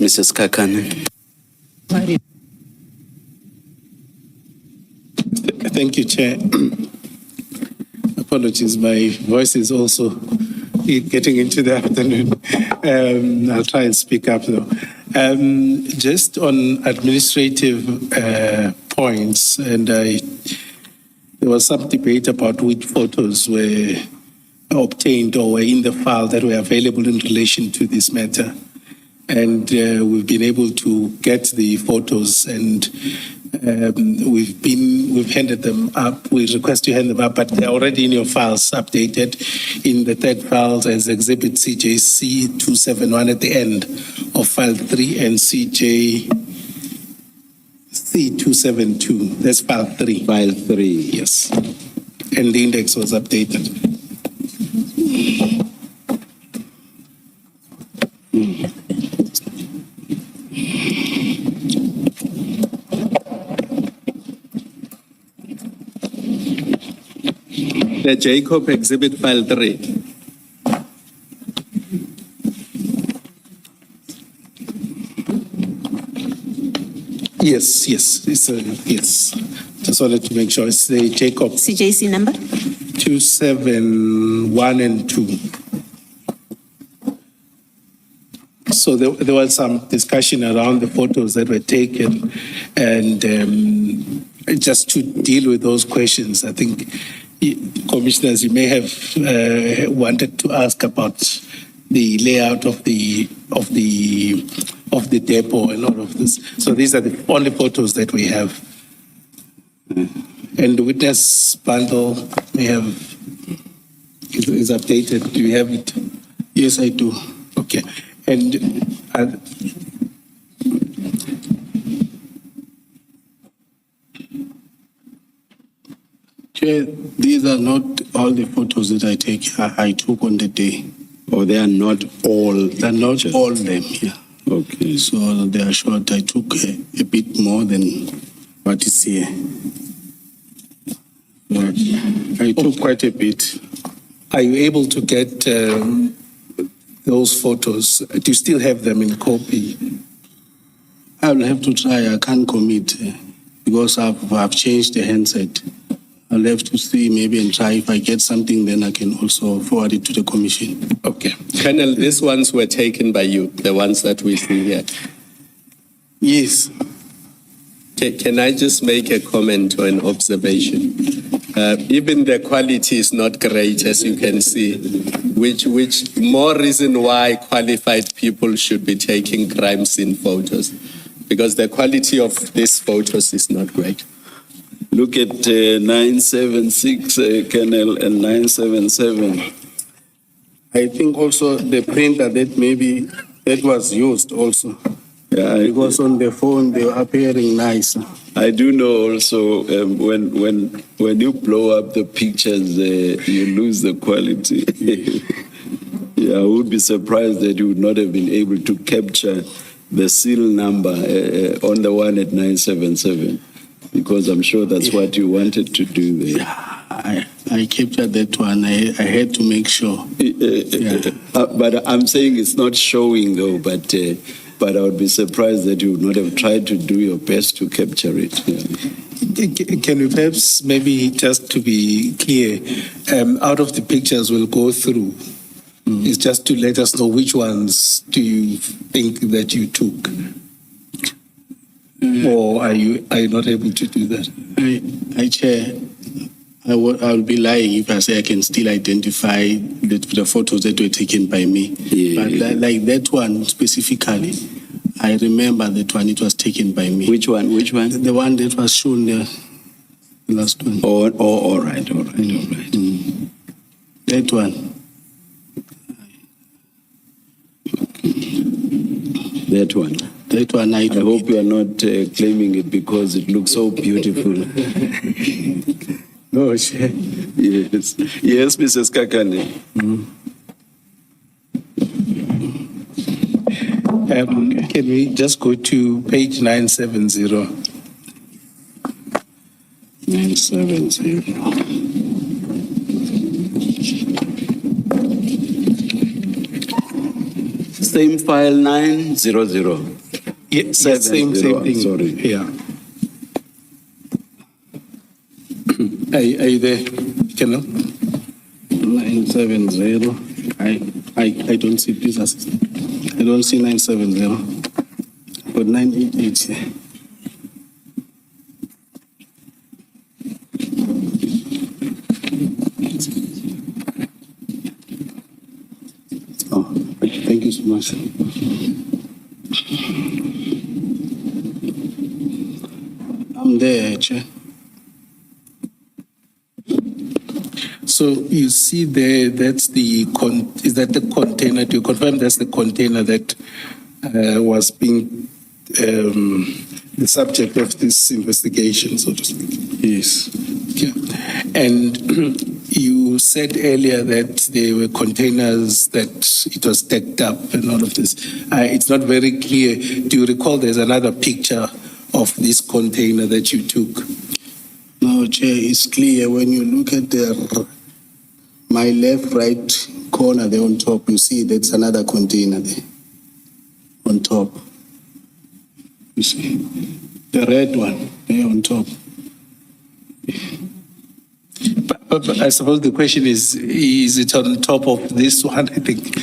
Mrs. Kakane. Thank you, Chair. Apologies, my voice is also getting into the afternoon. I'll try and speak up though. Just on administrative points, and there was some debate about which photos were obtained or were in the file that were available in relation to this matter. And we've been able to get the photos, and we've handed them up. We request you hand them up, but they're already in your files, updated in the third files as Exhibit CJC 271 at the end of File 3 and CJC 272. That's File 3. File 3. Yes. And the index was updated. The Jacob Exhibit File 3. Yes. Yes. Just wanted to make sure it's the Jacob. CJC number? 271 and 2. So there was some discussion around the photos that were taken, and just to deal with those questions, I think, Commissioners, you may have wanted to ask about the layout of the depot and all of this. So these are the only photos that we have. And the witness bundle is updated. Do you have it? Yes, I do. Okay. And Chair, these are not all the photos that I took on the day. Or they are not all? They're not all of them, yeah. Okay. So they are short. I took a bit more than what is here. But I took quite a bit. are you able to get those photos? Do you still have them in copy? I'll have to try. I can't commit because I've changed the handset. I'll have to see maybe and try. If I get something, then I can also forward it to the commission. Okay. Colonel, these ones were taken by you, the ones that we see here. Yes. Can I just make a comment or an observation? Even the quality is not great, as you can see, which more reason why qualified people should be taking crime scene photos, because the quality of these photos is not great. Look at 976, Colonel, and 977. I think also the printer that was used also. Yeah, because on the phone they were appearing nice. I do know also when you blow up the pictures, you lose the quality. Yeah, I would be surprised that you would not have been able to capture the serial number on the one at 977, because I'm sure that's what you wanted to do there. I captured that one. I had to make sure. But I'm saying it's not showing though, but I would be surprised that you would not have tried to do your best to capture it. Yeah. Can we perhaps, maybe just to be clear, out of the pictures we'll go through, it's just to let us know which ones do you think that you took? Or are you not able to do that? Chair, I'll be lying if I say I can still identify the photos that were taken by me. Yeah. But like that one specifically, I remember that one, it was taken by me. Which one? The one that was shown there, the last one. All right. That one. That one. That one I hope you are not claiming it because it looks so beautiful. No, Chair. Yes, Mrs. Kakane. Can we just go to page 970? 970. same file 900. Yes, Seven same zero, thing. sorry. Yeah. Are you there? Can you? 970. I don't see, please assistant. I don't see 970. But 988 here. Oh, thank you so much. I'm there, Chair. So you see there, that's is that the container? Do you confirm that's the container that was being the subject of this investigation, so to speak? Yes. Yeah. And you said earlier that there were containers that it was stacked up and all of this. It's not very clear. Do you recall there's another picture of this container that you took? No, Chair, it's clear when you look at my left, right corner there on top, you see that's another container there on top. You see the red one there on top. But I suppose the question is it on top of this one, I think?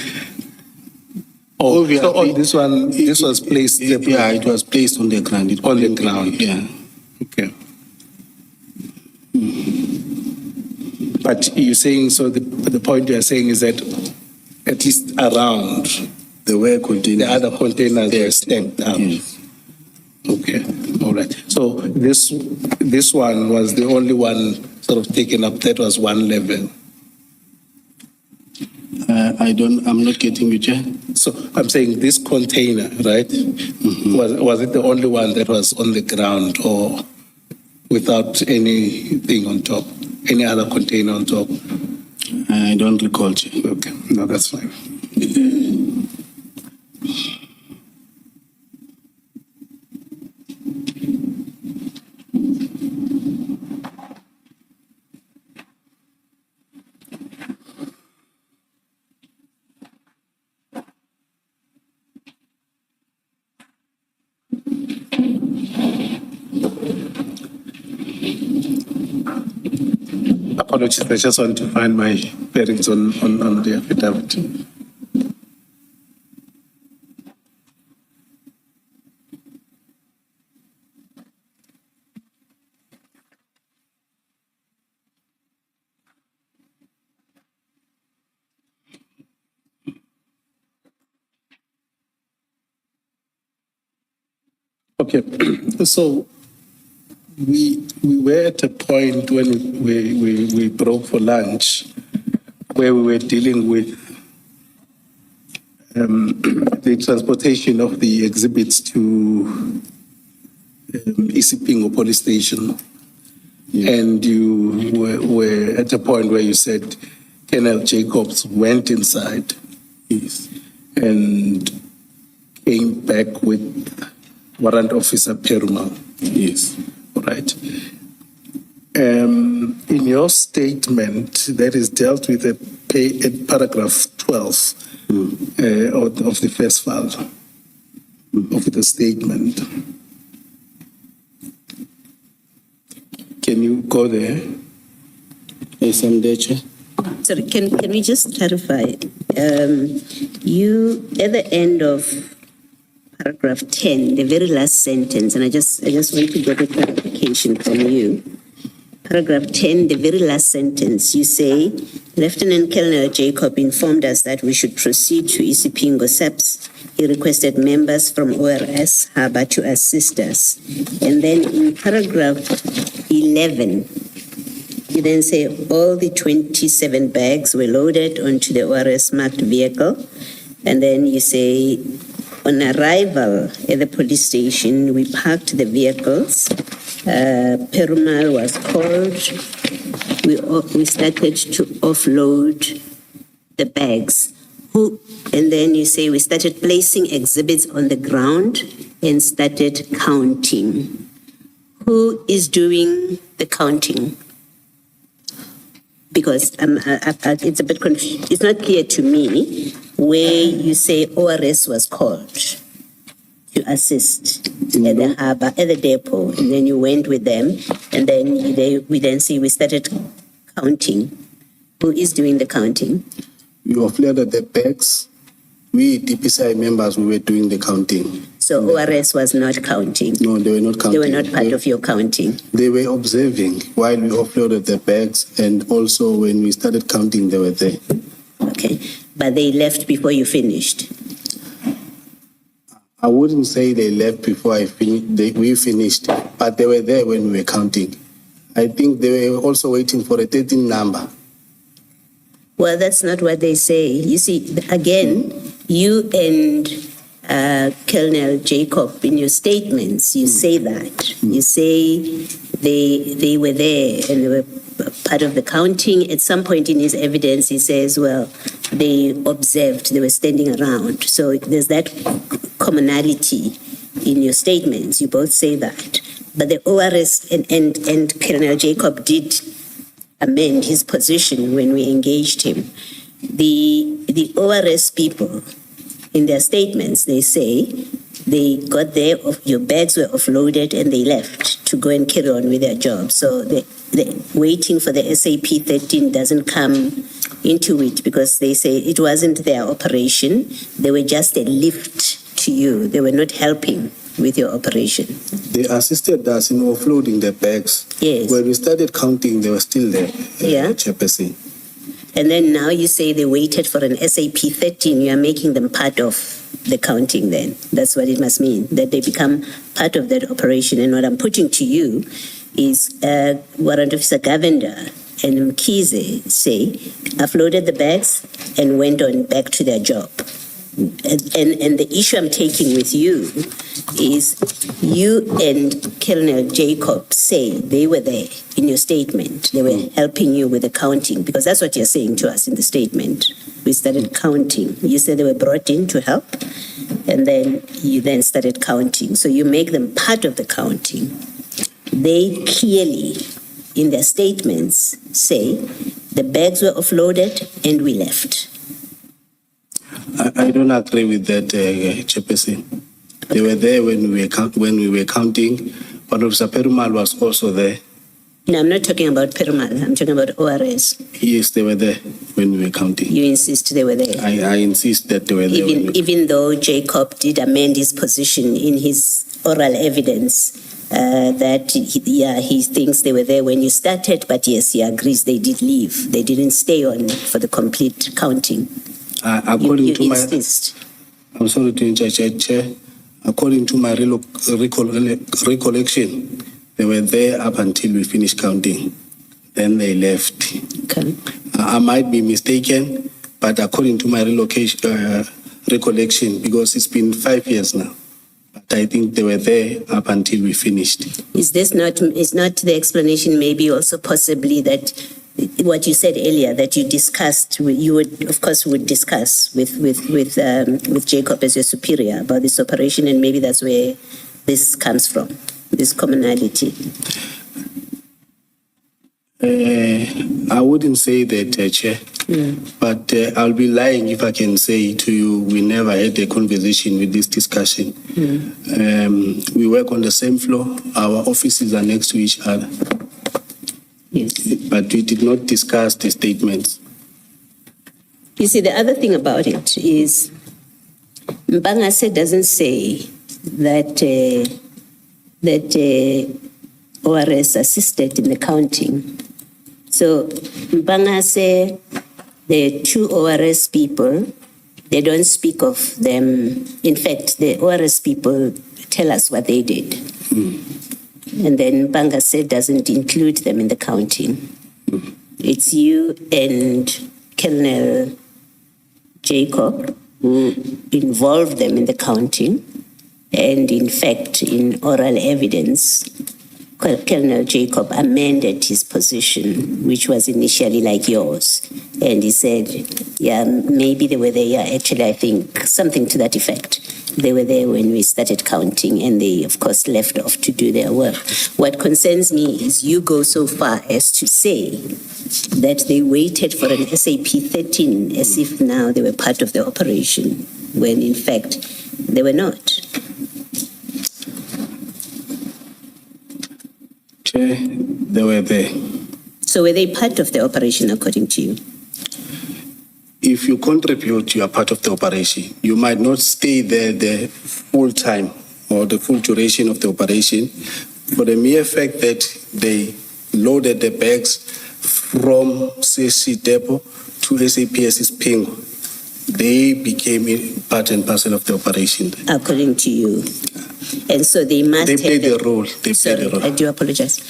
Oh, so on this one, this was placed separately? Yeah, it was placed on the ground. On the ground? Yeah. Okay. But you're saying, so the point you're saying is that at least around There were containers. the other containers were stacked up? Yes. Okay, all right. So this one was the only one sort of taken up, that was one level? I'm not getting you, Chair. So I'm saying this container, right? Was it the only one that was on the ground or without anything on top? Any other container on top? I don't recall, Chair. Okay, no, that's fine. Apologies, I just want to find my bearings on the affidavit. Okay, so we were at a point when we broke for lunch where we were dealing with the transportation of the exhibits to Isipingo police station. And you were at a point where you said Colonel Jacobs went inside. Yes. And came back with Warrant Officer Perumal. Yes. Right. In your statement, that is dealt with at paragraph 12 of the first file of the statement. Can you go there? Yes, I'm there, Chair. Sorry, can we just clarify? You, at the end of paragraph 10, the very last sentence, and I just want to get a clarification from you. Paragraph 10, the very last sentence, you say, Lieutenant Colonel Jacob informed us that we should proceed to Isipingo SEPS. He requested members from ORS Harbour to assist us. And then in paragraph 11, you then say all the 27 bags were loaded onto the ORS marked vehicle. And then you say, on arrival at the police station, we parked the vehicles. Perumal was called. We started to offload the bags. And then you say we started placing exhibits on the ground and started counting. Who is doing the counting? because it's a bit it's not clear to me where you say ORS was called to assist at the harbor, at the depot, and then you went with them, and then we then see we started counting. Who is doing the counting? We offloaded the bags. We DPCI members, we were doing the counting. So ORS was not counting. No, they were not counting. They were not part of your counting. They were observing while we offloaded the bags, and also when we started counting, they were there. Okay, but they left before you finished. I wouldn't say they left before we finished, but they were there when we were counting. I think they were also waiting for a 13 number. Well, that's not what they say. You see, again, you and Colonel Jacob, in your statements, you say that. You say they were there and they were part of the counting. At some point in his evidence, he says, well, they observed, they were standing around. So there's that commonality in your statements. You both say that. But the ORS and Colonel Jacob did amend his position when we engaged him. The ORS people, in their statements, they say they got there, your bags were offloaded and they left to go and carry on with their job. So the waiting for the SAP 13 doesn't come into it because they say it wasn't their operation. They were just a lift to you. They were not helping with your operation. They assisted us in offloading the bags. Yes. When we started counting, they were still there, Yeah. Chairperson. And then now you say they waited for an SAP 13. You are making them part of the counting then. That's what it must mean, that they become part of that operation. And what I'm putting to you is Warrant Officer Govender and Mkhize say offloaded the bags and went on back to their job. And the issue I'm taking with you is you and Colonel Jacob say they were there in your statement. They were helping you with the counting because that's what you're saying to us in the statement. We started counting. You said they were brought in to help and then you then started counting. So you make them part of the counting. They clearly in their statements say the bags were offloaded and we left. I don't agree with that, Chairperson. They were there when we were counting, but Officer Perumal was also there. No, I'm not talking about Perumal. I'm talking about ORS. Yes, they were there when we were counting. You insist they were there. I insist that they were there. Even though Jacob did amend his position in his oral evidence, that he thinks they were there when you started, but yes, he agrees they did leave. They didn't stay on for the complete counting. According to my, insist. I'm sorry to interject, Chair. According to my recollection, they were there up until we finished counting. Then they left. Okay. I might be mistaken, but according to my recollection, because it's been 5 years now, but I think they were there up until we finished. Is not the explanation maybe also possibly that what you said earlier that you discussed, you would discuss with Jacob as your superior about this operation, and maybe that's where this comes from, this commonality. I wouldn't say that, Chair, but I'll be lying if I can say to you we never had a conversation with this discussion. We work on the same floor. Our offices are next to each other. Yes. But we did not discuss the statements. You see, the other thing about it is Mbangase doesn't say that ORS assisted in the counting. So Mbangase, the two ORS people, they don't speak of them. In fact, the ORS people tell us what they did. And then Mbangase doesn't include them in the counting. It's you and Colonel Jacob who involved them in the counting. And in fact, in oral evidence, Colonel Jacob amended his position, which was initially like yours. And he said, yeah, maybe they were there. Yeah, actually, I think something to that effect. They were there when we started counting, and they, of course, left off to do their work. What concerns me is you go so far as to say that they waited for an SAP 13 as if now they were part of the operation, when in fact they were not. Chair, they were there. So were they part of the operation according to you? If you contribute, you are part of the operation. You might not stay there the full time or the full duration of the operation, for the mere fact that they loaded the bags from CSC depot to SAPS's Pingo, they became part and parcel of the operation. According to you. And so they must They played have the role. They played the role. I do apologize.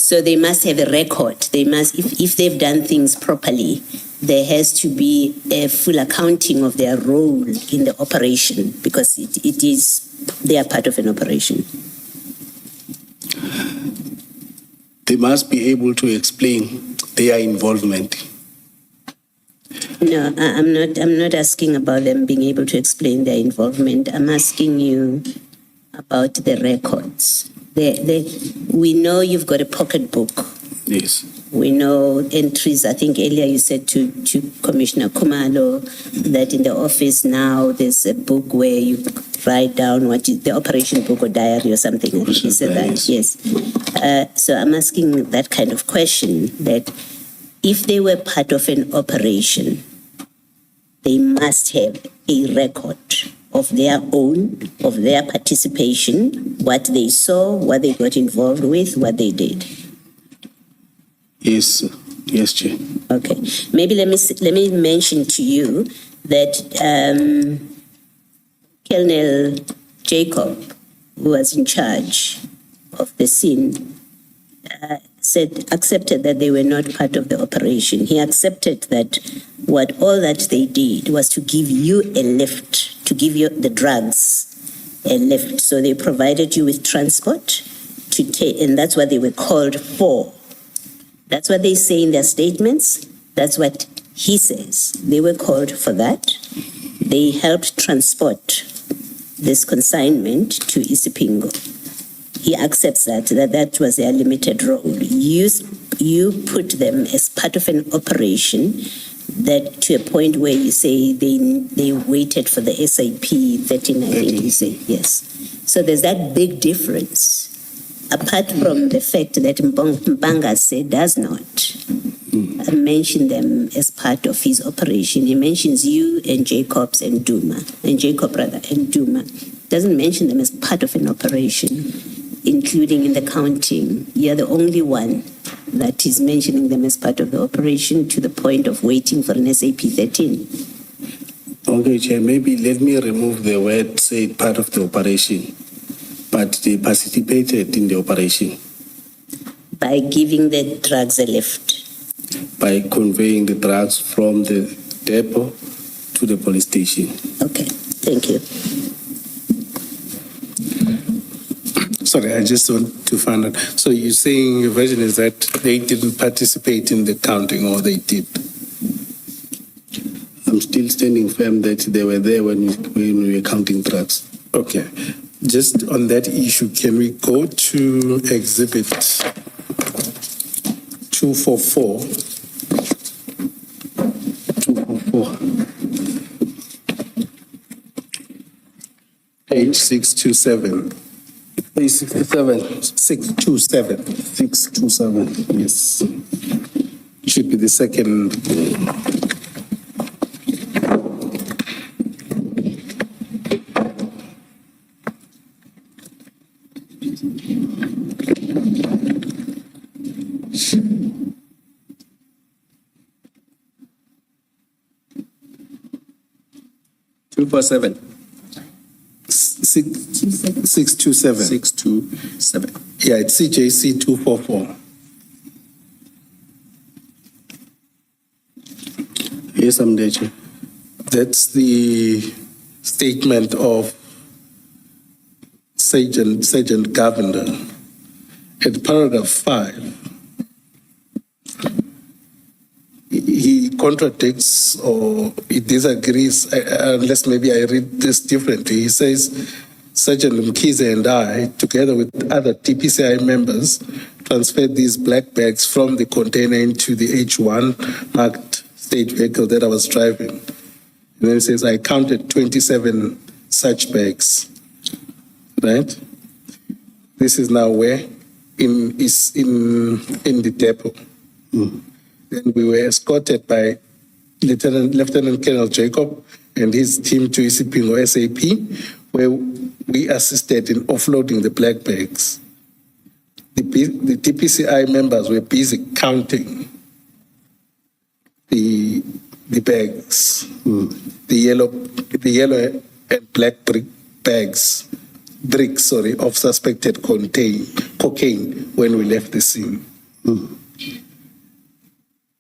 So they must have a record. They must, if they've done things properly, there has to be a full accounting of their role in the operation, because they are part of an operation. They must be able to explain their involvement. No, I'm not asking about them being able to explain their involvement. I'm asking you about the records. We know you've got a pocketbook. Yes. We know entries. I think earlier you said to Commissioner Kumalo that in the office now there's a book where you write down what is the operation book or diary or something. I think you said that. Yes. So I'm asking that kind of question, that if they were part of an operation, they must have a record of their own, of their participation, what they saw, what they got involved with, what they did. Yes, yes, Chair. Okay. Maybe let me mention to you that Colonel Jacob, who was in charge of the scene, accepted that they were not part of the operation. He accepted that all that they did was to give you a lift, to give you the drugs a lift. So they provided you with transport to take, and that's what they were called for. That's what they say in their statements. That's what he says. They were called for that. They helped transport this consignment to Isipingo. He accepts that was their limited role. You put them as part of an operation, that to a point where you say they waited for the SAP 13, I think you say, yes. So there's that big difference. Apart from the fact that Mbanga does not mention them as part of his operation, he mentions you and Jacob and Duma. Doesn't mention them as part of an operation, including in the counting. You're the only one that is mentioning them as part of the operation, to the point of waiting for an SAP 13. Okay, Chair, maybe let me remove the word, say, part of the operation. But they participated in the operation. By giving the drugs a lift. By conveying the drugs from the depot to the police station. Okay, thank you. Sorry, I just want to find out. So you're saying your version is that they didn't participate in the counting, or they did? I'm still standing firm that they were there when we were counting drugs. Okay. Just on that issue, can we go to Exhibit 244? 244. Page 627. Page 67. 627. 627. Yes. Should be the second. Seven. 627. 627. Yeah, it's CJC 244. Yes, I'm there, Chair. That's the statement of Sergeant Governor at paragraph 5. He contradicts or he disagrees, unless maybe I read this differently. He says, Sergeant Mkhize and I, together with other TPCI members, transferred these black bags from the container into the H1 marked state vehicle that I was driving. And then it says, I counted 27 such bags, right? This is now where? In the depot. Then we were escorted by Lieutenant Colonel Jacob and his team to Isipingo SAP, where we assisted in offloading the black bags. The TPCI members were busy counting the bags, the yellow and black bricks of suspected cocaine when we left the scene.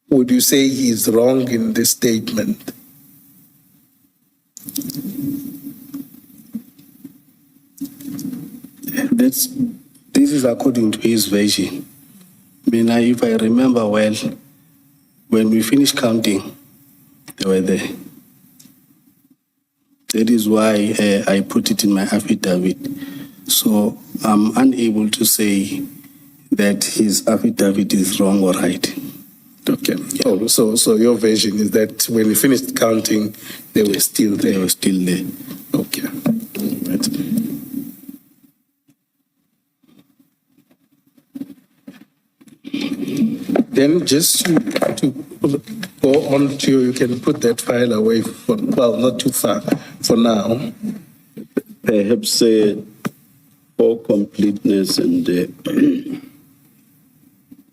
Would you say he is wrong in this statement? This is according to his version. I mean, if I remember well, when we finished counting, they were there. That is why I put it in my affidavit. So I'm unable to say that his affidavit is wrong or right. Okay. Oh, so your version is that when we finished counting, they were still there. They were still there. Okay. Right. Then just to go on to, you can put that file away for, well, not too far for now. Perhaps for completeness and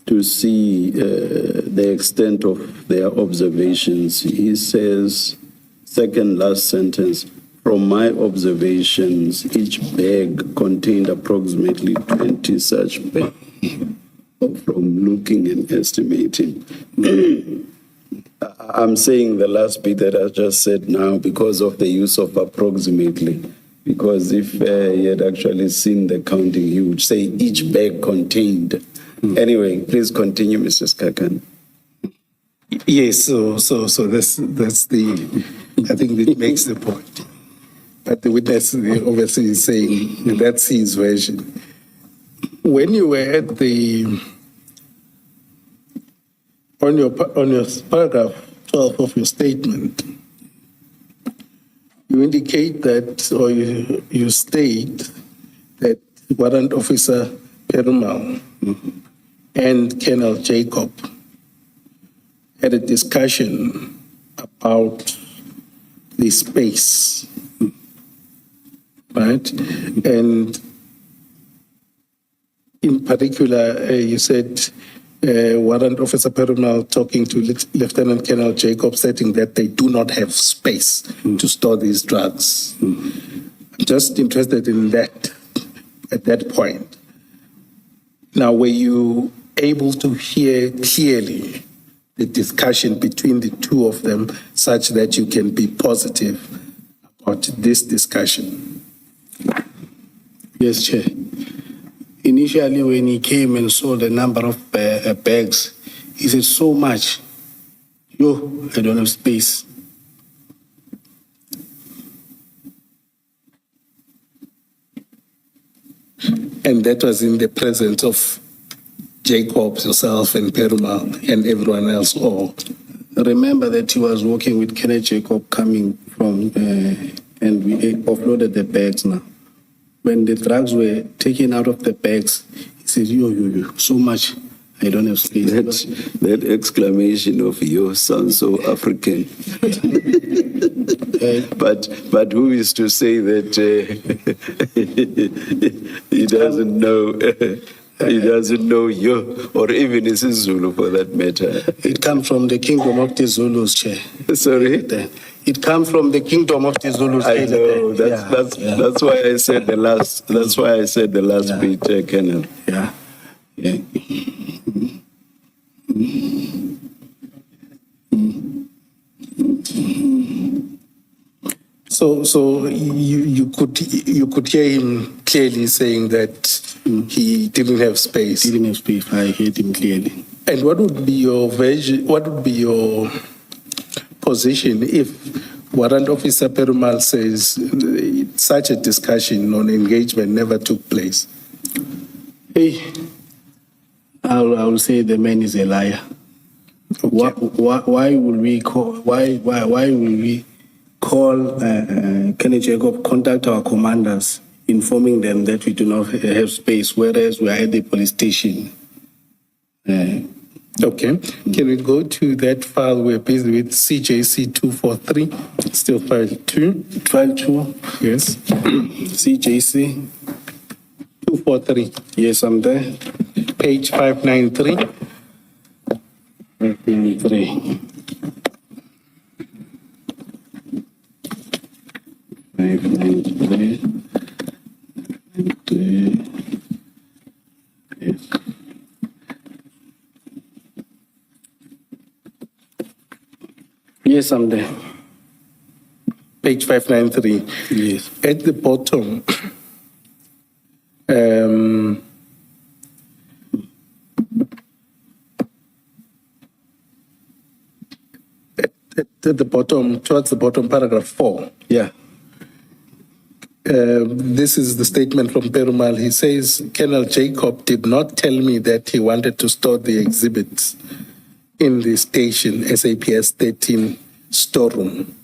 to see the extent of their observations, he says, second last sentence, from my observations, each bag contained approximately 20 such bags. From looking and estimating. I'm saying the last bit that I just said now because of the use of approximately. Because if he had actually seen the counting, he would say each bag contained. Anyway, please continue, Mr. Skakan. Yes, so that's the, I think it makes the point. But the witness obviously is saying that's his version. When you were at on your paragraph 12 of your statement, you indicate that, or you state that Warrant Officer Perumal and Colonel Jacob had a discussion about the space, right? And in particular, you said Warrant Officer Perumal talking to Lieutenant Colonel Jacob, stating that they do not have space to store these drugs. I'm just interested in that at that point. Now, were you able to hear clearly the discussion between the two of them such that you can be positive about this discussion? Yes, Chair. Initially, when he came and saw the number of bags, he said, so much. Yo, I don't have space. And that was in the presence of Jacobs, yourself, and Perumal, and everyone else, or? Remember that he was working with Kenneth Jacob coming from, and we offloaded the bags now. When the drugs were taken out of the bags, he said, yo, so much, I don't have space. That exclamation of "yo" sounds so African. But who is to say that he doesn't know? He doesn't know "yo" or even isiZulu for that matter. It comes from the kingdom of the Zulus, Chair. Sorry. It comes from the kingdom of the Zulus. I know. That's why I said the last. That's why I said the last bit, Colonel. Yeah. Yeah. So you could hear him clearly saying that he didn't have space. Didn't have space. I heard him clearly. And what would be your version? What would be your position if Warrant Officer Perumal says such a discussion on engagement never took place? Hey, I will say the man is a liar. Why will we call? Why will we call Kenny Jacob, contact our commanders, informing them that we do not have space, whereas we are at the police station? Okay. Can we go to that file we're busy with, CJC 243, still file 2? File 2, Yes. CJC. 243, Yes, I'm there. page 593. 593. 593. 593. Yes. Yes, I'm there. Page 593. Yes. At the bottom, at the bottom, towards the bottom, paragraph 4. Yeah. This is the statement from Perumal. He says, Colonel Jacob did not tell me that he wanted to store the exhibits in the station SAPS 13 storeroom.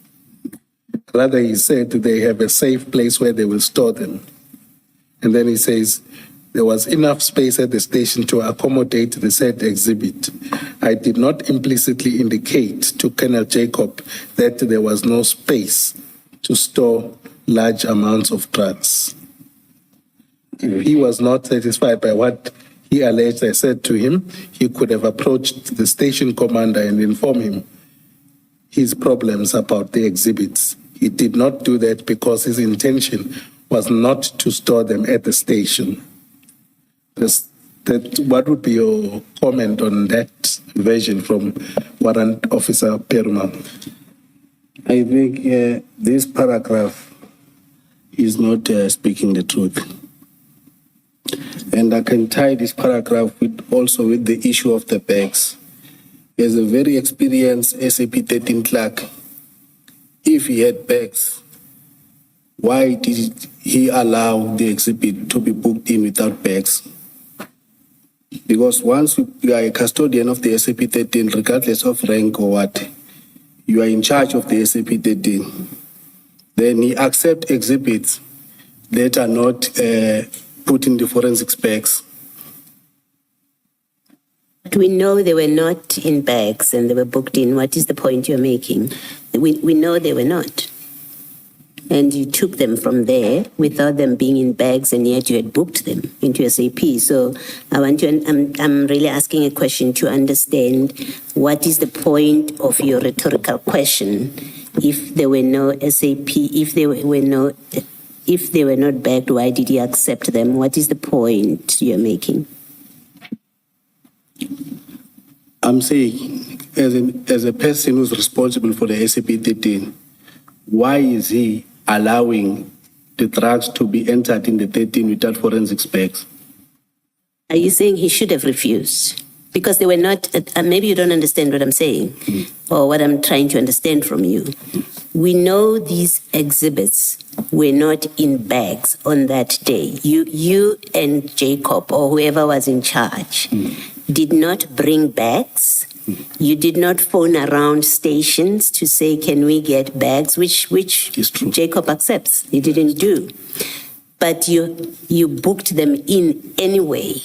Rather, he said they have a safe place where they will store them. And then he says, there was enough space at the station to accommodate the said exhibit. I did not implicitly indicate to Colonel Jacob that there was no space to store large amounts of drugs. If he was not satisfied by what he alleged I said to him, he could have approached the station commander and informed him his problems about the exhibits. He did not do that because his intention was not to store them at the station. What would be your comment on that version from Warrant Officer Perumal? I think this paragraph is not speaking the truth. And I can tie this paragraph also with the issue of the bags. As a very experienced SAP 13 clerk, if he had bags, why did he allow the exhibit to be booked in without bags? Because once you are a custodian of the SAP 13, regardless of rank or what, you are in charge of the SAP 13. Then he accepts exhibits that are not put in the forensic specs. We know they were not in bags and they were booked in. What is the point you're making? We know they were not. And you took them from there without them being in bags, and yet you had booked them into SAP. So I'm really asking a question to understand what is the point of your rhetorical question. If there were no SAP, if they were not bagged, why did you accept them? What is the point you're making? I'm saying, as a person who's responsible for the SAP 13, why is he allowing the drugs to be entered in the 13 without forensic specs? Are you saying he should have refused? Because they were not, maybe you don't understand what I'm saying or what I'm trying to understand from you. We know these exhibits were not in bags on that day. You and Jacob or whoever was in charge did not bring bags. You did not phone around stations to say, can we get bags, which Jacob accepts. He didn't do. But you booked them in anyway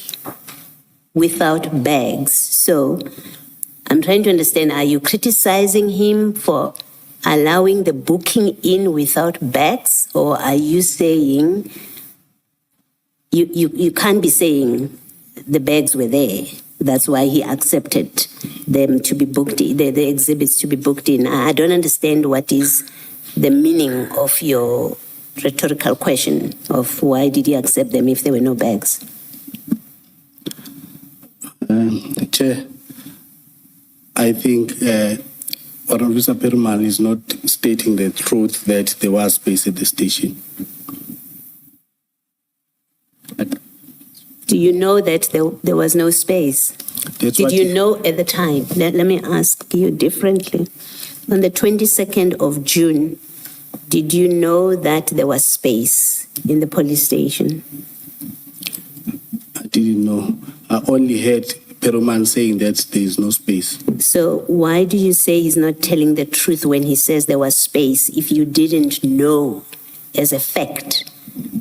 without bags. So I'm trying to understand, are you criticizing him for allowing the booking in without bags? Or are you saying, you can't be saying the bags were there? That's why he accepted them to be booked, the exhibits to be booked in. I don't understand what is the meaning of your rhetorical question of why did he accept them if there were no bags? Chair, I think Officer Perumal is not stating the truth that there was space at the station. Do you know that there was no space? Did you know at the time? Let me ask you differently. On the 22nd of June, did you know that there was space in the police station? I didn't know. I only heard Perumal saying that there is no space. So why do you say he's not telling the truth when he says there was space if you didn't know as a fact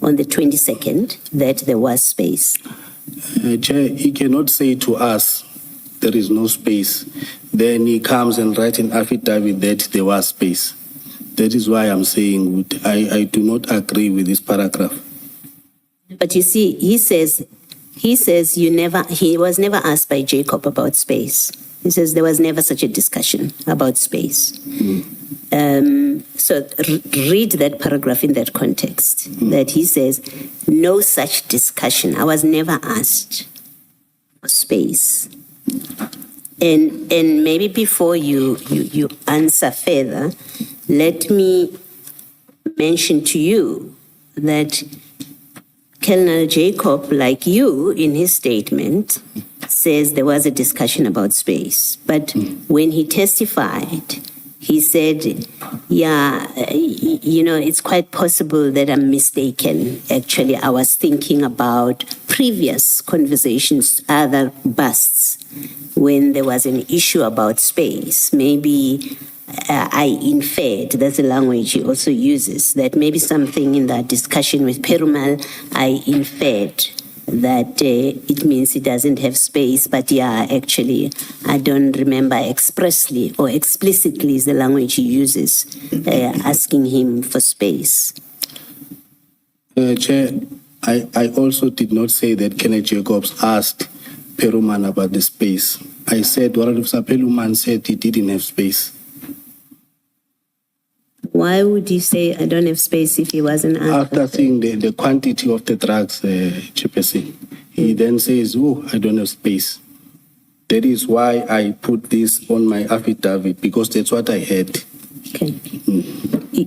on the 22nd that there was space? Chair, he cannot say to us there is no space. Then he comes and writes an affidavit that there was space. That is why I'm saying I do not agree with this paragraph. But you see, he says he was never asked by Jacob about space. He says there was never such a discussion about space. So read that paragraph in that context, that he says, no such discussion. I was never asked for space. And maybe before you answer further, let me mention to you that Colonel Jacob, like you in his statement, says there was a discussion about space. But when he testified, he said, yeah, it's quite possible that I'm mistaken. Actually, I was thinking about previous conversations, other busts, when there was an issue about space. Maybe I inferred, that's the language he also uses, that maybe something in that discussion with Perumal, I inferred that it means he doesn't have space, but yeah, actually, I don't remember expressly or explicitly is the language he uses, asking him for space. Chair, I also did not say that Kenneth Jacobs asked Perumal about the space. I said Perumal said he didn't have space. Why would you say I don't have space if he wasn't asked? After seeing the quantity of the drugs, Chairperson, he then says, oh, I don't have space. That is why I put this on my affidavit, because that's what I had. Okay.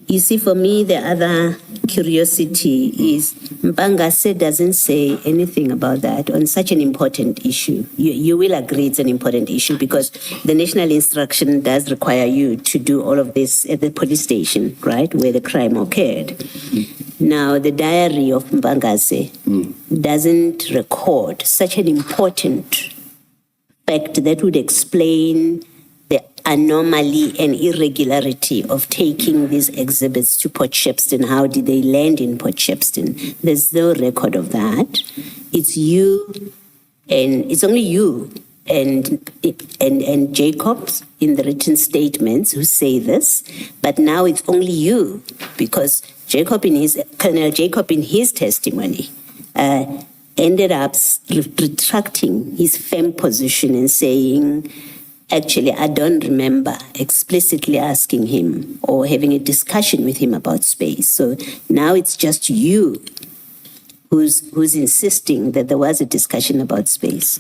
You see, for me, the other curiosity is Mpangase doesn't say anything about that on such an important issue. You will agree it's an important issue because the national instruction does require you to do all of this at the police station, right, where the crime occurred. Now, the diary of Mpangase doesn't record such an important fact that would explain the anomaly and irregularity of taking these exhibits to Port Shepstone. How did they land in Port Shepstone? There's no record of that. It's you, and it's only you and Jacobs in the written statements who say this, but now it's only you because Colonel Jacob in his testimony ended up retracting his firm position and saying, actually, I don't remember explicitly asking him or having a discussion with him about space. So now it's just you who's insisting that there was a discussion about space.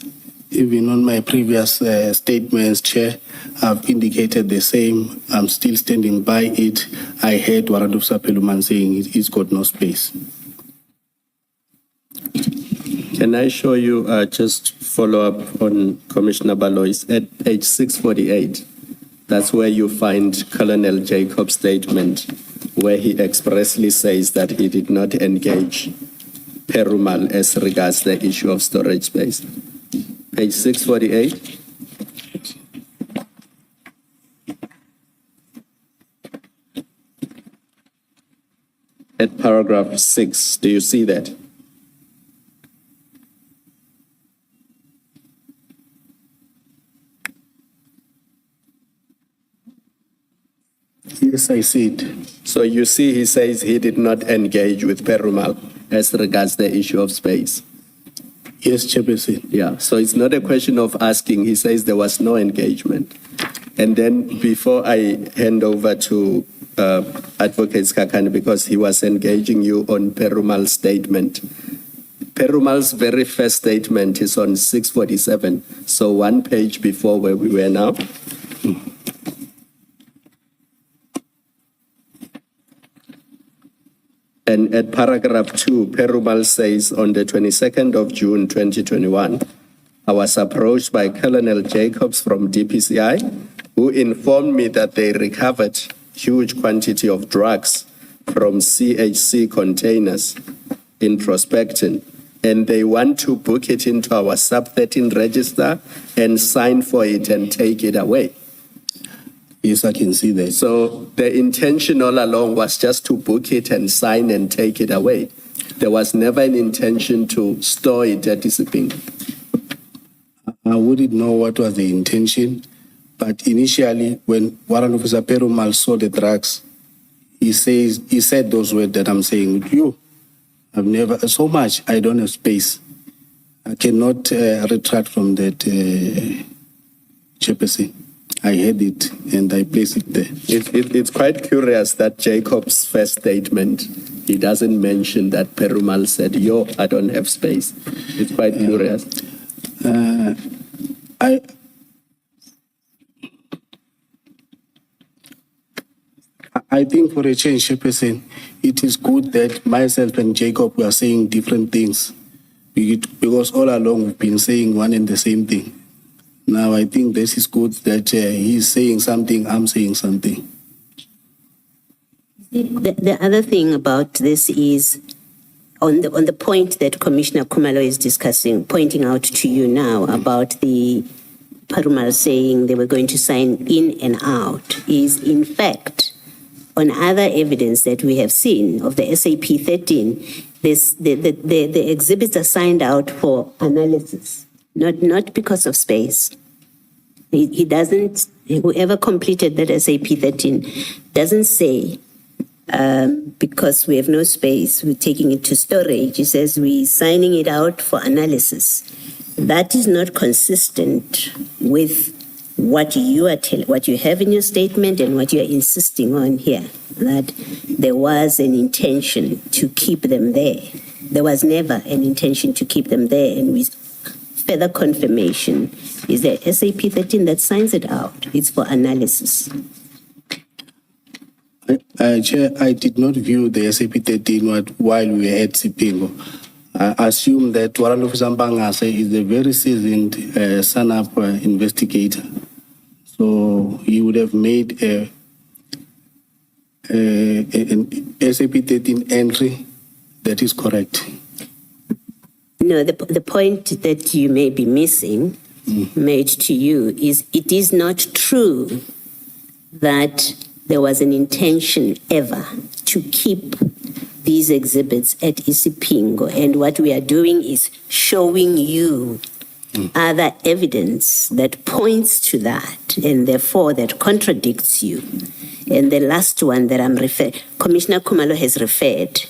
Even on my previous statements, Chair, I've indicated the same. I'm still standing by it. I heard Warrant Officer Perumal saying he's got no space. Can I show you, just follow up on Commissioner Baloy's at page 648? That's where you find Colonel Jacob's statement, where he expressly says that he did not engage Perumal as regards the issue of storage space. Page 648. At paragraph 6, do you see that? Yes, I see it. So you see, he says he did not engage with Perumal as regards the issue of space. Yes, Chairperson. Yeah, so it's not a question of asking. He says there was no engagement. And then before I hand over to Advocate Skakani, because he was engaging you on Perumal's statement. Perumal's very first statement is on 647, so one page before where we were now. And at paragraph 2, Perumal says, on the 22nd of June 2021, I was approached by Colonel Jacobs from DPCI, who informed me that they recovered huge quantity of drugs from CHC containers in Prospecton and they want to book it into our sub 13 register and sign for it and take it away. Yes, I can see that. So the intention all along was just to book it and sign and take it away. There was never an intention to store it at Isipingo. I wouldn't know what was the intention, but initially, when Warrant Officer Perumal saw the drugs, he said those words that I'm saying with you. I've never, so much, I don't have space. I cannot retract from that, Chairperson. I had it and I placed it there. It's quite curious that Jacob's first statement, he doesn't mention that Perumal said, yo, I don't have space. It's quite curious. I think for a change, Chairperson, it is good that myself and Jacob were saying different things because all along we've been saying one and the same thing. Now I think this is good that he's saying something, I'm saying something. The other thing about this is on the point that Commissioner Khumalo is discussing, pointing out to you now about the Perumal saying they were going to sign in and out, is in fact on other evidence that we have seen of the SAP 13, the exhibits are signed out for analysis, not because of space. He doesn't, whoever completed that SAP 13 doesn't say, because we have no space, we're taking it to storage. He says we're signing it out for analysis. That is not consistent with what you are what you have in your statement and what you are insisting on here, that there was an intention to keep them there. There was never an intention to keep them there, and with further confirmation is the SAP 13 that signs it out. It's for analysis. Chair, I did not view the SAP 13 while we were at Sipingo. I assume that Warrant Officer Mbangase is a very seasoned SANAP investigator. So he would have made an SAP 13 entry that is correct. No, the point that you may be missing, made to you, is it is not true that there was an intention ever to keep these exhibits at Isipingo. And what we are doing is showing you other evidence that points to that, and therefore that contradicts you. And the last one that I'm referring, Commissioner Khumalo has referred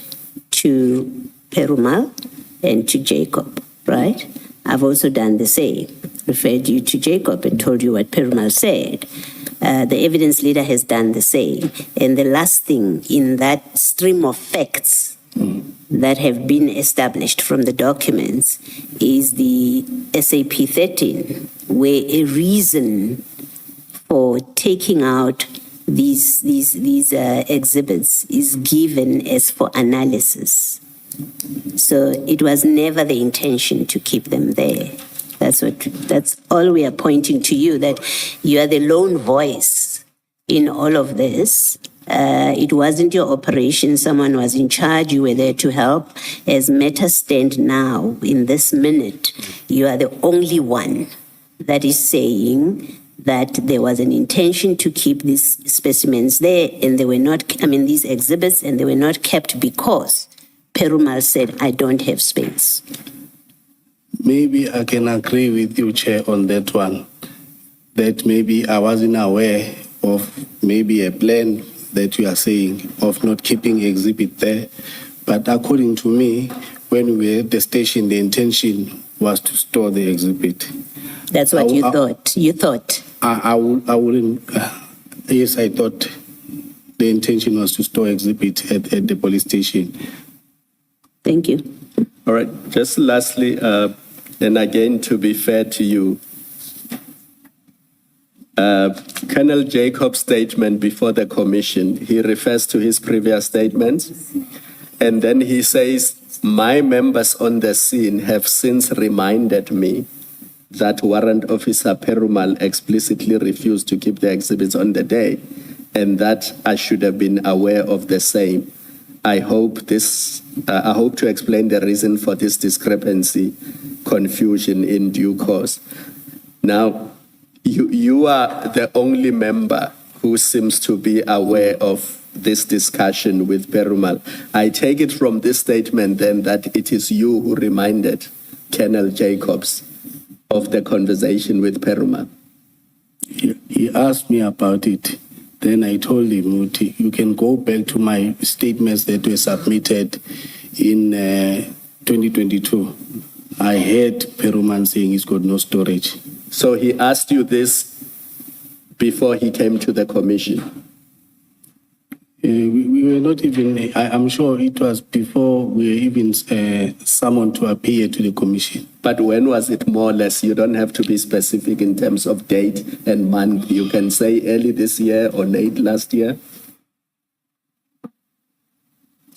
to Perumal and to Jacob, right? I've also done the same, referred you to Jacob and told you what Perumal said. The evidence leader has done the same. And the last thing in that stream of facts that have been established from the documents is the SAP 13, where a reason for taking out these exhibits is given as for analysis. So it was never the intention to keep them there. That's all we are pointing to you, that you are the lone voice in all of this. It wasn't your operation. Someone was in charge. You were there to help. As matters stand now, in this minute, you are the only one that is saying that there was an intention to keep these specimens there, and they were not, these exhibits, and they were not kept because Perumal said, I don't have space. Maybe I can agree with you, Chair, on that one, that maybe I wasn't aware of maybe a plan that you are saying of not keeping exhibit there. But according to me, when we were at the station, the intention was to store the exhibit. That's what you thought. You thought. I wouldn't. Yes, I thought the intention was to store exhibit at the police station. Thank you. All right, just lastly, and again, to be fair to you, Colonel Jacob's statement before the commission, he refers to his previous statements, and then he says, my members on the scene have since reminded me that Warrant Officer Perumal explicitly refused to keep the exhibits on the day, and that I should have been aware of the same. I hope to explain the reason for this discrepancy, confusion in due course. Now, you are the only member who seems to be aware of this discussion with Perumal. I take it from this statement then that it is you who reminded Colonel Jacobs of the conversation with Perumal. He asked me about it. Then I told him, you can go back to my statements that were submitted in 2022. I heard Perumal saying he's got no storage. So he asked you this before he came to the commission? We were not even, I'm sure it was before we were even summoned to appear to the commission. But when was it more or less? You don't have to be specific in terms of date and month. You can say early this year or late last year.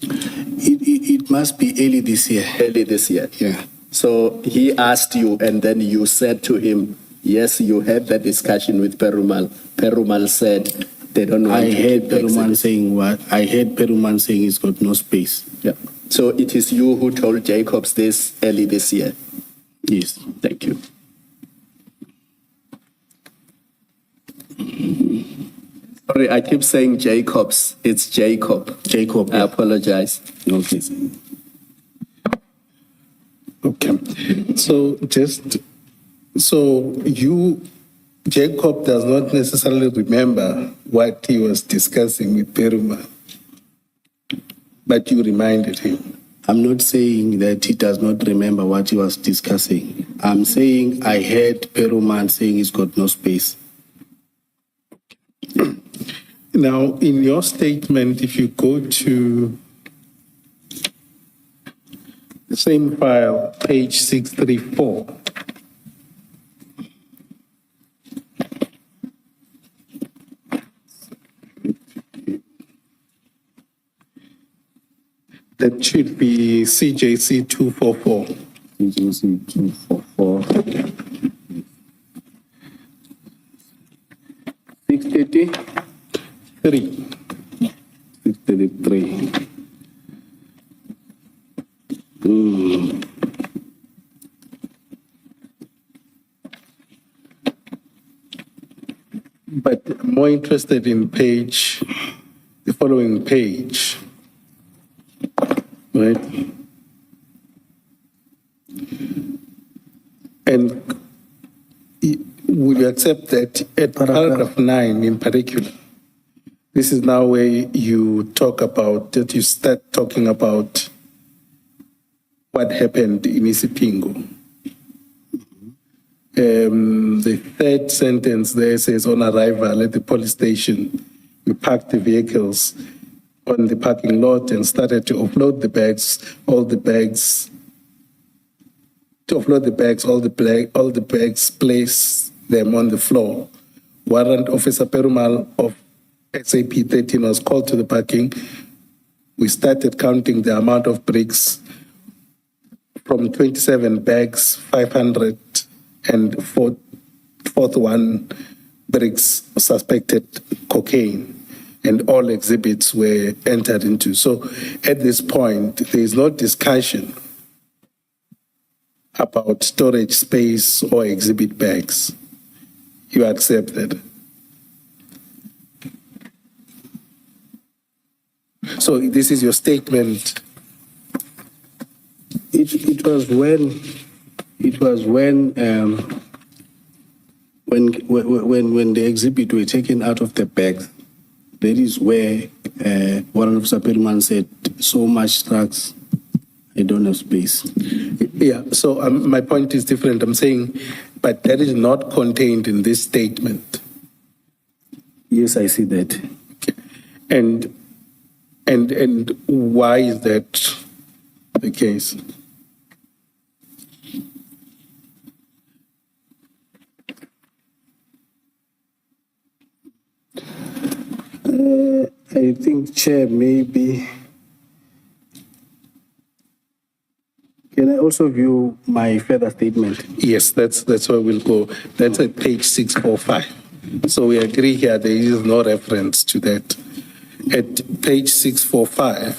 It must be early this year. Early this year. Yeah. So he asked you and then you said to him, yes, you had that discussion with Perumal. Perumal said they don't want I to heard keep the Perumal exhibit. saying what? I heard Perumal saying he's got no space. Yeah. So it is you who told Jacobs this early this year. Yes. Thank you. Sorry, I keep saying Jacobs. It's Jacob. Jacob. I apologize. Okay. Okay. So Jacob does not necessarily remember what he was discussing with Perumal, but you reminded him. I'm not saying that he does not remember what he was discussing. I'm saying I heard Perumal saying he's got no space. Now, in your statement, if you go to the same file, page 634, that should be CJC 244. CJC 244. 633. 633. But I'm more interested in the following page, right? And will you accept that at paragraph 9 in particular, this is now where you start talking about what happened in Isipingo. The third sentence there says, on arrival at the police station, we parked the vehicles on the parking lot and started to offload the bags, all the bags, place them on the floor. Warrant Officer Perumal of SAP 13 was called to the parking. We started counting the amount of bricks from 27 bags, 541 bricks suspected cocaine, and all exhibits were entered into. So at this point, there is no discussion about storage space or exhibit bags. You accept that? So this is your statement. It was when the exhibit were taken out of the bag. That is where Warrant Officer Perumal said, so much drugs, I don't have space. Yeah, so my point is different. I'm saying, but that is not contained in this statement. Yes, I see that. Okay. And why is that the case? I think, Chair, maybe. Can I also view my further statement? Yes, that's where we'll go. That's at page 645. So we agree here there is no reference to that. At page 645,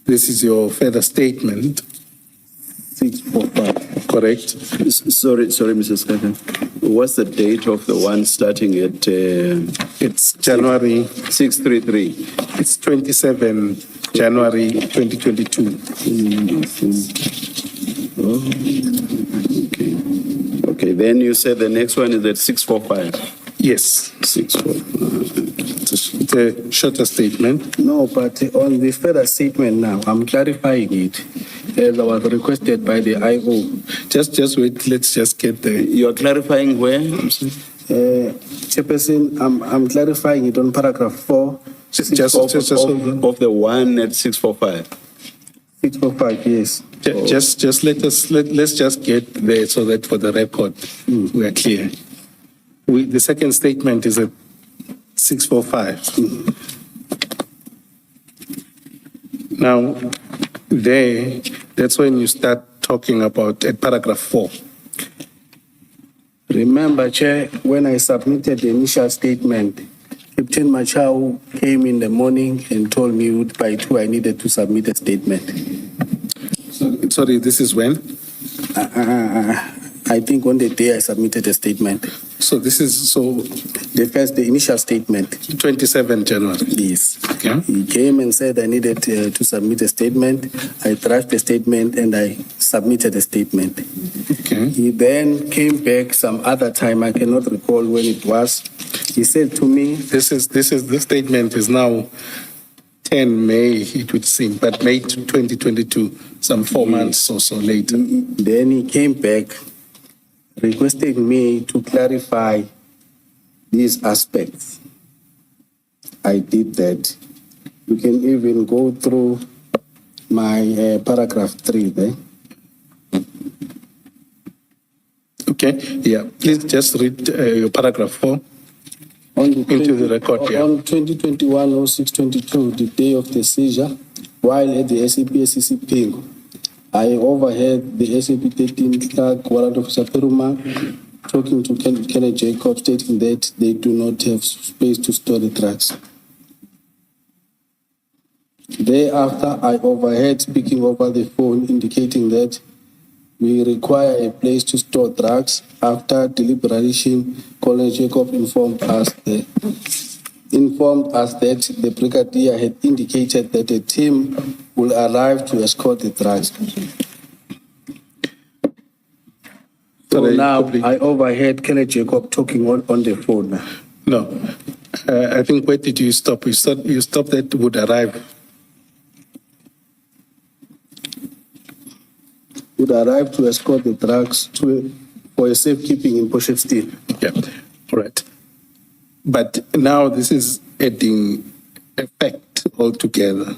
This is your further statement, 645. correct? Sorry, Mr. Skaka. What's the date of the one starting at It's January, 633? it's 27 January 2022. Okay, then you said the next one is at 645. Yes, 645. it's a shorter statement. No, but on the further statement now, I'm clarifying it as I was requested by the IO. Just wait, let's just get there. You're clarifying where? Chairperson, I'm clarifying it on paragraph 4. Just hold on. Of the one at 645. 645, yes. Just let's just get there so that for the record we are clear. The second statement is at 645. Now, that's when you start talking about at paragraph 4. Remember, Chair, when I submitted the initial statement, Captain Machau came in the morning and told me by 2 I needed to submit a statement. Sorry, this is when? I think on the day I submitted a statement. So this is The initial statement. 27 January. Yes. Okay. He came and said I needed to submit a statement. I drafted the statement and I submitted a statement. Okay. He then came back some other time. I cannot recall when it was. He said to me, This statement is now 10 May, it would seem, but May 2022, some 4 months or so later. then he came back requesting me to clarify these aspects. I did that. You can even go through my paragraph 3 there. Okay, yeah. Please just read your paragraph 4 into the record. Yeah. On 2021-06-22, the day of the seizure, while at the SAP-SCC Pingo, I overheard the SAP 13 clerk, Warrant Officer Peruma, talking to Kenneth Jacob, stating that they do not have space to store the drugs. Thereafter, I overheard speaking over the phone, indicating that we require a place to store drugs. After deliberation, Colonel Jacob informed us that the brigadier had indicated that a team will arrive to escort the drugs. So now I overheard Kenneth Jacob talking on the phone. No, I think where did you stop? You stopped that would arrive. Would arrive to escort the drugs for a safekeeping in Potchefstroom. Yeah, all right. But now this is adding effect altogether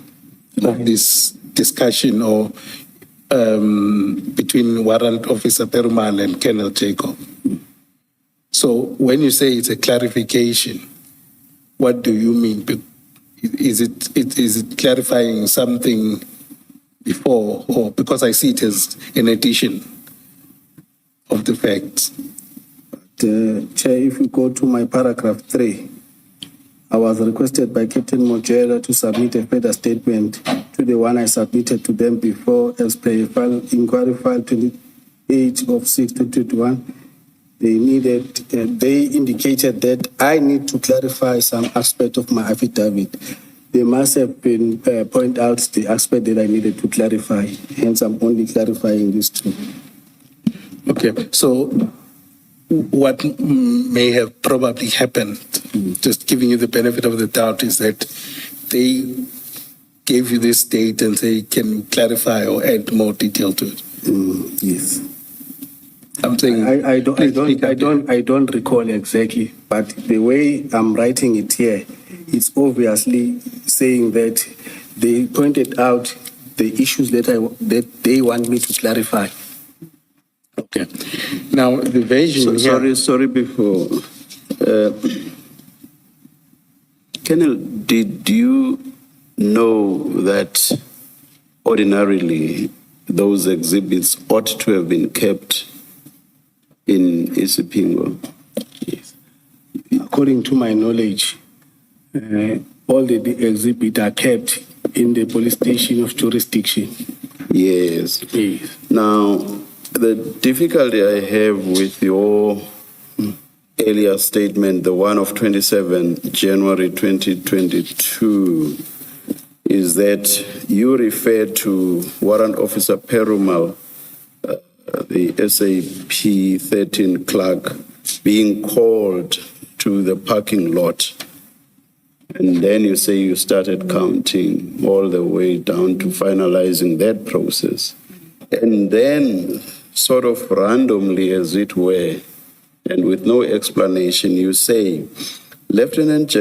of this discussion or between Warrant Officer Perumal and Colonel Jacob. So when you say it's a clarification, what do you mean? Is it clarifying something before, or because I see it as an addition of the facts? Chair, if you go to my paragraph 3, I was requested by Captain Mojela to submit a further statement to the one I submitted to them before as per inquiry file 28 of 6/2021. They indicated that I need to clarify some aspect of my affidavit. They must have been point out the aspect that I needed to clarify. Hence, I'm only clarifying this too. Okay, so what may have probably happened, just giving you the benefit of the doubt, is that they gave you this date and say, can you clarify or add more detail to it? Yes. I'm saying I don't recall exactly, but the way I'm writing it here, it's obviously saying that they pointed out the issues that they want me to clarify. Okay. Now the version Sorry, before. Colonel, did you know that ordinarily those exhibits ought to have been kept in Isipingo? Yes. According to my knowledge, all the exhibits are kept in the police station of jurisdiction. Yes. Yes. Now, the difficulty I have with your earlier statement, the one of 27 January 2022, is that you refer to Warrant Officer Perumal, the SAP 13 clerk, being called to the parking lot. And then you say you started counting all the way down to finalizing that process. And then, sort of randomly as it were, and with no explanation, you say, Lieutenant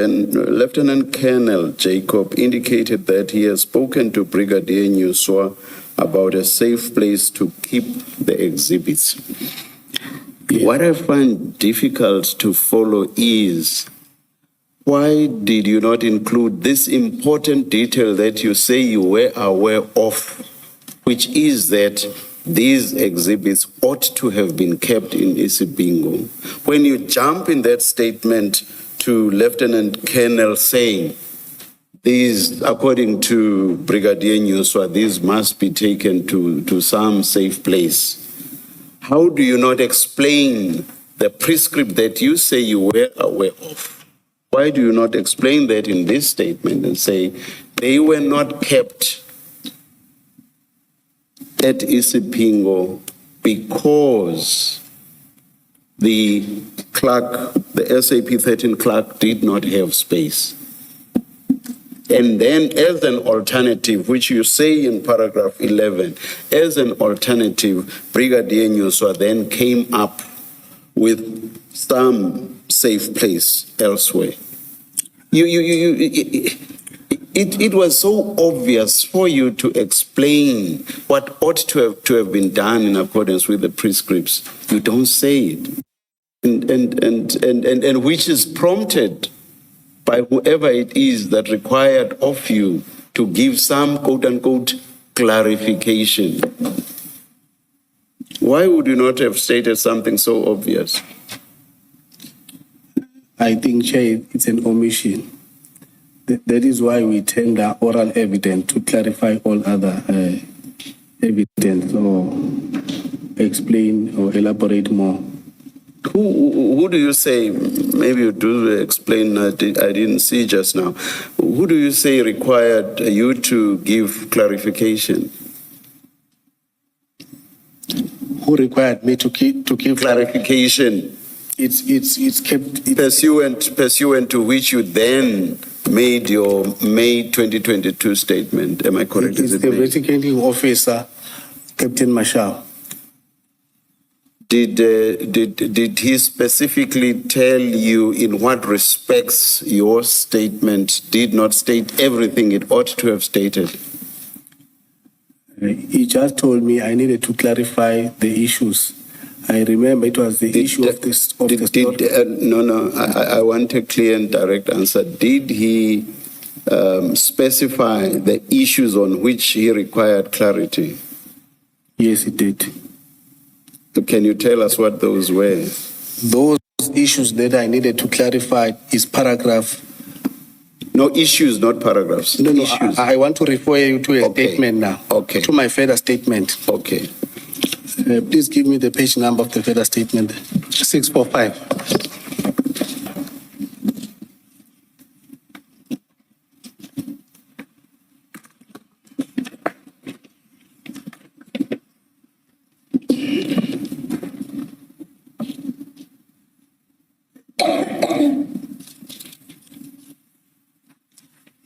Colonel Jacob indicated that he has spoken to Brigadier Nyuswa about a safe place to keep the exhibits. What I find difficult to follow is, why did you not include this important detail that you say you were aware of, which is that these exhibits ought to have been kept in Isibingo? When you jump in that statement to Lieutenant Colonel saying, these, according to Brigadier Nyuswa, these must be taken to some safe place. How do you not explain the prescript that you say you were aware of? Why do you not explain that in this statement and say they were not kept at Isipingo because the clerk, the SAP 13 clerk, did not have space? And then as an alternative, which you say in paragraph 11, as an alternative, Brigadier Nyuswa then came up with some safe place elsewhere. It was so obvious for you to explain what ought to have been done in accordance with the prescripts. You don't say it. And which is prompted by whoever it is that required of you to give some quote-unquote clarification. Why would you not have stated something so obvious? I think, Chair, it's an omission. That is why we tender oral evidence to clarify all other evidence or explain or elaborate more. Who do you say, maybe you do explain, I didn't see just now, who do you say required you to give clarification? Who required me to give Clarification. It's kept Pursuant to which you then made your May 2022 statement. Am I correct? It's the investigating officer, Captain Marshall. Did he specifically tell you in what respects your statement did not state everything it ought to have stated? He just told me I needed to clarify the issues. I remember it was the issue of this. I want a clear and direct answer. Did he specify the issues on which he required clarity? Yes, he did. Can you tell us what those were? Those issues that I needed to clarify is paragraph. No, issues, not paragraphs. No, issues. I want to refer you to a statement now. Okay. To my further statement. Okay. Please give me the page number of the further statement. 645.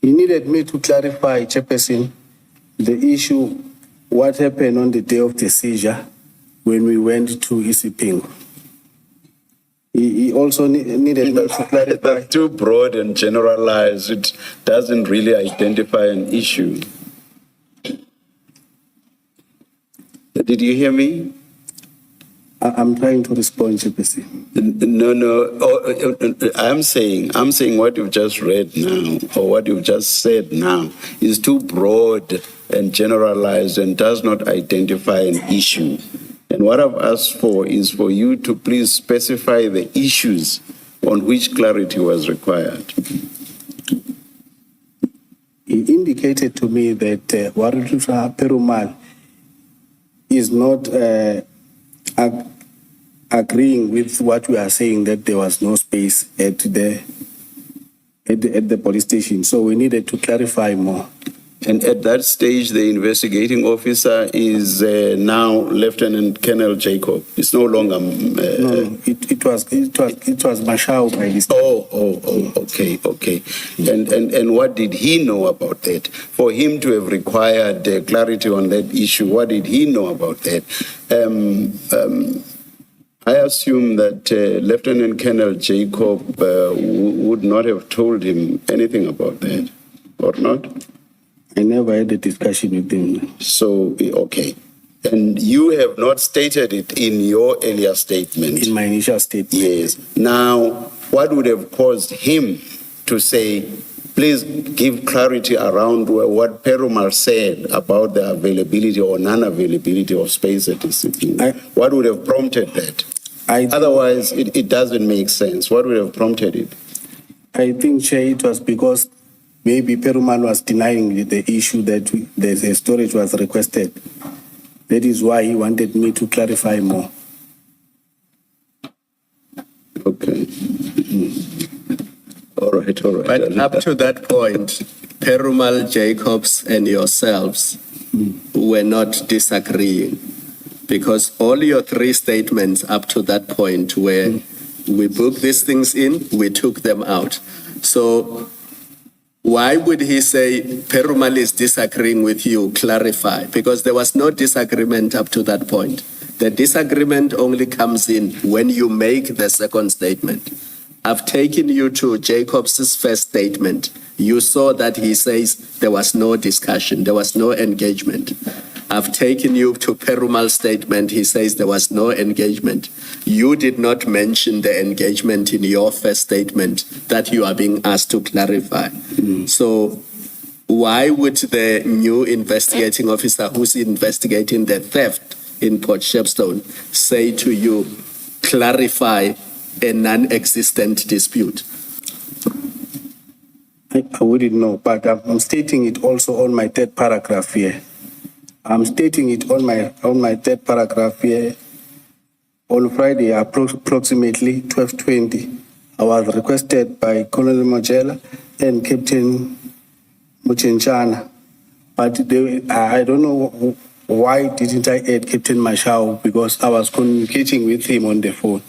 He needed me to clarify, Chairperson, the issue, what happened on the day of the seizure when we went to Isipingo. He also needed me to clarify. That's too broad and generalized. It doesn't really identify an issue. Did you hear me? I'm trying to respond, Chairperson. No. I'm saying what you've just read now, or what you've just said now, is too broad and generalized and does not identify an issue. And what I've asked for is for you to please specify the issues on which clarity was required. He indicated to me that Warren Officer Perumal is not agreeing with what we are saying, that there was no space at the police station. So we needed to clarify more. And at that stage, the investigating officer is now Lieutenant Colonel Jacob. It's no longer. No, it was Mashao by this time. Okay. And what did he know about that? For him to have required clarity on that issue, what did he know about that? I assume that Lieutenant Colonel Jacob would not have told him anything about that, or not? I never had a discussion with him. So, okay. And you have not stated it in your earlier statement. In my initial statement. Yes. Now, what would have caused him to say, please give clarity around what Perumal said about the availability or non-availability of space at discipline? What would have prompted that? Otherwise, it doesn't make sense. What would have prompted it? I think, Chair, it was because maybe Perumal was denying the issue that the storage was requested. That is why he wanted me to clarify more. Okay. All right. But up to that point, Perumal, Jacobs, and yourselves were not disagreeing, because all your three statements up to that point were, we booked these things in, we took them out. So why would he say Perumal is disagreeing with you? Clarify, because there was no disagreement up to that point. The disagreement only comes in when you make the second statement. I've taken you to Jacobs' first statement. You saw that he says there was no discussion, there was no engagement. I've taken you to Perumal's statement. He says there was no engagement. You did not mention the engagement in your first statement that you are being asked to clarify. So why would the new investigating officer who's investigating the theft in Port Shepstone say to you, clarify a non-existent dispute? I wouldn't know, but I'm stating it also on my third paragraph here. I'm stating it on my third paragraph here. On Friday, approximately 12:20, I was requested by Colonel Mojela and Captain Muchenchana, but I don't know why didn't I add Captain Mashao, because I was communicating with him on the phone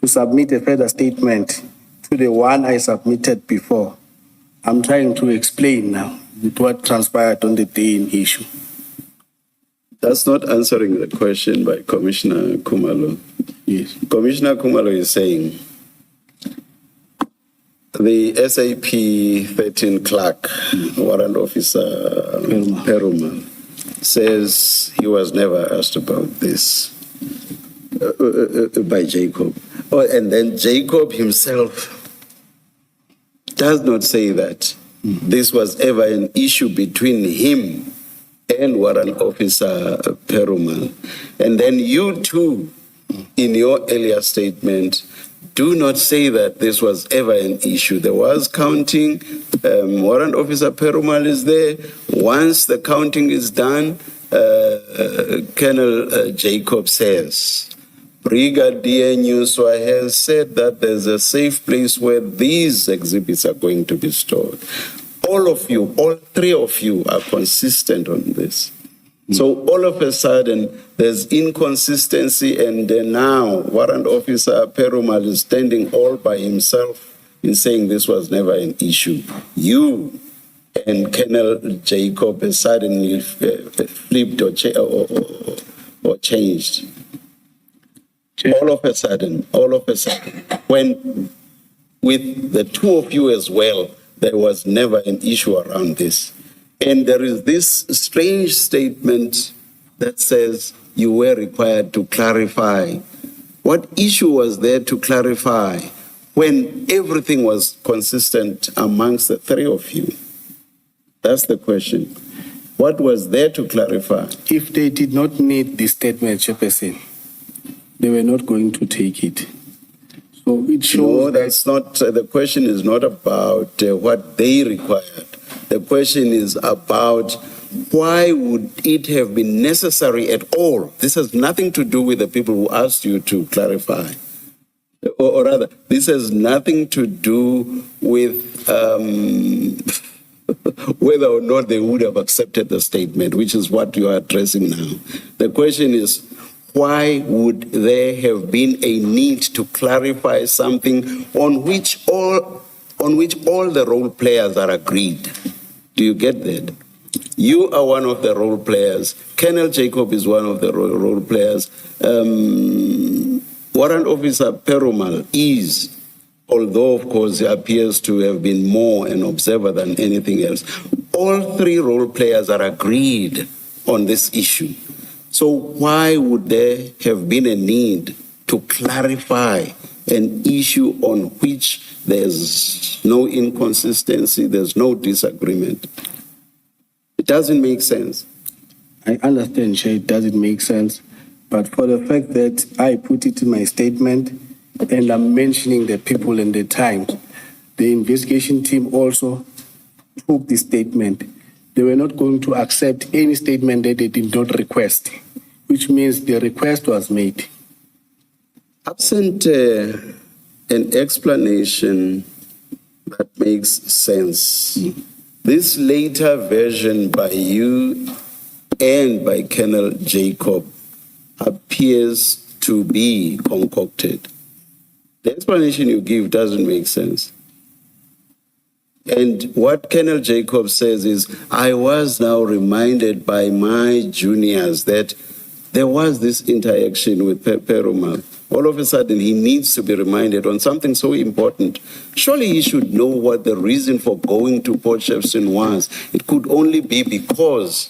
to submit a further statement to the one I submitted before. I'm trying to explain now what transpired on the day in issue. That's not answering the question by Commissioner Kumalo. Yes. Commissioner Kumalo is saying the SAP 13 clerk, warrant officer Perumal, says he was never asked about this by Jacob. And then Jacob himself does not say that this was ever an issue between him and warrant officer Perumal. And then you too, in your earlier statement, do not say that this was ever an issue. There was counting. Warrant officer Perumal is there. Once the counting is done, Colonel Jacob says, Brigadier Nyuswa has said that there's a safe place where these exhibits are going to be stored. All of you, all three of you are consistent on this. So all of a sudden, there's inconsistency, and now Warrant Officer Perumal is standing all by himself in saying this was never an issue. You and Colonel Jacob has suddenly flipped or changed. All of a sudden, when with the two of you as well, there was never an issue around this. And there is this strange statement that says you were required to clarify. What issue was there to clarify when everything was consistent amongst the three of you? That's the question. What was there to clarify? If they did not need this statement, Chairperson, they were not going to take it. So it shows No, that's not, the question is not about what they required. The question is about why would it have been necessary at all? This has nothing to do with the people who asked you to clarify. Or rather, this has nothing to do with whether or not they would have accepted the statement, which is what you are addressing now. The question is, why would there have been a need to clarify something on which all the role players are agreed? Do you get that? You are one of the role players. Colonel Jacob is one of the role players. Warrant Officer Perumal is, although of course he appears to have been more an observer than anything else. All three role players are agreed on this issue. So why would there have been a need to clarify an issue on which there's no inconsistency, there's no disagreement? It doesn't make sense. I understand, Chair, it doesn't make sense. But for the fact that I put it in my statement and I'm mentioning the people and the times, the investigation team also took the statement. They were not going to accept any statement that they did not request, which means the request was made. Absent an explanation that makes sense, this later version by you and by Colonel Jacob appears to be concocted. The explanation you give doesn't make sense. And what Colonel Jacob says is, I was now reminded by my juniors that there was this interaction with Perumal. All of a sudden, he needs to be reminded on something so important. Surely he should know what the reason for going to Port Shepstone was. It could only be because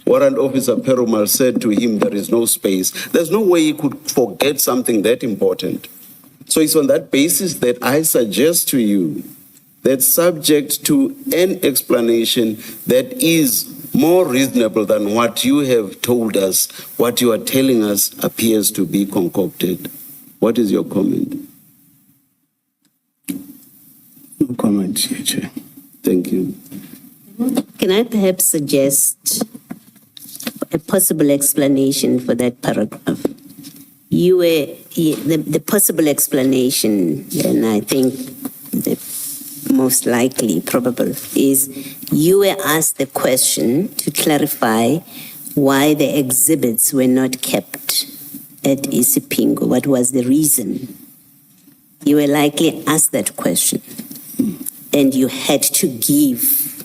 Warrant Officer Perumal said to him there is no space. There's no way he could forget something that important. So it's on that basis that I suggest to you that, subject to an explanation that is more reasonable than what you have told us, what you are telling us appears to be concocted. What is your comment? No comment, Chair. Thank you. Can I perhaps suggest a possible explanation for that paragraph? The possible explanation, and I think the most likely, probable, is you were asked the question to clarify why the exhibits were not kept at Isipingo. What was the reason? You were likely asked that question, and you had to give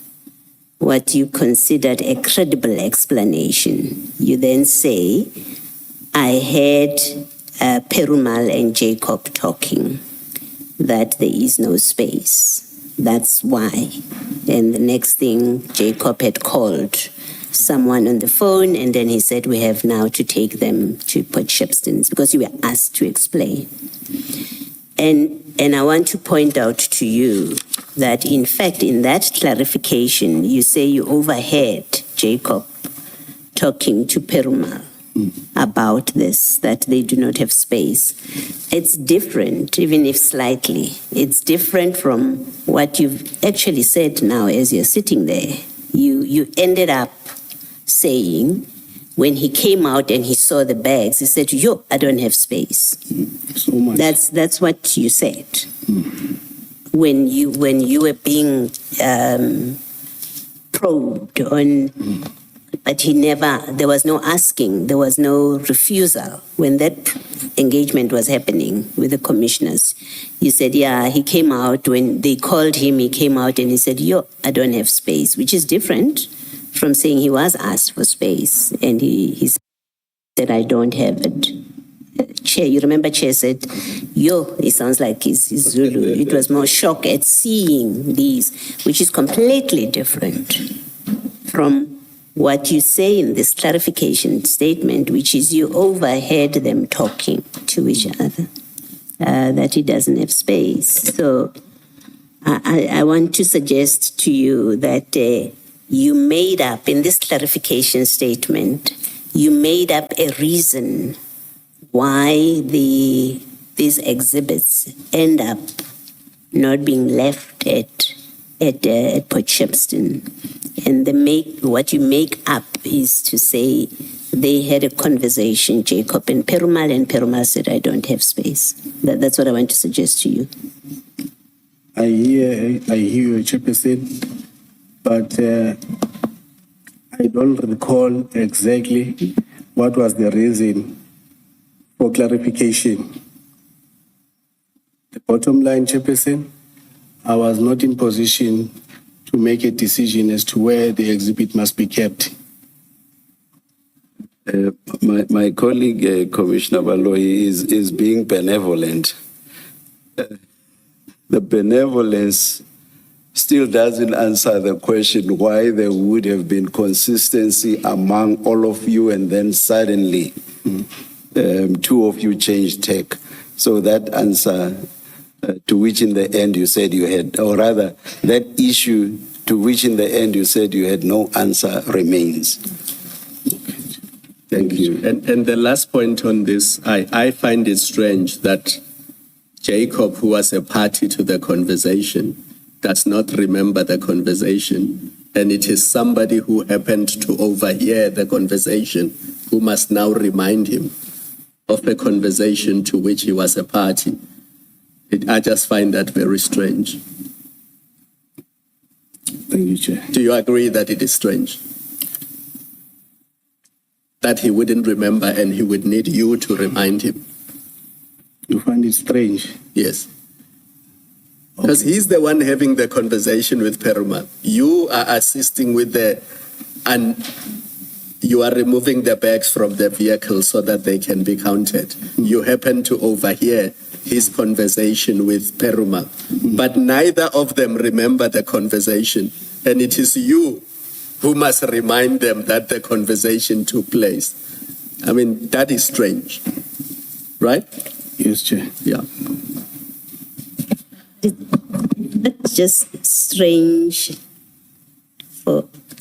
what you considered a credible explanation. You then say, I heard Perumal and Jacob talking, that there is no space. That's why. And the next thing, Jacob had called someone on the phone, and then he said, we have now to take them to Port Shepstone, because you were asked to explain. And I want to point out to you that, in fact, in that clarification, you say you overheard Jacob talking to Perumal about this, that they do not have space. It's different, even if slightly. It's different from what you've actually said now as you're sitting there. You ended up saying, when he came out and he saw the bags, he said, yo, I don't have space. So much. That's what you said. When you were being probed on, but there was no asking, there was no refusal. When that engagement was happening with the commissioners, you said, yeah, he came out. When they called him, he came out and he said, yo, I don't have space, which is different from saying he was asked for space and he said, I don't have it. Chair, you remember Chair said, yo, it sounds like he's Zulu. It was more shock at seeing these, which is completely different from what you say in this clarification statement, which is you overheard them talking to each other, that he doesn't have space. So I want to suggest to you that you made up, in this clarification statement, you made up a reason why the these exhibits end up not being left at Port Shepstone, and what you make up is to say they had a conversation, Jacob and Perumal said, I don't have space. That's what I want to suggest to you. I hear you, Chairperson, but I don't recall exactly what was the reason for clarification. The bottom line, Chairperson, I was not in position to make a decision as to where the exhibit must be kept. My colleague, Commissioner Baloyi, is being benevolent. The benevolence still doesn't answer the question why there would have been consistency among all of you and then suddenly two of you changed tack. So that answer to which in the end you said you had, or rather that issue to which in the end you said you had no answer remains. Thank you. And the last point on this, I find it strange that Jacob, who was a party to the conversation, does not remember the conversation. And it is somebody who happened to overhear the conversation who must now remind him of a conversation to which he was a party. I just find that very strange. Thank you, Chair. Do you agree that it is strange? That he wouldn't remember and he would need you to remind him? You find it strange? Yes. Because he's the one having the conversation with Perumal. You are assisting with and you are removing the bags from the vehicle so that they can be counted. You happen to overhear his conversation with Perumal. But neither of them remember the conversation. And it is you who must remind them that the conversation took place. I mean, that is strange. Right? Yes, Chair. Yeah. It's just strange.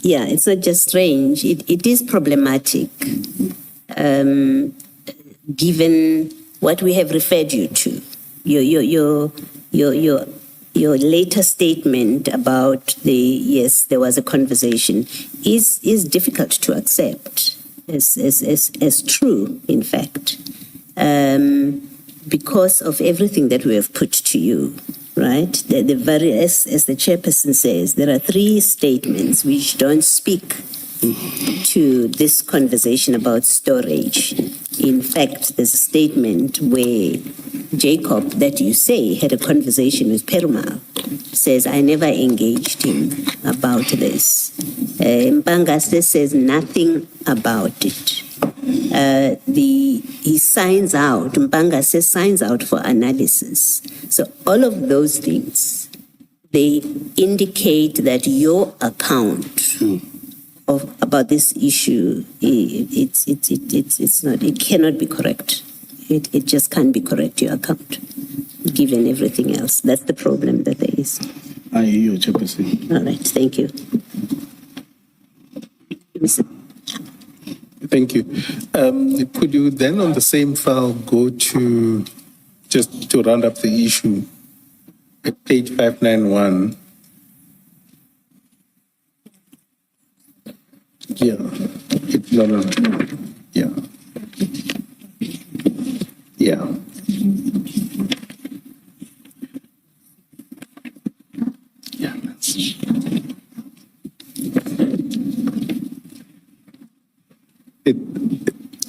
It's not just strange. It is problematic, given what we have referred you to. Your later statement about there was a conversation is difficult to accept as true, in fact, because of everything that we have put to you. Right? As the chairperson says, there are three statements which don't speak to this conversation about storage. In fact, there's a statement where Jacob, that you say, had a conversation with Perumal, says, I never engaged him about this. Mpangase says nothing about it. He signs out, Mpangase signs out for analysis. So all of those things, they indicate that your account about this issue, it cannot be correct. It just can't be correct, your account, given everything else. That's the problem that there is. I hear you, Chairperson. All right, thank you. Thank you. Could you then on the same file go to, just to round up the issue, at page 591? Yeah. No. Yeah. Yeah. Yeah.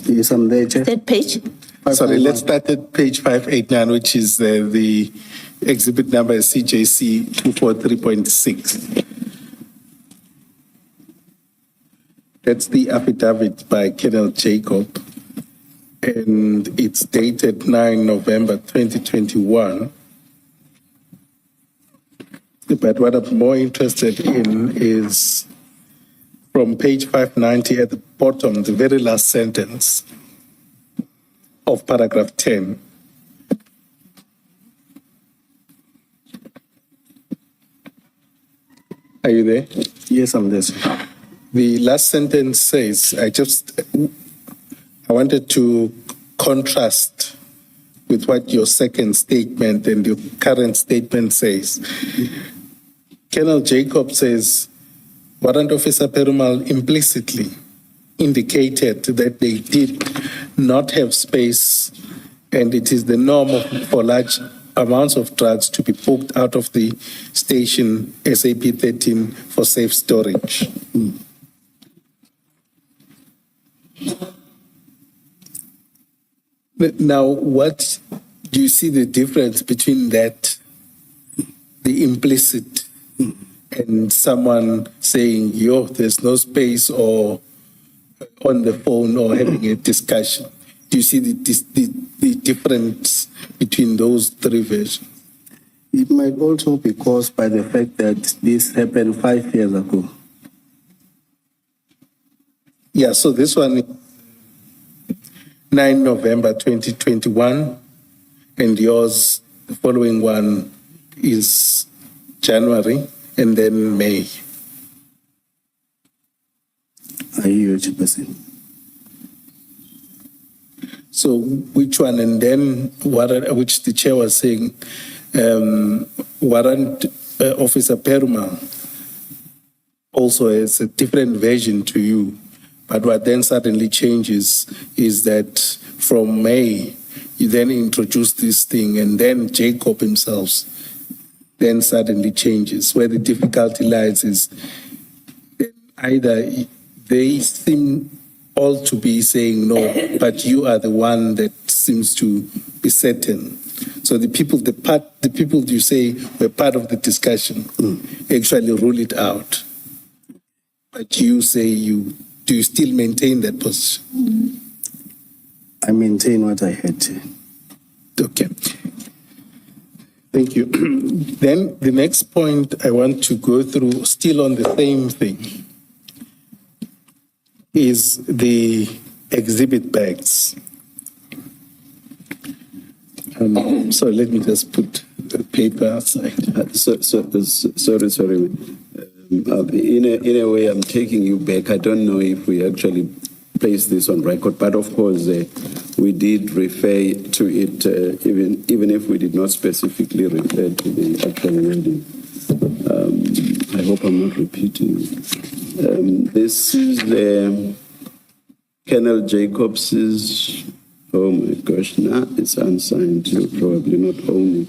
Yes, I'm there, Chair. That page? Sorry, let's start at page 589, which is the exhibit number CJC 243.6. That's the affidavit by Colonel Jacob, and it's dated 9 November 2021. But what I'm more interested in is from page 590 at the bottom, the very last sentence of paragraph 10. Are you there? Yes, I'm there, sir. The last sentence says, I wanted to contrast with what your second statement and your current statement says. Colonel Jacob says, Warrant Officer Perumal implicitly indicated that they did not have space, and it is the norm for large amounts of drugs to be booked out of the station SAP 13 for safe storage. Now, what do you see the difference between that, the implicit, and someone saying, yo, there's no space, or on the phone or having a discussion? Do you see the difference between those three versions? It might also be caused by the fact that this happened 5 years ago. Yeah, so this one is 9 November 2021, and yours, the following one, is January and then May. I hear you, Chairperson. So which one? And then which the chair was saying, Warrant Officer Perumal also has a different version to you. But what then suddenly changes is that from May, you then introduce this thing, and then Jacob himself then suddenly changes. Where the difficulty lies is either they seem all to be saying no, but you are the one that seems to be certain. So the people you say were part of the discussion actually rule it out. But you say do you still maintain that position? I maintain what I had. Okay. Thank you. Then the next point I want to go through, still on the same thing, is the exhibit bags. So let me just put the paper aside. Sorry. In a way, I'm taking you back. I don't know if we actually placed this on record, but of course, we did refer to it, even if we did not specifically refer to the actual wording. I hope I'm not repeating. This is Colonel Jacobs's. Oh my gosh, it's unsigned. You probably not own it.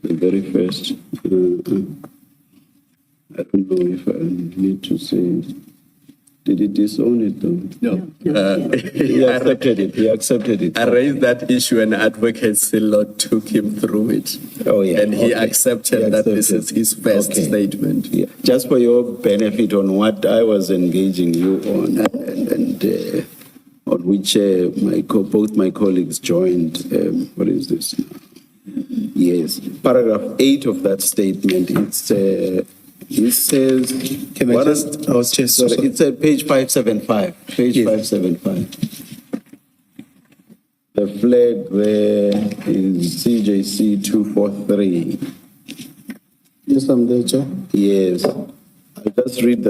The very first. I don't know if I need to say it. Did he disown it though? No. He accepted it. He accepted it. I raised that issue and Advocate Silo took him through it. Oh, yeah. And he accepted that this is his first statement. Yeah. Just for your benefit on what I was engaging you on, and on which both my colleagues joined. What is this? Yes. Paragraph 8 of that statement, it says... Can I just... Oh, just sorry, it's at page 575. Page Yes. 575. The flag there is CJC 243. Yes, I'm there, Chair. Yes. I'll just read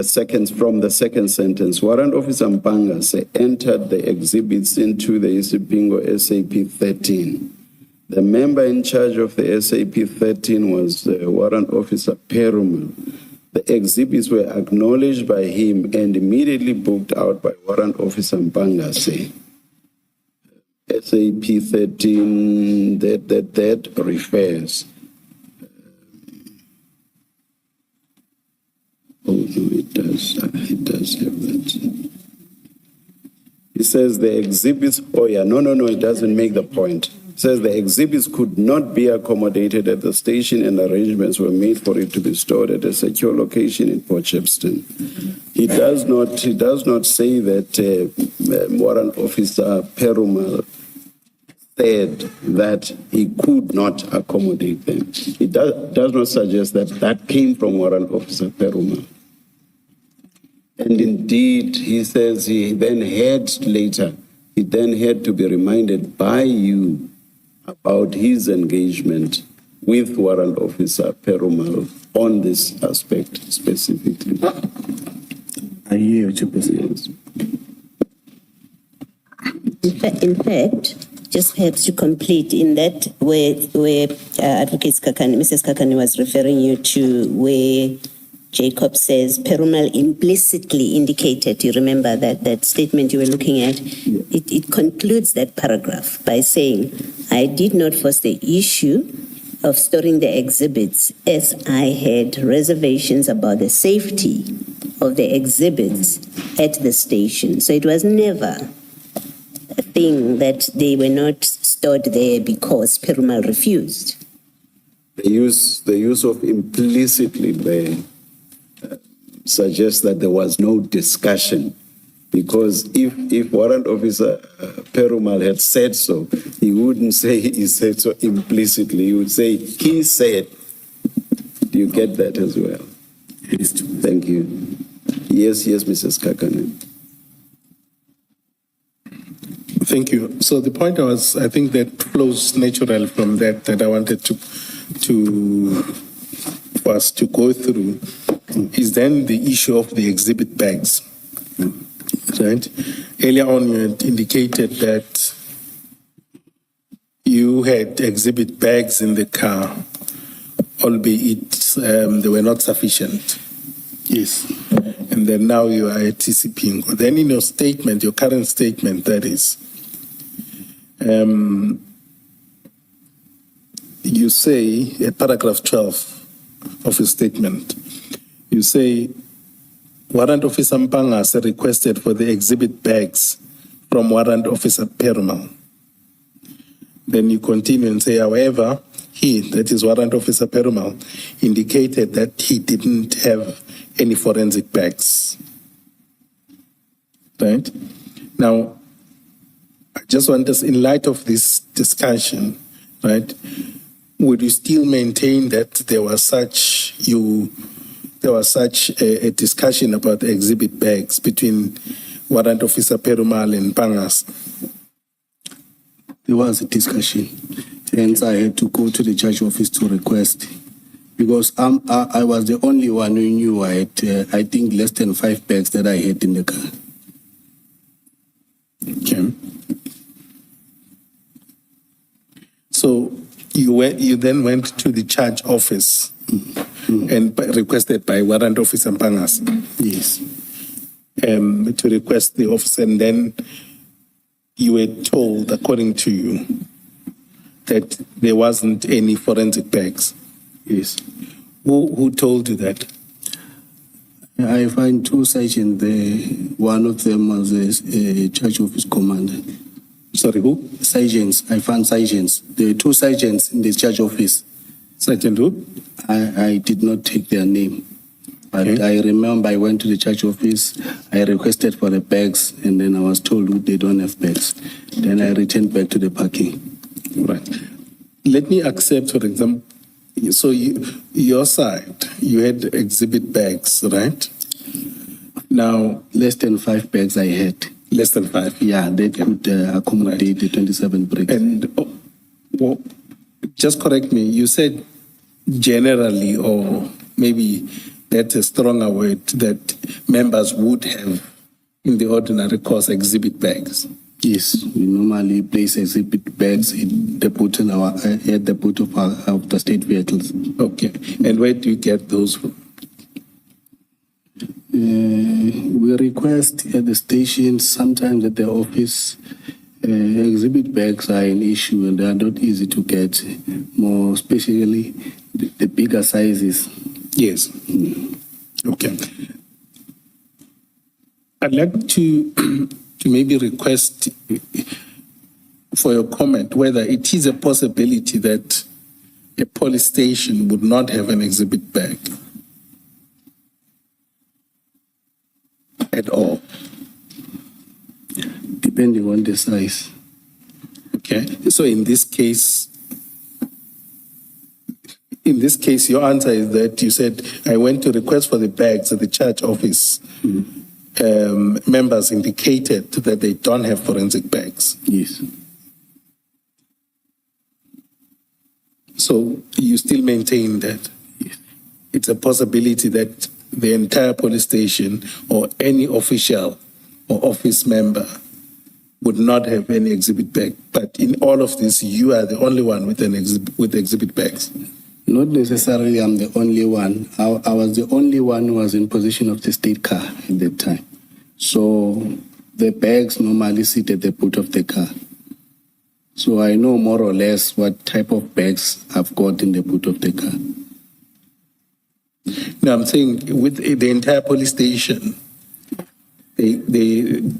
from the second sentence. Warrant Officer Mpanga entered the exhibits into the Isipingo SAP 13. The member in charge of the SAP 13 was Warrant Officer Perumal. The exhibits were acknowledged by him and immediately booked out by Warrant Officer Mpanga. SAP 13, that refers. Oh, no, it does have that. It says the exhibits, no, it doesn't make the point. It says the exhibits could not be accommodated at the station and arrangements were made for it to be stored at a secure location in Port Shepstone. He does not say that Warrant Officer Perumal said that he could not accommodate them. It does not suggest that came from Warrant Officer Perumal. And indeed, he says he then had to be reminded by you about his engagement with Warrant Officer Perumal on this aspect specifically. I hear you, Chairperson. In fact, just perhaps to complete in that where Advocate Skakani, Mrs. Skakani was referring you to where Jacob says Perumal implicitly indicated, you remember that statement you were looking at? It concludes that paragraph by saying, I did not force the issue of storing the exhibits as I had reservations about the safety of the exhibits at the station. So it was never a thing that they were not stored there because Perumal refused. The use of implicitly there suggests that there was no discussion, because if Warrant Officer Perumal had said so, he wouldn't say he said so implicitly. He would say he said. Do you get that as well? Yes. Thank you. Yes, Mrs. Kakane. Thank you. So the point I think that flows naturally from that I wanted for us to go through is then the issue of the exhibit bags. Right? Earlier on, you had indicated that you had exhibit bags in the car, albeit they were not sufficient. Yes. And then now you are at TCP. Then in your statement, your current statement, that is, you say, at paragraph 12 of your statement, you say, Warrant Officer Mpangas requested for the exhibit bags from Warrant Officer Perumal. Then you continue and say, however, he, that is Warrant Officer Perumal, indicated that he didn't have any forensic bags. Right? Now, I just want us, in light of this discussion, right, would you still maintain that there was such a discussion about the exhibit bags between Warrant Officer Perumal and Mpangas? There was a discussion. Hence, I had to go to the judge office to request, because I was the only one who knew I had, I think, less than 5 bags that I had in the car. Okay. So you then went to the charge office and requested by Warrant Officer Mpangas. Yes. To request the office, and then you were told, according to you, that there wasn't any forensic bags. Yes. Who told you that? I find 2 sergeants there. One of them was a church office commander. Sorry, who? Sergeants. I found sergeants. There were 2 sergeants in the church office. Sergeant who? I did not take their name. But Okay. I remember I went to the church office, I requested for the bags, and then I was told they don't have bags. Then I returned back to the parking. Right. Let me accept, for example, so your side, you had exhibit bags, right? Now, Less than 5 bags I had. less than 5. Yeah, they could accommodate the 27 bricks. And well, just correct me, you said generally, or maybe that's a stronger word, that members would have in the ordinary course exhibit bags. Yes, we normally place exhibit bags at the boot of the state vehicles. Okay. And where do you get those from? We request at the station, sometimes at the office. Exhibit bags are an issue and they are not easy to get, more especially the bigger sizes. Yes. Okay. I'd like to maybe request for your comment whether it is a possibility that a police station would not have an exhibit bag at all. Depending on the size. Okay. So in this case, your answer is that you said, I went to request for the bags at the church office. Members indicated that they don't have forensic bags. Yes. So you still maintain that it's a possibility that the entire police station or any official or office member would not have any exhibit bag. But in all of this, you are the only one with with exhibit bags. Not necessarily I'm the only one. I was the only one who was in possession of the state car at that time. So the bags normally sit at the boot of the car. So I know more or less what type of bags I've got in the boot of the car. Now I'm saying with the entire police station, you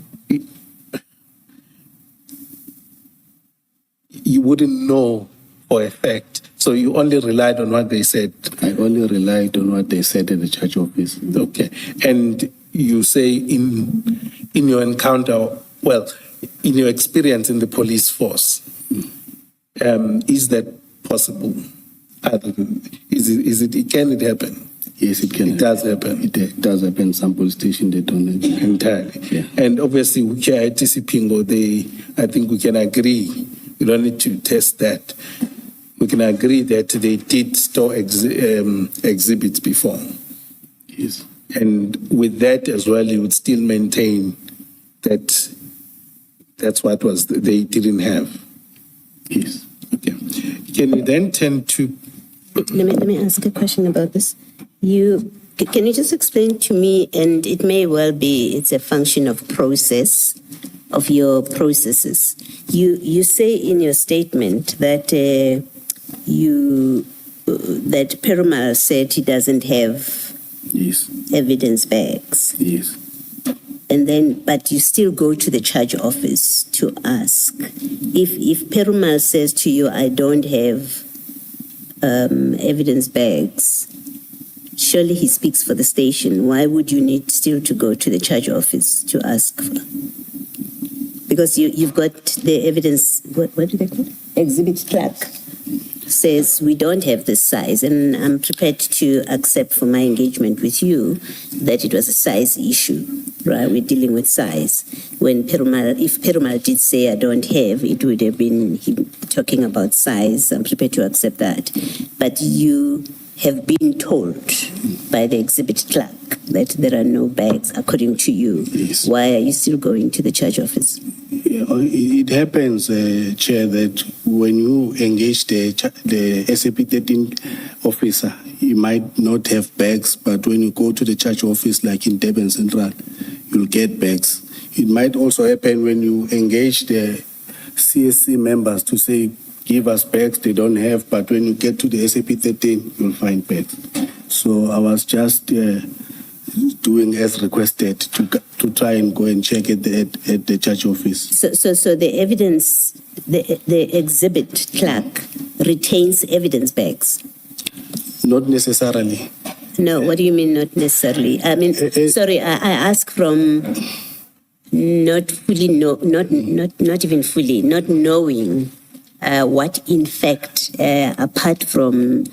wouldn't know for a fact. So you only relied on what they said. I only relied on what they said at the church office. Okay. And you say in your encounter, well, in your experience in the police force, is that possible? Can it happen? Yes, it can. It does happen. It does happen. Some police stations, they don't have it. Entirely. Yeah. And obviously, here at TC Pingo, I think we can agree, we don't need to test that. We can agree that they did store exhibits before. Yes. And with that as well, you would still maintain that that's what they didn't have. Yes. Okay. Can we then turn to... Let me ask a question about this. Can you just explain to me, and it may well be it's a function of process, of your processes. You say in your statement that that Perumal said he doesn't have Yes. evidence bags. Yes. And then, but you still go to the charge office to ask. If Perumal says to you, I don't have evidence bags, surely he speaks for the station. Why would you need still to go to the charge office to ask for? Because you've got the evidence, what do they call it? Exhibit track says we don't have this size, and I'm prepared to accept for my engagement with you that it was a size issue, right? We're dealing with size. When if Perumal did say I don't have, it would have been him talking about size. I'm prepared to accept that. But you have been told by the exhibit clerk that there are no bags, according to you. Yes. Why are you still going to the charge office? It happens, Chair, that when you engage the SAP 13 officer, you might not have bags, but when you go to the church office, like in Durban Central, you'll get bags. It might also happen when you engage the CSC members to say, give us bags, they don't have, but when you get to the SAP 13, you'll find bags. So I was just doing as requested to try and go and check at the church office. So the evidence, the exhibit clerk retains evidence bags? Not necessarily. No, what do you mean not necessarily? I mean, sorry, I ask from not even fully, not knowing what in fact, apart from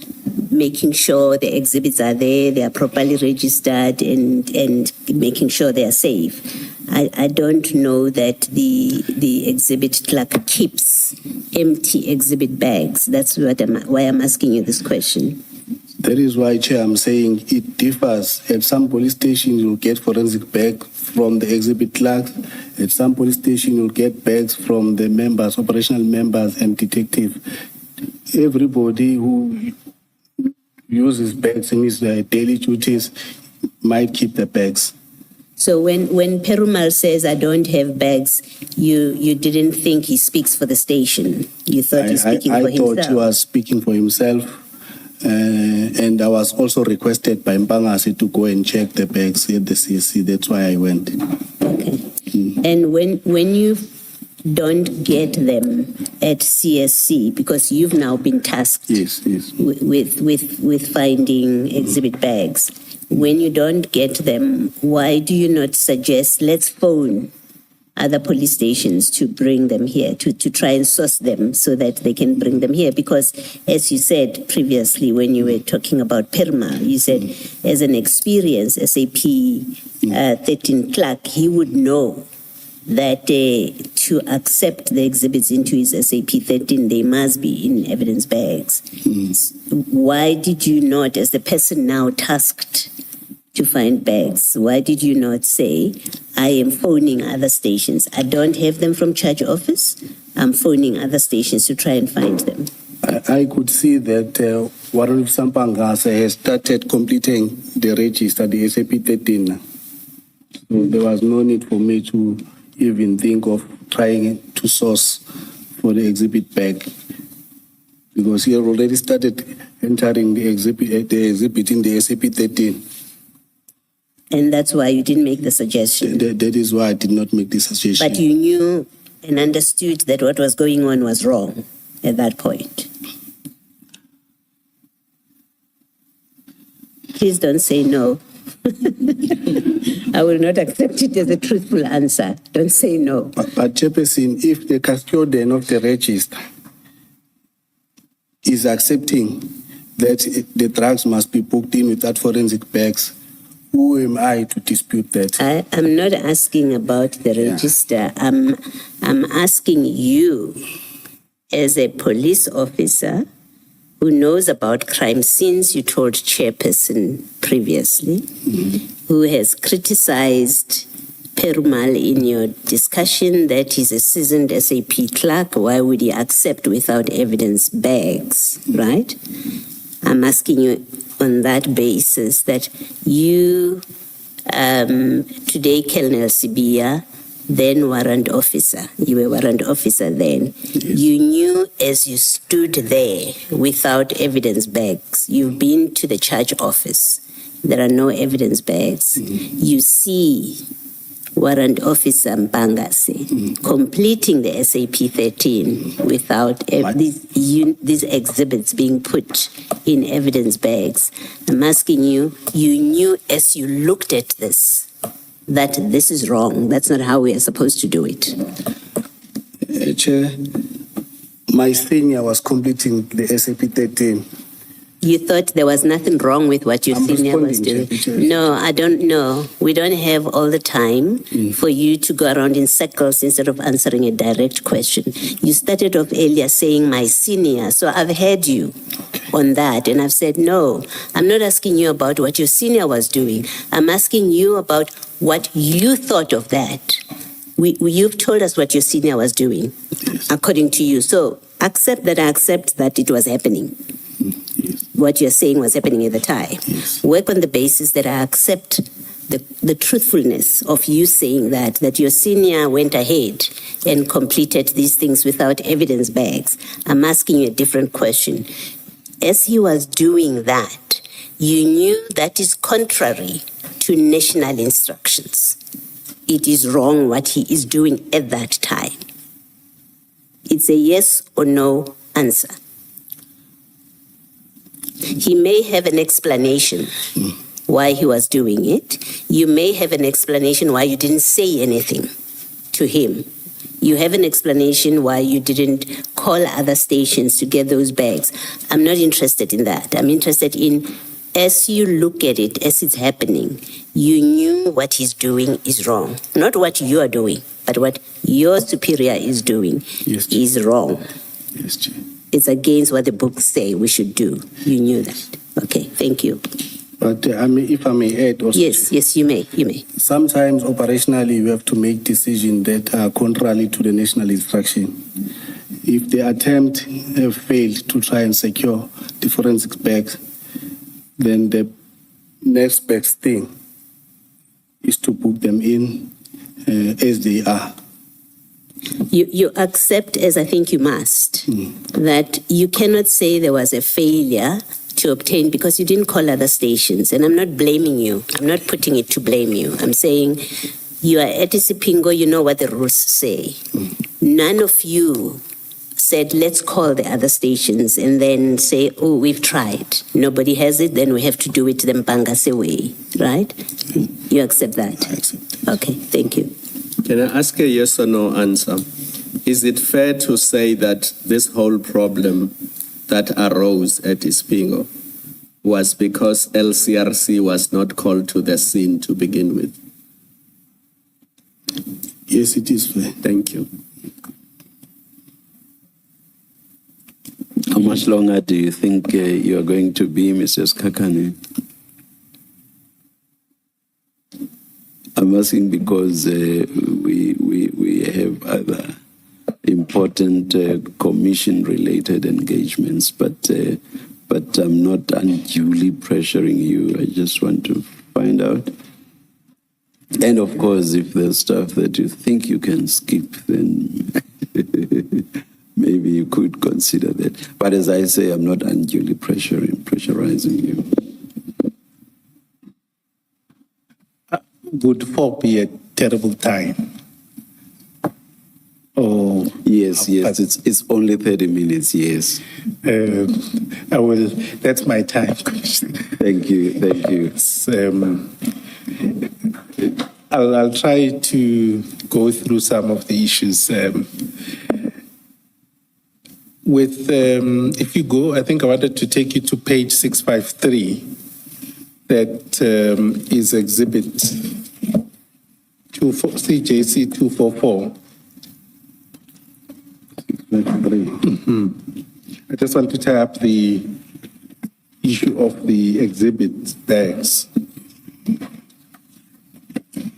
making sure the exhibits are there, they are properly registered and making sure they are safe. I don't know that the exhibit clerk keeps empty exhibit bags. That's why I'm asking you this question. That is why, Chair, I'm saying it differs. At some police stations, you'll get forensic bag from the exhibit clerks. At some police station, you'll get bags from the members, operational members and detective. Everybody who uses bags in his daily duties might keep the bags. So when Perumal says, I don't have bags, you didn't think he speaks for the station? You thought he's speaking for himself? I thought he was speaking for himself. And I was also requested by Mpangasi to go and check the bags at the CSC. That's why I went. Okay. And when you don't get them at CSC, because you've now been tasked with finding exhibit bags, when you don't get them, why do you not suggest, let's phone other police stations to bring them here, to try and source them so that they can bring them here? Because as you said previously when you were talking about Perumal, you said as an experienced SAP 13 clerk, he would know that to accept the exhibits into his SAP 13, they must be in evidence bags. Why did you not, as the person now tasked to find bags, why did you not say, I am phoning other stations. I don't have them from Charge Office. I'm phoning other stations to try and find them. I could see that Warren Sampangasa has started completing the register, the SAP 13. So there was no need for me to even think of trying to source for the exhibit back, because he had already started entering the exhibit in the SAP 13. And that's why you didn't make the suggestion. That is why I did not make the suggestion. But you knew and understood that what was going on was wrong at that point. Please don't say no. I will not accept it as a truthful answer. Don't say no. But Chairperson, if the custodian of the register is accepting that the drugs must be booked in without forensic bags, who am I to dispute that? I'm not asking about the register. I'm asking you, as a police officer who knows about crime scenes, you told Chairperson previously, who has criticized Perumal in your discussion that he's a seasoned SAP clerk. Why would he accept without evidence bags, right? I'm asking you on that basis that you, today, Colonel Sibiya, then warrant officer, you were warrant officer then, you knew as you stood there without evidence bags, you've been to the charge office, there are no evidence bags, you see warrant officer Mpangase completing the SAP 13 without these exhibits being put in evidence bags. I'm asking you, you knew as you looked at this that this is wrong. That's not how we are supposed to do it. Chair, my senior was completing the SAP 13. You thought there was nothing wrong with what your senior was doing? No, I don't know. We don't have all the time for you to go around in circles instead of answering a direct question. You started off earlier saying my senior, so I've heard you on that, and I've said, no, I'm not asking you about what your senior was doing. I'm asking you about what you thought of that. You've told us what your senior was doing, according to you. So accept that I accept that it was happening. What you're saying was happening at the time. Work on the basis that I accept the truthfulness of you saying that your senior went ahead and completed these things without evidence bags. I'm asking you a different question. As he was doing that, you knew that is contrary to national instructions. It is wrong what he is doing at that time. It's a yes or no answer. He may have an explanation why he was doing it. You may have an explanation why you didn't say anything to him. You have an explanation why you didn't call other stations to get those bags. I'm not interested in that. I'm interested in, as you look at it, as it's happening, you knew what he's doing is wrong. Not what you are doing, but what your superior is doing is wrong. Yes, Chair. It's against what the books say we should do. You knew that. Okay, thank you. But if I may add also. Yes, you may. Sometimes operationally you have to make decisions that are contrary to the national instruction. If the attempt failed to try and secure the forensic bags, then the next best thing is to put them in as they are. You accept, as I think you must, that you cannot say there was a failure to obtain because you didn't call other stations. And I'm not blaming you. I'm not putting it to blame you. I'm saying you are at Isipingo, you know what the rules say. None of you said, let's call the other stations and then say, oh, we've tried. Nobody has it, then we have to do it the Mpangase way, right? You accept that? I accept it. Okay, thank you. Can I ask a yes or no answer? Is it fair to say that this whole problem that arose at Ispingo was because LCRC was not called to the scene to begin with? Yes, it is fair. Thank you. How much longer do you think you are going to be, Mrs. Kakane? I'm asking because we have other important commission-related engagements, but I'm not unduly pressuring you. I just want to find out. And of course, if there's stuff that you think you can skip, then maybe you could consider that. But as I say, I'm not unduly pressurizing you. Would 4 be a terrible time? Or Yes, it's only 30 minutes, yes. I will. That's my time, Commissioner. Thank you. I'll try to go through some of the issues. If you go, I think I wanted to take you to page 653. That is exhibit CJC 244. I just want to tie up the issue of the exhibit bags.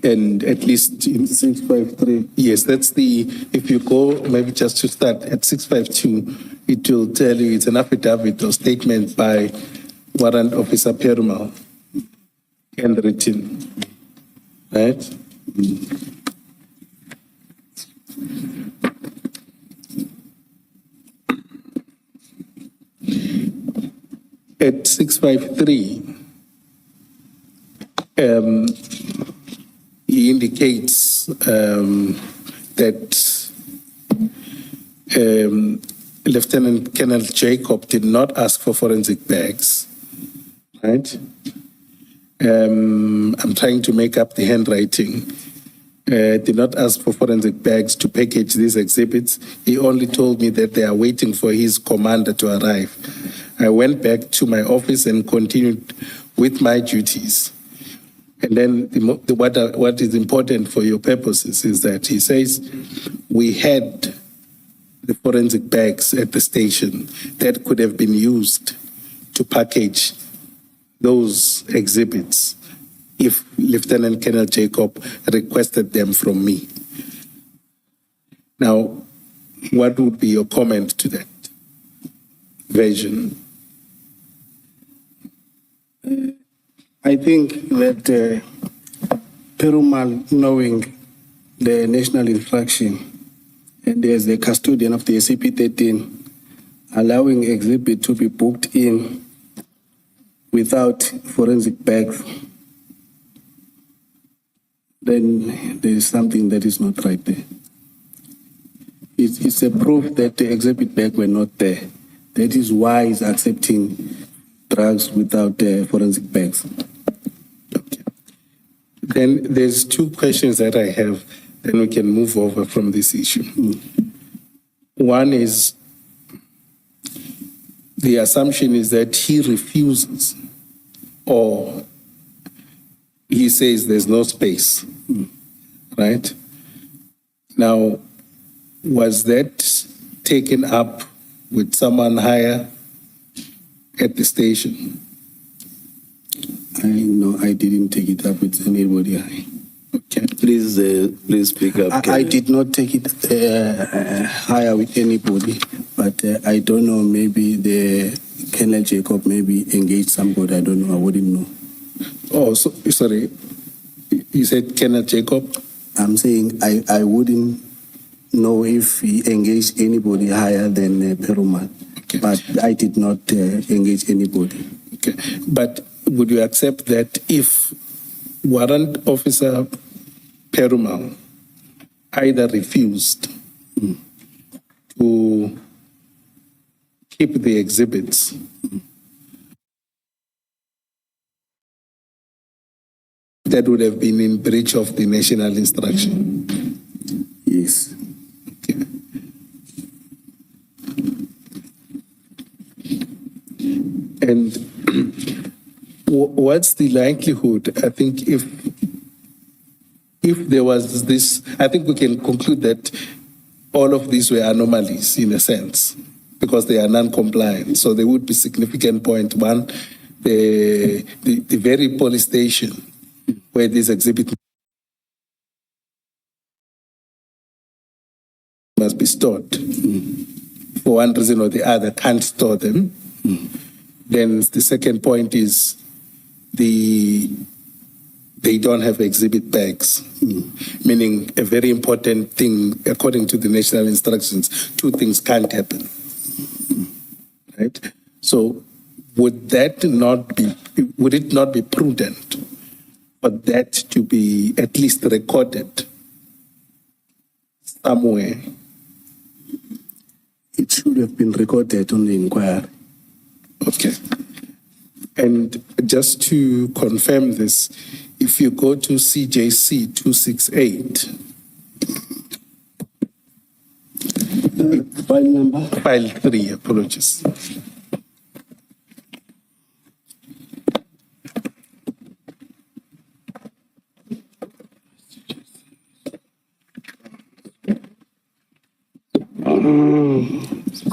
And at least in 653. Yes, that's if you go, maybe just to start at 652, it will tell you it's an affidavit or statement by Warrant Officer Perumal, handwritten, right? At 653, he indicates that Lieutenant Colonel Jacob did not ask for forensic bags, right? I'm trying to make up the handwriting. Did not ask for forensic bags to package these exhibits. He only told me that they are waiting for his commander to arrive. I went back to my office and continued with my duties. And then what is important for your purposes is that he says we had the forensic bags at the station that could have been used to package those exhibits if Lieutenant Colonel Jacob requested them from me. Now, what would be your comment to that version? I think that Perumal, knowing the national infraction and as the custodian of the SCP-13, allowing exhibit to be booked in without forensic bags, then there is something that is not right there. It's a proof that the exhibit bags were not there. That is why he's accepting drugs without forensic bags. Okay. Then there's two questions that I have, then we can move over from this issue. One is, the assumption is that he refuses or he says there's no space, right? Now, was that taken up with someone higher at the station? I didn't take it up with anybody high. Okay. Please speak up. I did not take it higher with anybody, but I don't know, maybe the Colonel Jacob maybe engaged somebody, I don't know, I wouldn't know. Oh, so, sorry, you said Colonel Jacob? I'm saying I wouldn't know if he engaged anybody higher than Perumal, Okay. but I did not engage anybody. Okay, but would you accept that if Warrant Officer Perumal either refused to keep the exhibits, that would have been in breach of the national instruction? Yes. Okay. And what's the likelihood, I think, if there was this, I think we can conclude that all of these were anomalies in a sense, because they are non-compliant. So there would be significant point. One, the very police station where these exhibits stored for one reason or the other, can't store them. Then the second point is they don't have exhibit bags, meaning a very important thing, according to the national instructions, two things can't happen, right? So would it not be prudent for that to be at least recorded somewhere? It should have been recorded on the inquiry. Okay. And just to confirm this, if you go to CJC 268, File number? file 3, apologies.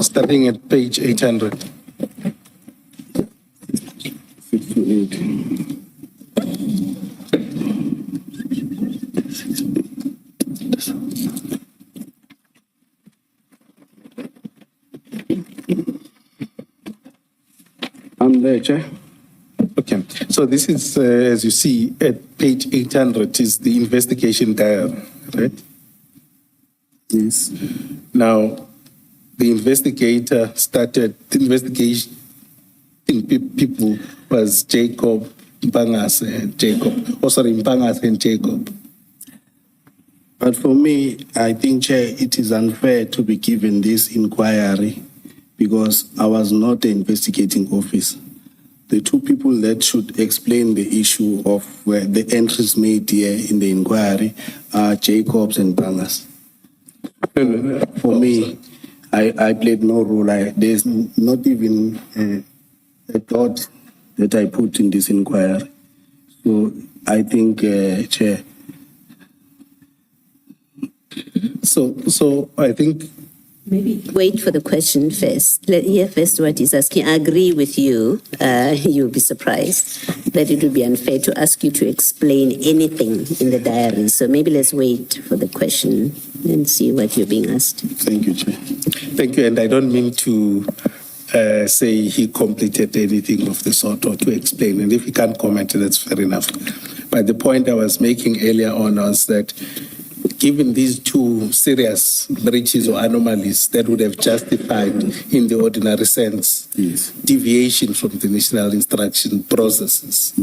Starting at page 800. 58. I'm there, Chair. Okay, so this is, as you see, at page 800 is the investigation diary, right? Yes. Now, the investigator started, the investigation people was Jacob, Mpangas and Jacob, Mpangas and Jacob. But for me, I think, Chair, it is unfair to be given this inquiry because I was not the investigating officer. The two people that should explain the issue of where the entries made here in the inquiry are Jacobs and Bangas. For me, I played no role. There's not even a thought that I put in this inquiry. So I think, Chair. So I think Maybe wait for the question first. Let hear first what he's asking. I agree with you. You'll be surprised that it would be unfair to ask you to explain anything in the diary. So maybe let's wait for the question and see what you're being asked. Thank you, Chair. Thank you, and I don't mean to say he completed anything of the sort or to explain, and if he can't comment, that's fair enough. But the point I was making earlier on was that given these two serious breaches or anomalies that would have justified, in the ordinary sense, deviation from the national instruction processes,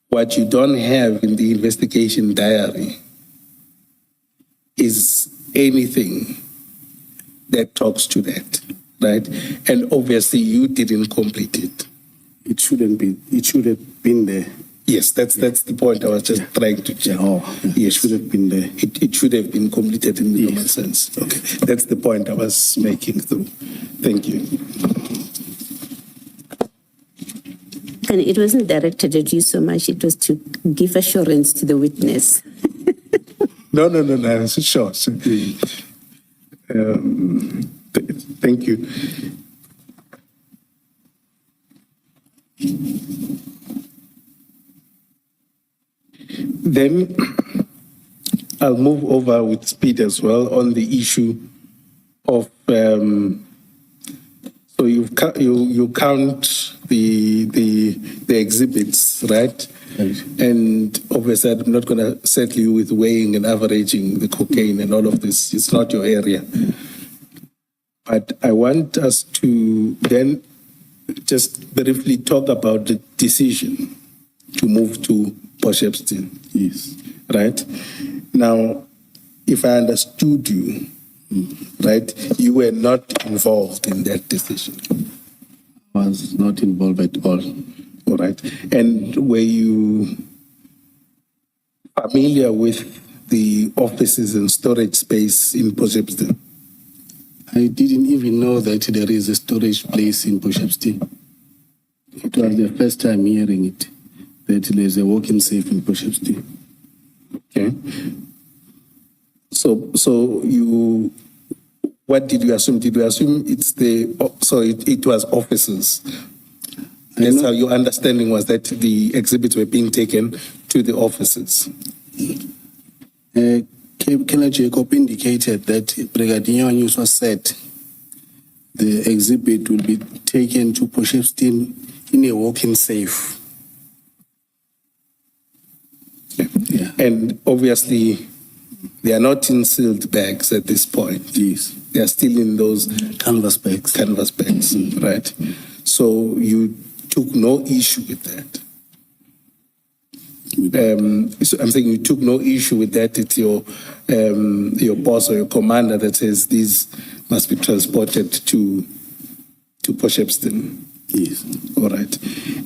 what you don't have in the investigation diary is anything that talks to that, right? And obviously you didn't complete it. It shouldn't be. It should have been there. Yes, that's the point I was just trying to check. Yes. It should have been there. It should have been completed in the normal sense. Okay, that's the point I was making through. Thank you. And it wasn't directed at you so much. It was to give assurance to the witness. No. Sure. Thank you. Then I'll move over with speed as well on the issue of so you count the exhibits, right? And obviously I'm not going to settle you with weighing and averaging the cocaine and all of this. It's not your area. But I want us to then just briefly talk about the decision to move to Potchefstroom. Yes. Right? Now, if I understood you, right, you were not involved in that decision. I was not involved at all. All right. And were you familiar with the offices and storage space in Potchefstroom? I didn't even know that there is a storage place in Potchefstroom. It was the first time hearing it, that there's a walk-in safe in Potchefstroom. Okay. So you, what did you assume? Did you assume it was offices? That's how your understanding was, that the exhibits were being taken to the offices. Can Colonel Jacob indicated that Brigadier Nyuswa said the exhibit will be taken to Potchefstroom in a walk-in safe. Yeah. And obviously, they are not in sealed bags at this point. Yes. They are still in those Canvas bags. canvas bags, right? So you took no issue with that. So I'm saying you took no issue with that. It's your boss or your commander that says these must be transported to Potchefstroom. Yes. All right.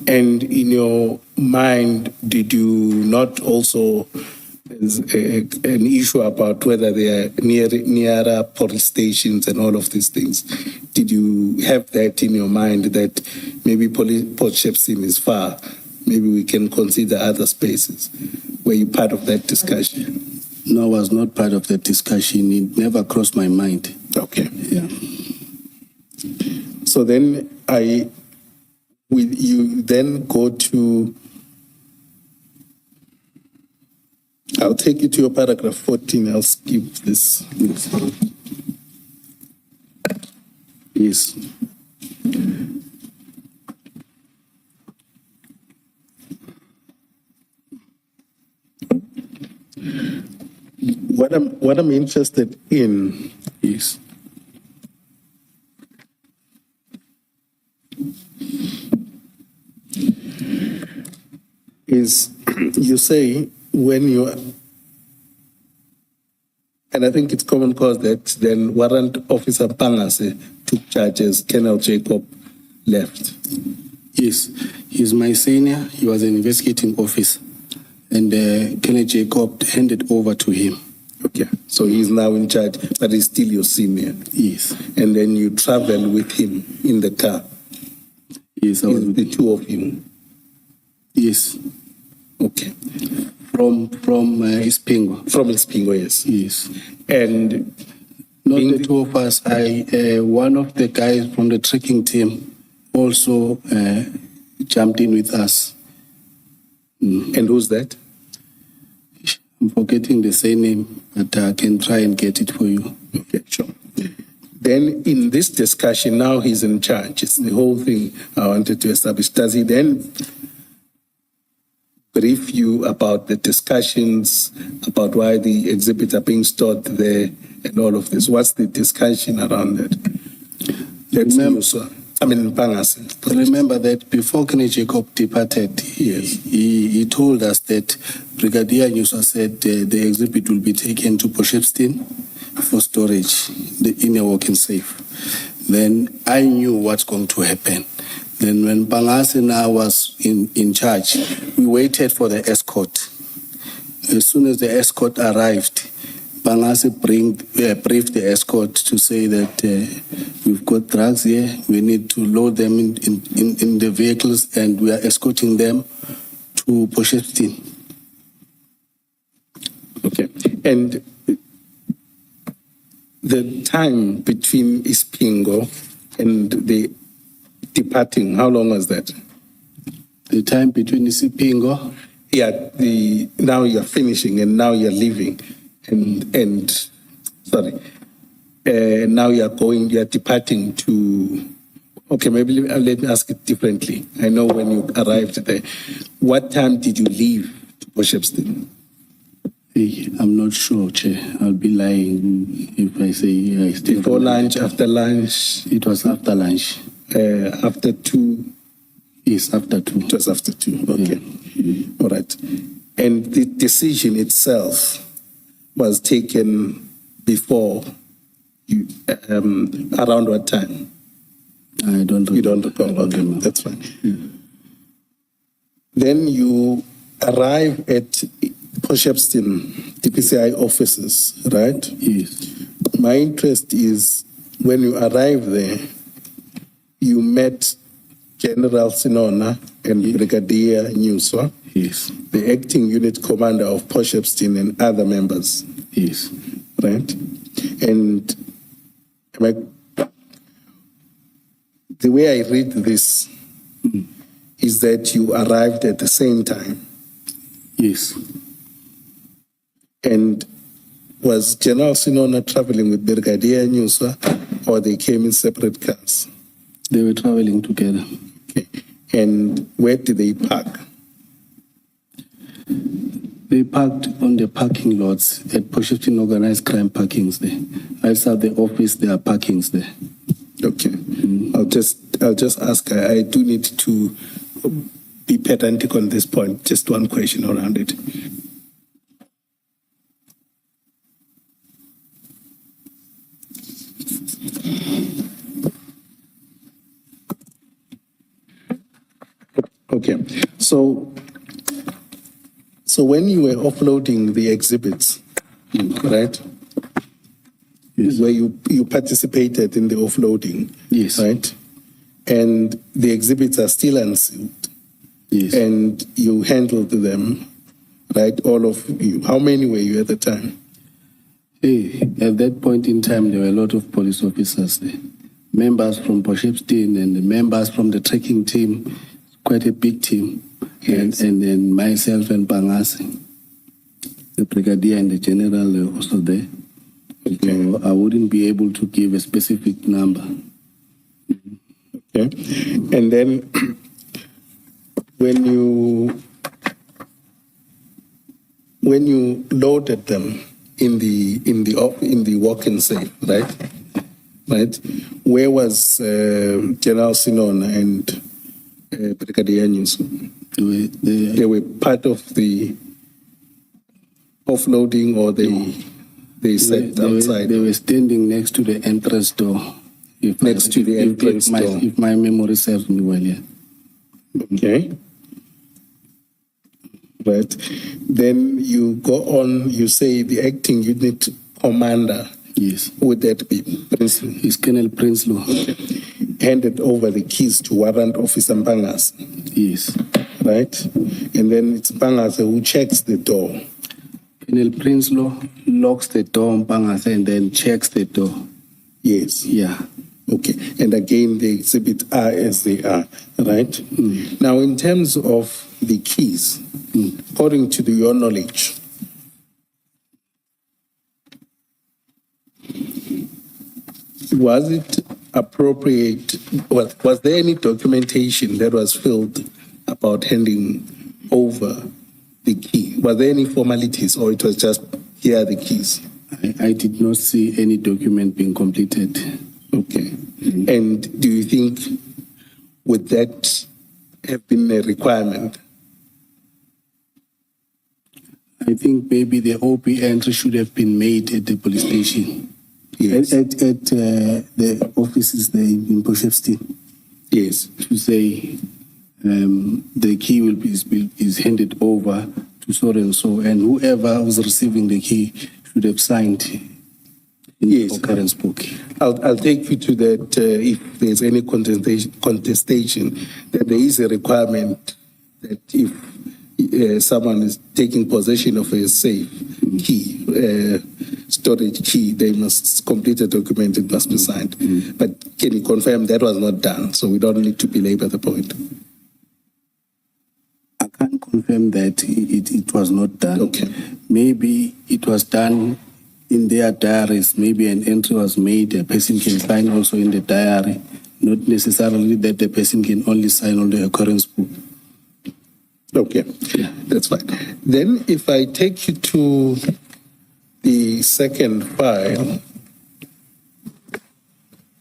And in your mind, did you not also there's an issue about whether they are nearer police stations and all of these things? Did you have that in your mind that maybe Potchefstroom is far? Maybe we can consider other spaces. Were you part of that discussion? No, I was not part of that discussion. It never crossed my mind. Okay. Yeah. So then you then go to, I'll take you to your paragraph 14. I'll skip this. Yes. What I'm interested in Yes. is you say when you, and I think it's common cause that then Warrant Officer Pangase took charge as Colonel Jacob left. Yes. He's my senior. He was an investigating officer. And Colonel Jacob handed over to him. Okay, so he's now in charge, but he's still your senior. Yes. And then you travel with him in the car. Yes. I was The two of you. Yes. Okay. From Ispingo. From Ispingo, yes. Yes. And Not being the two of us. One of the guys from the trekking team also jumped in with us. and who's that? I'm forgetting the surname, but I can try and get it for you. Okay, sure. Then in this discussion, now he's in charge. It's the whole thing I wanted to establish. Does he then brief you about the discussions, about why the exhibits are being stored there and all of this? What's the discussion around that? That's Remember- Nyuswa. I mean, Pangase. Remember that before Colonel Jacob departed, he told us that Brigadier Nyuswa said the exhibit will be taken to Potchefstroom for storage in a walk-in safe. Then I knew what's going to happen. Then when Pangase now was in charge, we waited for the escort. As soon as the escort arrived, Pangase briefed the escort to say that we've got drugs here, we need to load them in the vehicles, and we are escorting them to Potchefstroom. Okay. And the time between Ispingo and the departing, how long was that? The time between Isipingo, Yeah, now you're finishing and now you're leaving, and now you're departing to. Okay, maybe let me ask it differently. I know when you arrived there, what time did you leave to Potchefstroom? I'm not sure, Chair. I'll be lying if I say I stayed. Before lunch, after lunch, It was after lunch. after 2? Yes, after 2. It was after 2. Okay. All right. And the decision itself was taken before you, around what time? I don't You don't recall? Okay, that's fine. Then you arrive at Potchefstroom DPCI offices, right? Yes. My interest is when you arrive there, you met General Sinona and Brigadier Nyuswa, Yes. the acting unit commander of Potchefstroom, and other members, Yes. right? And the way I read this is that you arrived at the same time. Yes. And was General Sinona traveling with Brigadier Nyuswa, or they came in separate cars? They were traveling together. Okay. And where did they park? They parked on the parking lots at Potchefstroom Organized Crime parkings there. Outside the office, there are parkings there. Okay. I'll just ask. I do need to be pedantic on this point. Just one question around it. Okay. So when you were offloading the exhibits, right? Yes. Where you participated in the offloading, Yes. right? And the exhibits are still unsealed, Yes. and you handled them, right? All of you. How many were you at the time? Hey, at that point in time, there were a lot of police officers there. Members from Potchefstroom and the members from the trekking team, quite a big team. Yes. And then myself and Pangasi, the brigadier and the general were also there. So I wouldn't be able to give a specific number. Okay. And then when you loaded them in the walk-in safe, right? Where was General Sinon and Brigadier Nyusu? They were part of the offloading, or they sat outside? They were standing next to the entrance door. If my memory serves me well, yeah. Okay. Right. Then you go on, you say the acting unit commander. Yes. Who would that be? Prinsloo. It's Colonel Prinsloo. Handed over the keys to Warrant Officer Mpangas. Yes. Right? And then it's Mpangas who checks the door. Colonel Prinsloo locks the door, Mpangas, and then checks the door. Yes. Yeah. Okay. And again, the exhibit are as they are, right? Now, in terms of the keys, according to your knowledge, was it appropriate? Was there any documentation that was filled about handing over the key? Were there any formalities, or it was just here are the keys? I did not see any document being completed. Okay. And do you think would that have been a requirement? I think maybe the OP entry should have been made at the police station. Yes. At the offices there in Potchefstroom. Yes. To say the key is handed over to so and so, and whoever was receiving the key should have signed in the occurrence book. I'll take you to that if there's any contestation, that there is a requirement that if someone is taking possession of a safe key, storage key, they must complete a document, it must be signed. But can you confirm that was not done, so we don't need to belabor the point? I can't confirm that it was not done. Okay. Maybe it was done in their diaries. Maybe an entry was made, a person can sign also in the diary, not necessarily that the person can only sign on the occurrence book. Okay, that's fine. Then if I take you to the second file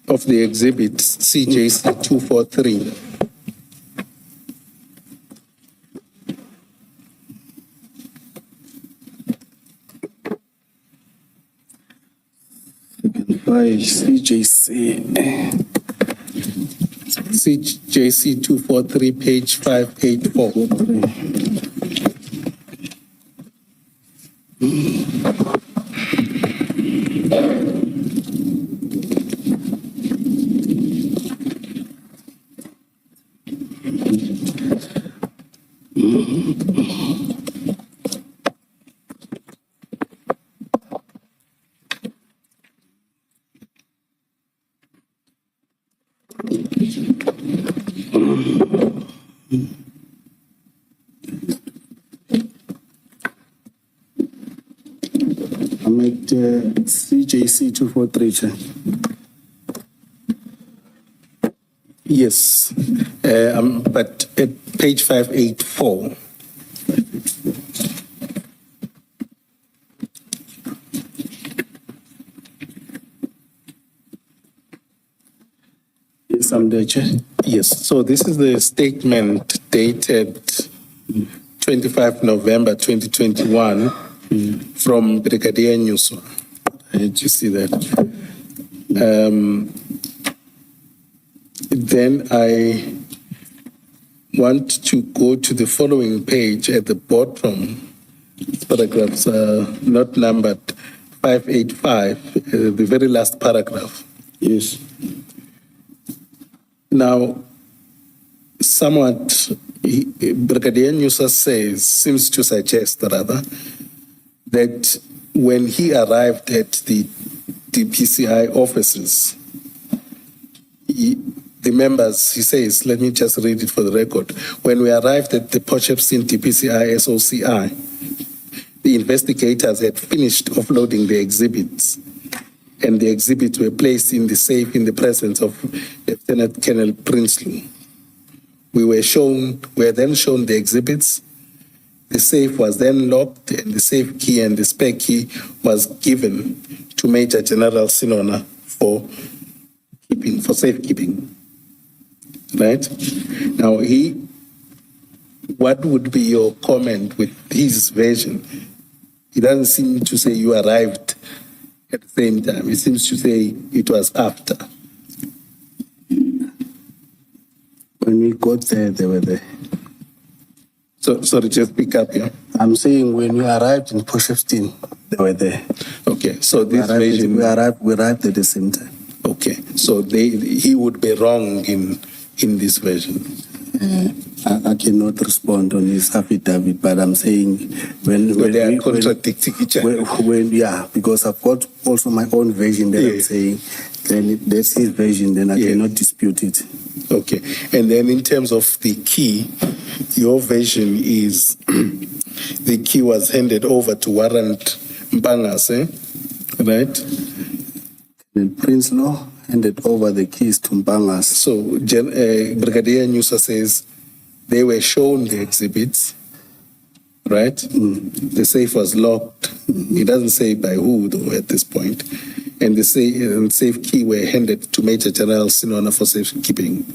of the exhibit CJC 243. CJC 243, page 584. I'm at JC 243, Chair. Yes, but at page 584. Yes, I'm there, Chair. Yes, so this is the statement dated 25 November 2021 from Brigadier Nyuso. Did you see that? Then I want to go to the following page at the bottom, paragraphs not numbered, 585, the very last paragraph. Yes. Now, somewhat, Brigadier Nyusa seems to suggest rather, that when he arrived at the DPCI offices, the members, he says, let me just read it for the record. When we arrived at the Potchefstroom DPCI SOCI, the investigators had finished offloading the exhibits, and the exhibits were placed in the safe in the presence of Lieutenant Colonel Prinsloo. We were then shown the exhibits. The safe was then locked, and the safe key and the spare key was given to Major General Sinona for safekeeping. Right? Now, what would be your comment with his version? He doesn't seem to say you arrived at the same time. He seems to say it was after. When we got there, they were there. So, sorry, just pick up here. I'm saying when we arrived in Potchefstroom, they were there. Okay, so this We version. arrived at the same time. Okay, so he would be wrong in this version. I cannot respond on his affidavit, but I'm saying when They are contradicting each other. Yeah, because I've got also my own version that I'm Yeah. saying. Then that's his version. Then I Yeah. cannot dispute it. Okay, and then in terms of the key, your version is the key was handed over to Warrant Mpangase, right? Then Prinsloo handed over the keys to Mpangas. So Brigadier Nyusa says they were shown the exhibits, right? The safe was locked. He doesn't say by who though at this point. And the safe key were handed to Major General Sinona for safekeeping.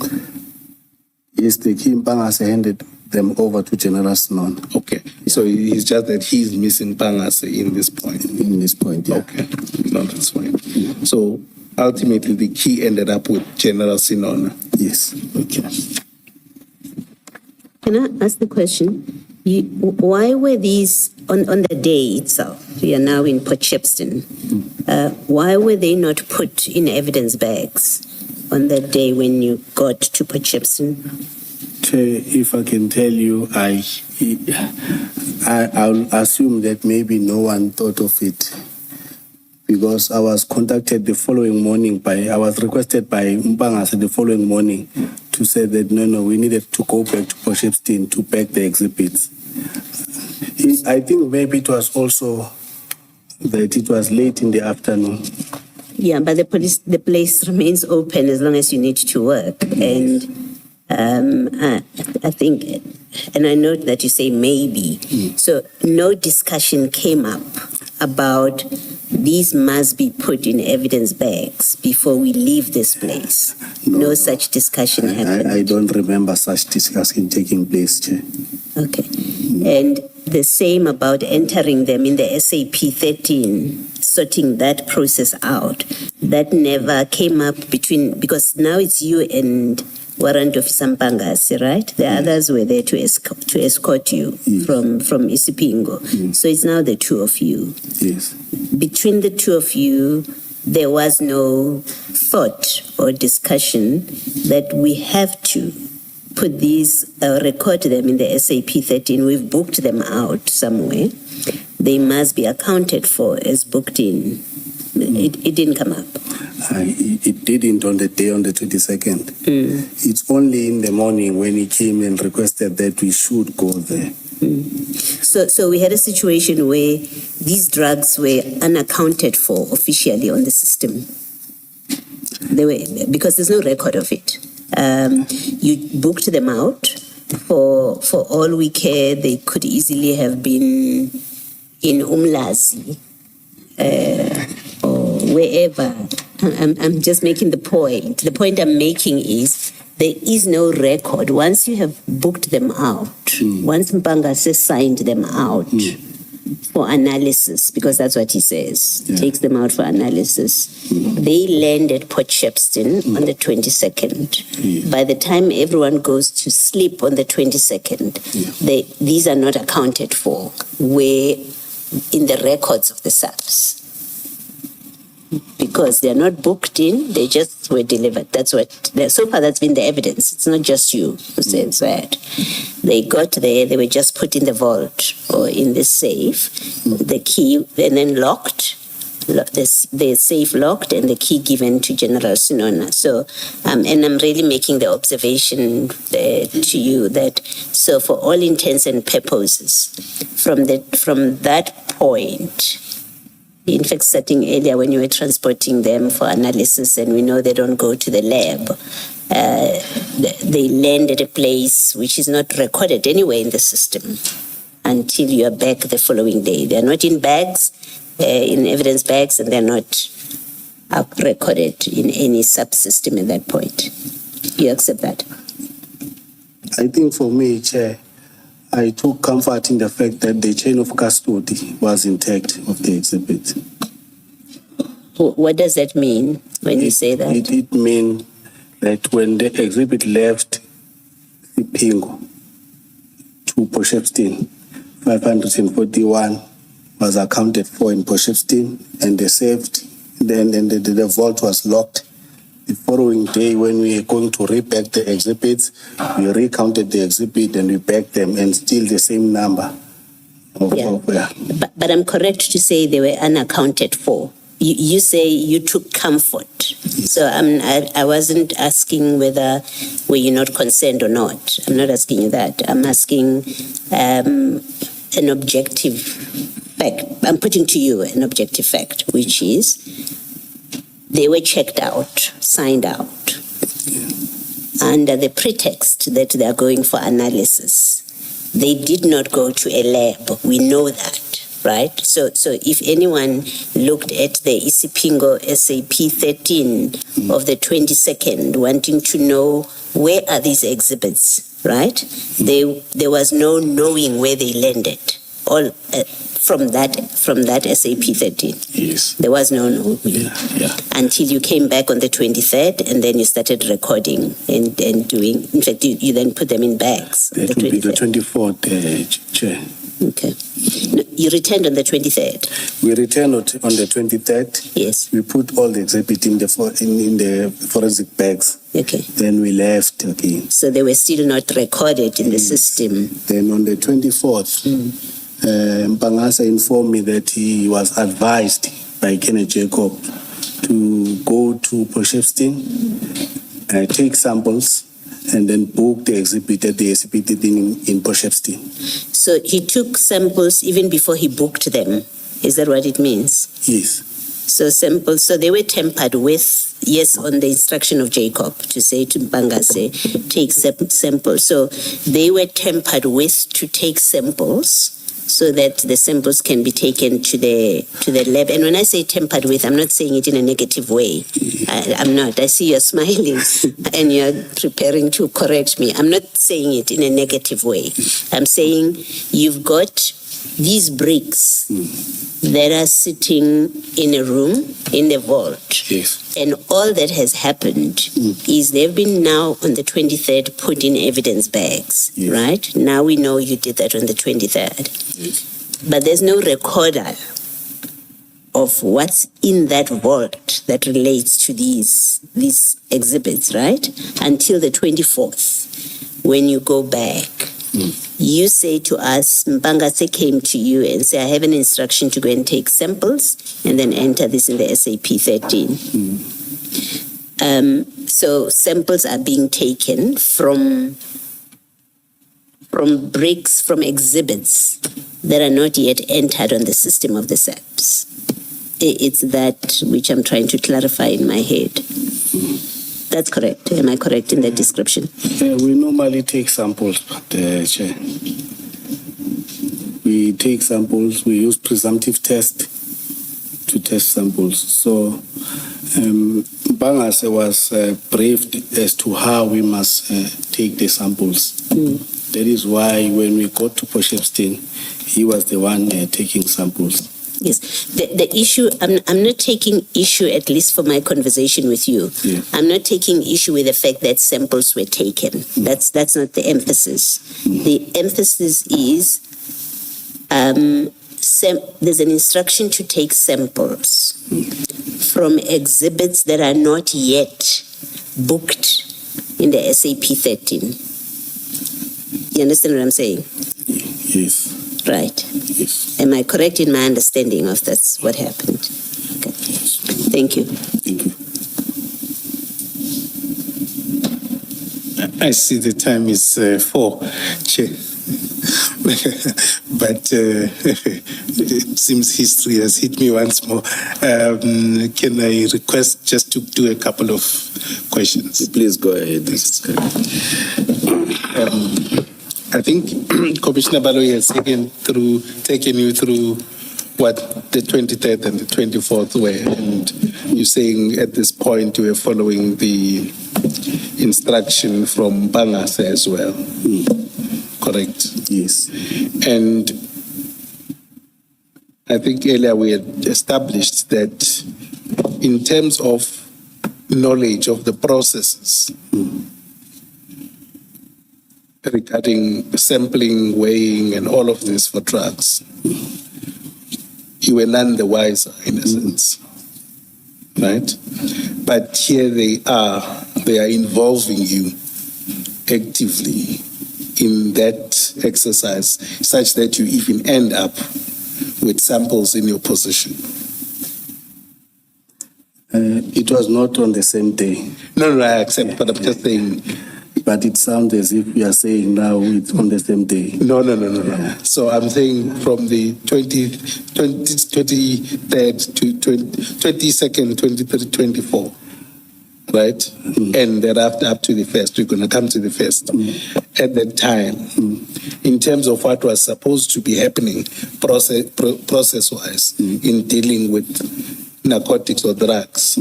Yes, the key Mpangas handed them over to General Snon. Okay, so it's just that he's missing Pangase in this point. In this point, yeah. Okay, no, that's fine. So ultimately, the key ended up with General Sinona. Yes. Okay. Can I ask the question? Why were these, on the day itself, we are now in Potchefstroom, why were they not put in evidence bags on that day when you got to Potchefstroom? If I can tell you, I'll assume that maybe no one thought of it, because I was contacted the following morning I was requested by Mpangas the following morning to say that no, we needed to go back to Potchefstroom to pack the exhibits. I think maybe it was also that it was late in the afternoon. Yeah, but the place remains open as long as you need to work. And I think, and I note that you say maybe. So no discussion came up about these must be put in evidence bags before we leave this place. No such discussion happened. I don't remember such discussion taking place, Chair. Okay. And the same about entering them in the SAP 13, sorting that process out. That never came up because now it's you and Warrant Officer Mpangase, right? The others were there to escort you from Isipingo. So it's now the two of you. Yes. Between the two of you, there was no thought or discussion that we have to put these, record them in the SAP 13. We've booked them out somewhere. They must be accounted for as booked in. It didn't come up. It didn't on the day on the 22nd. It's only in the morning when he came and requested that we should go there. So we had a situation where these drugs were unaccounted for officially on the system. They were, because there's no record of it. You booked them out. For all we care, they could easily have been in Umlazi or wherever. I'm just making the point. The point I'm making is there is no record. Once you have booked them out, once Mpangase signed them out for analysis, because that's what he says, takes them out for analysis, they land at Port Shepstone on the 22nd. By the time everyone goes to sleep on the 22nd, these are not accounted for where in the records of the SAPS. Because they're not booked in, they just were delivered. That's what, so far that's been the evidence. It's not just you who says that. They got there, they were just put in the vault or in the safe, the key, and then locked, the safe locked and the key given to General Sinona. So, and I'm really making the observation to you that, so for all intents and purposes, from that point, in fact, starting earlier when you were transporting them for analysis, and we know they don't go to the lab, they land at a place which is not recorded anywhere in the system until you are back the following day. They're not in bags, in evidence bags, and they're not recorded in any subsystem at that point. You accept that? I think for me, Chair, I took comfort in the fact that the chain of custody was intact of the exhibit. What does that mean when you say that? It means that when the exhibit left Sipingo to Poshepstein, 541 was accounted for in Poshepstein, and they saved, then the vault was locked. The following day, when we were going to repack the exhibits, we recounted the exhibit and we packed them, and still the same number. But I'm correct to say they were unaccounted for. You say you took comfort. So I wasn't asking whether were you not concerned or not. I'm not asking you that. I'm asking an objective fact. I'm putting to you an objective fact, which is they were checked out, signed out, under the pretext that they are going for analysis. They did not go to a lab. We know that, right? So if anyone looked at the Isipingo SAP 13 of the 22nd, wanting to know where are these exhibits, right? There was no knowing where they landed. All from that SAP 13. Yes. There was no knowing. Yeah. Until you came back on the 23rd, and then you started recording and doing. In fact, you then put them in bags. That would be the 24th, Chair. Okay. No, you returned on the 23rd. We returned on the 23rd. Yes. We put all the exhibit in the forensic bags. Okay. Then we left again. So they were still not recorded in the system. Then on the 24th, Mpangasa informed me that he was advised by Kenneth Jacob to go to Poshepstein, take samples, and then book the exhibit at the SAP in Poshepstein. So he took samples even before he booked them. Is that what it means? Yes. So samples, so they were tampered with, yes, on the instruction of Jacob to say to Mpangase, take samples. So they were tampered with to take samples so that the samples can be taken to the lab. And when I say tampered with, I'm not saying it in a negative way. I'm not. I see you're smiling and you're preparing to correct me. I'm not saying it in a negative way. I'm saying you've got these bricks that are sitting in a room in the vault. Yes. And all that has happened is they've been now on the 23rd put in evidence bags, Yes. right? Now we know you did that on the 23rd. Yes. But there's no recorder of what's in that vault that relates to these exhibits, right? Until the 24th, when you go back. You say to us, Mpangase came to you and say, I have an instruction to go and take samples and then enter this in the SAP 13. So samples are being taken from from bricks from exhibits that are not yet entered on the system of the SAPs. It's that which I'm trying to clarify in my head. That's correct. Am I correct in that description? We normally take samples, Chair. We take samples, we use presumptive test to test samples. So Bangase was briefed as to how we must take the samples. That is why when we got to Potchefstroom, he was the one taking samples. Yes. The issue, I'm not taking issue, at least for my conversation with you. Yeah. I'm not taking issue with the fact that samples were taken. That's not the emphasis. The emphasis is there's an instruction to take samples from exhibits that are not yet booked in the SAP 13. You understand what I'm saying? Yes. Right. Yes. Am I correct in my understanding of that's what happened? Okay. Thank you. Thank you. I see the time is 4, Chair. But it seems history has hit me once more. Can I request just to do a couple of questions? Please go ahead. This is I think Commissioner Baloyi has taken you through what the 23rd and the 24th were, and you're saying at this point you were following the instruction from Bangase as well. Correct? Yes. And I think earlier we had established that in terms of knowledge of the processes regarding sampling, weighing, and all of this for drugs, you were none the wiser in a sense, right? But here they are involving you actively in that exercise such that you even end up with samples in your possession. It was not on the same day. No, I accept, but I'm just saying. But it sounds as if we are saying now it's on the same day. No. So I'm saying from the 23rd to 22nd, 23rd, 24, right? And thereafter up to the 1st, we're going to come to the 1st. At that time, in terms of what was supposed to be happening process-wise in dealing with narcotics or drugs,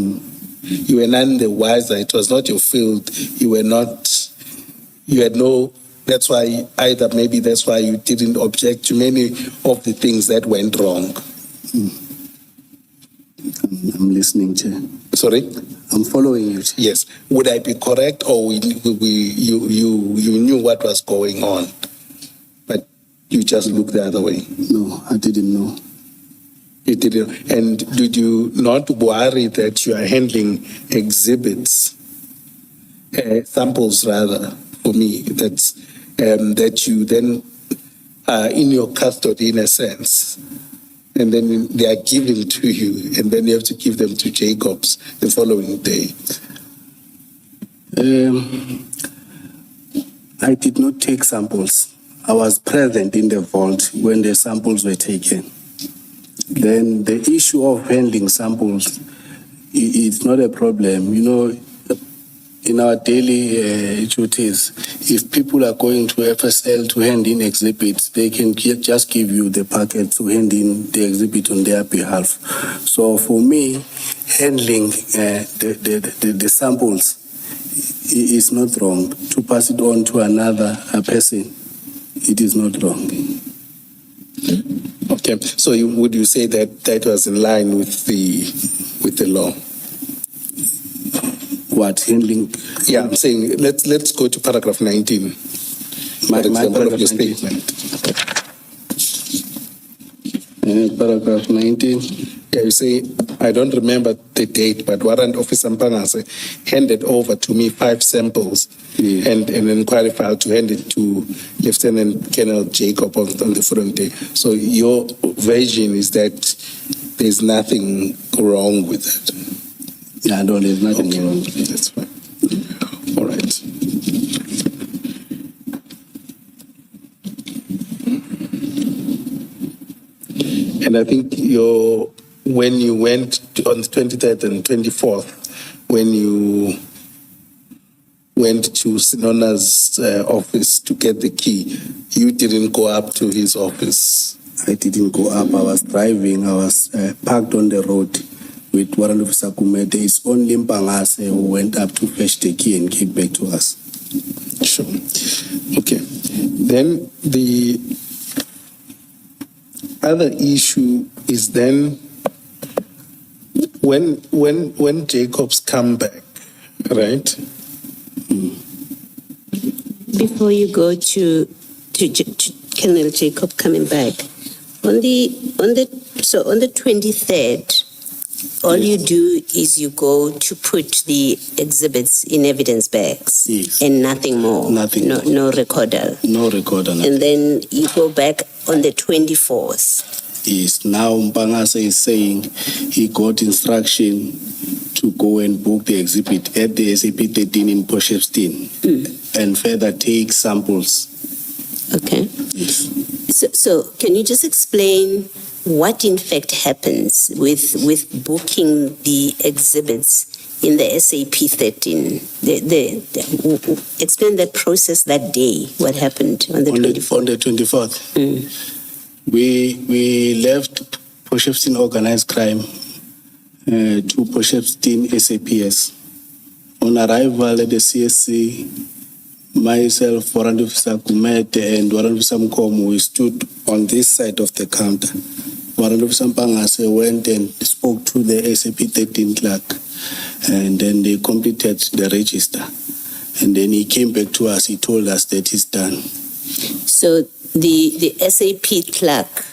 you were none the wiser. It was not your field. You had no, that's why that's why you didn't object to many of the things that went wrong. I'm listening, Chair. Sorry? I'm following you, Chair. Yes. Would I be correct, or you knew what was going on, but you just looked the other way? No, I didn't know. You didn't. And did you not worry that you are handling exhibits, samples rather, for me, that you then are in your custody in a sense, and then they are given to you, and then you have to give them to Jacobs the following day? I did not take samples. I was present in the vault when the samples were taken. Then the issue of handling samples, it's not a problem. You know, in our daily duties, if people are going to FSL to hand in exhibits, they can just give you the packet to hand in the exhibit on their behalf. So for me, handling the samples is not wrong. To pass it on to another person, it is not wrong. Okay, so would you say that was in line with the law? What, handling? Yeah, I'm saying let's go to paragraph 19. My example of your paragraph 19. statement. Paragraph 19. Yeah, you say, I don't remember the date, but Warrant Officer Mpangase handed over to me 5 samples and an inquiry file to hand it to Lieutenant Colonel Jacob on the following day. So your version is that there's nothing wrong with that? Yeah, no, there's nothing Okay, wrong. that's fine. All right. And I think when you went on the 23rd and 24th, when you went to Sinona's office to get the key, you didn't go up to his office. I didn't go up. I was driving. I was parked on the road with Warrant Officer Kumete. It's only Mpangase who went up to fetch the key and came back to us. Sure. Okay. Then the other issue is then when Jacobs come back, right? Before you go to Colonel Jacob coming back, on the 23rd, all you do is you go to put the exhibits in evidence bags. Yes. And nothing more. Nothing more. No recorder. No recorder. Nothing. And then you go back on the 24th. Yes. Now Mpangase is saying he got instruction to go and book the exhibit at the SAP-13 in Potchefstroom and further take samples. Okay. Yes. So can you just explain what in fact happens with booking the exhibits in the SAP-13? Explain that process that day, what happened on the 24th. On the 24th, we left Potchefstroom organized crime to Potchefstroom SAPS. On arrival at the CSC, myself, Warrant Officer Kumete and Warrant Officer Mkomo, we stood on this side of the counter. Warrant Officer Mpangase went and spoke to the SAP-13 clerk, and then they completed the register. And then he came back to us, he told us that he's done. So the SAP clerk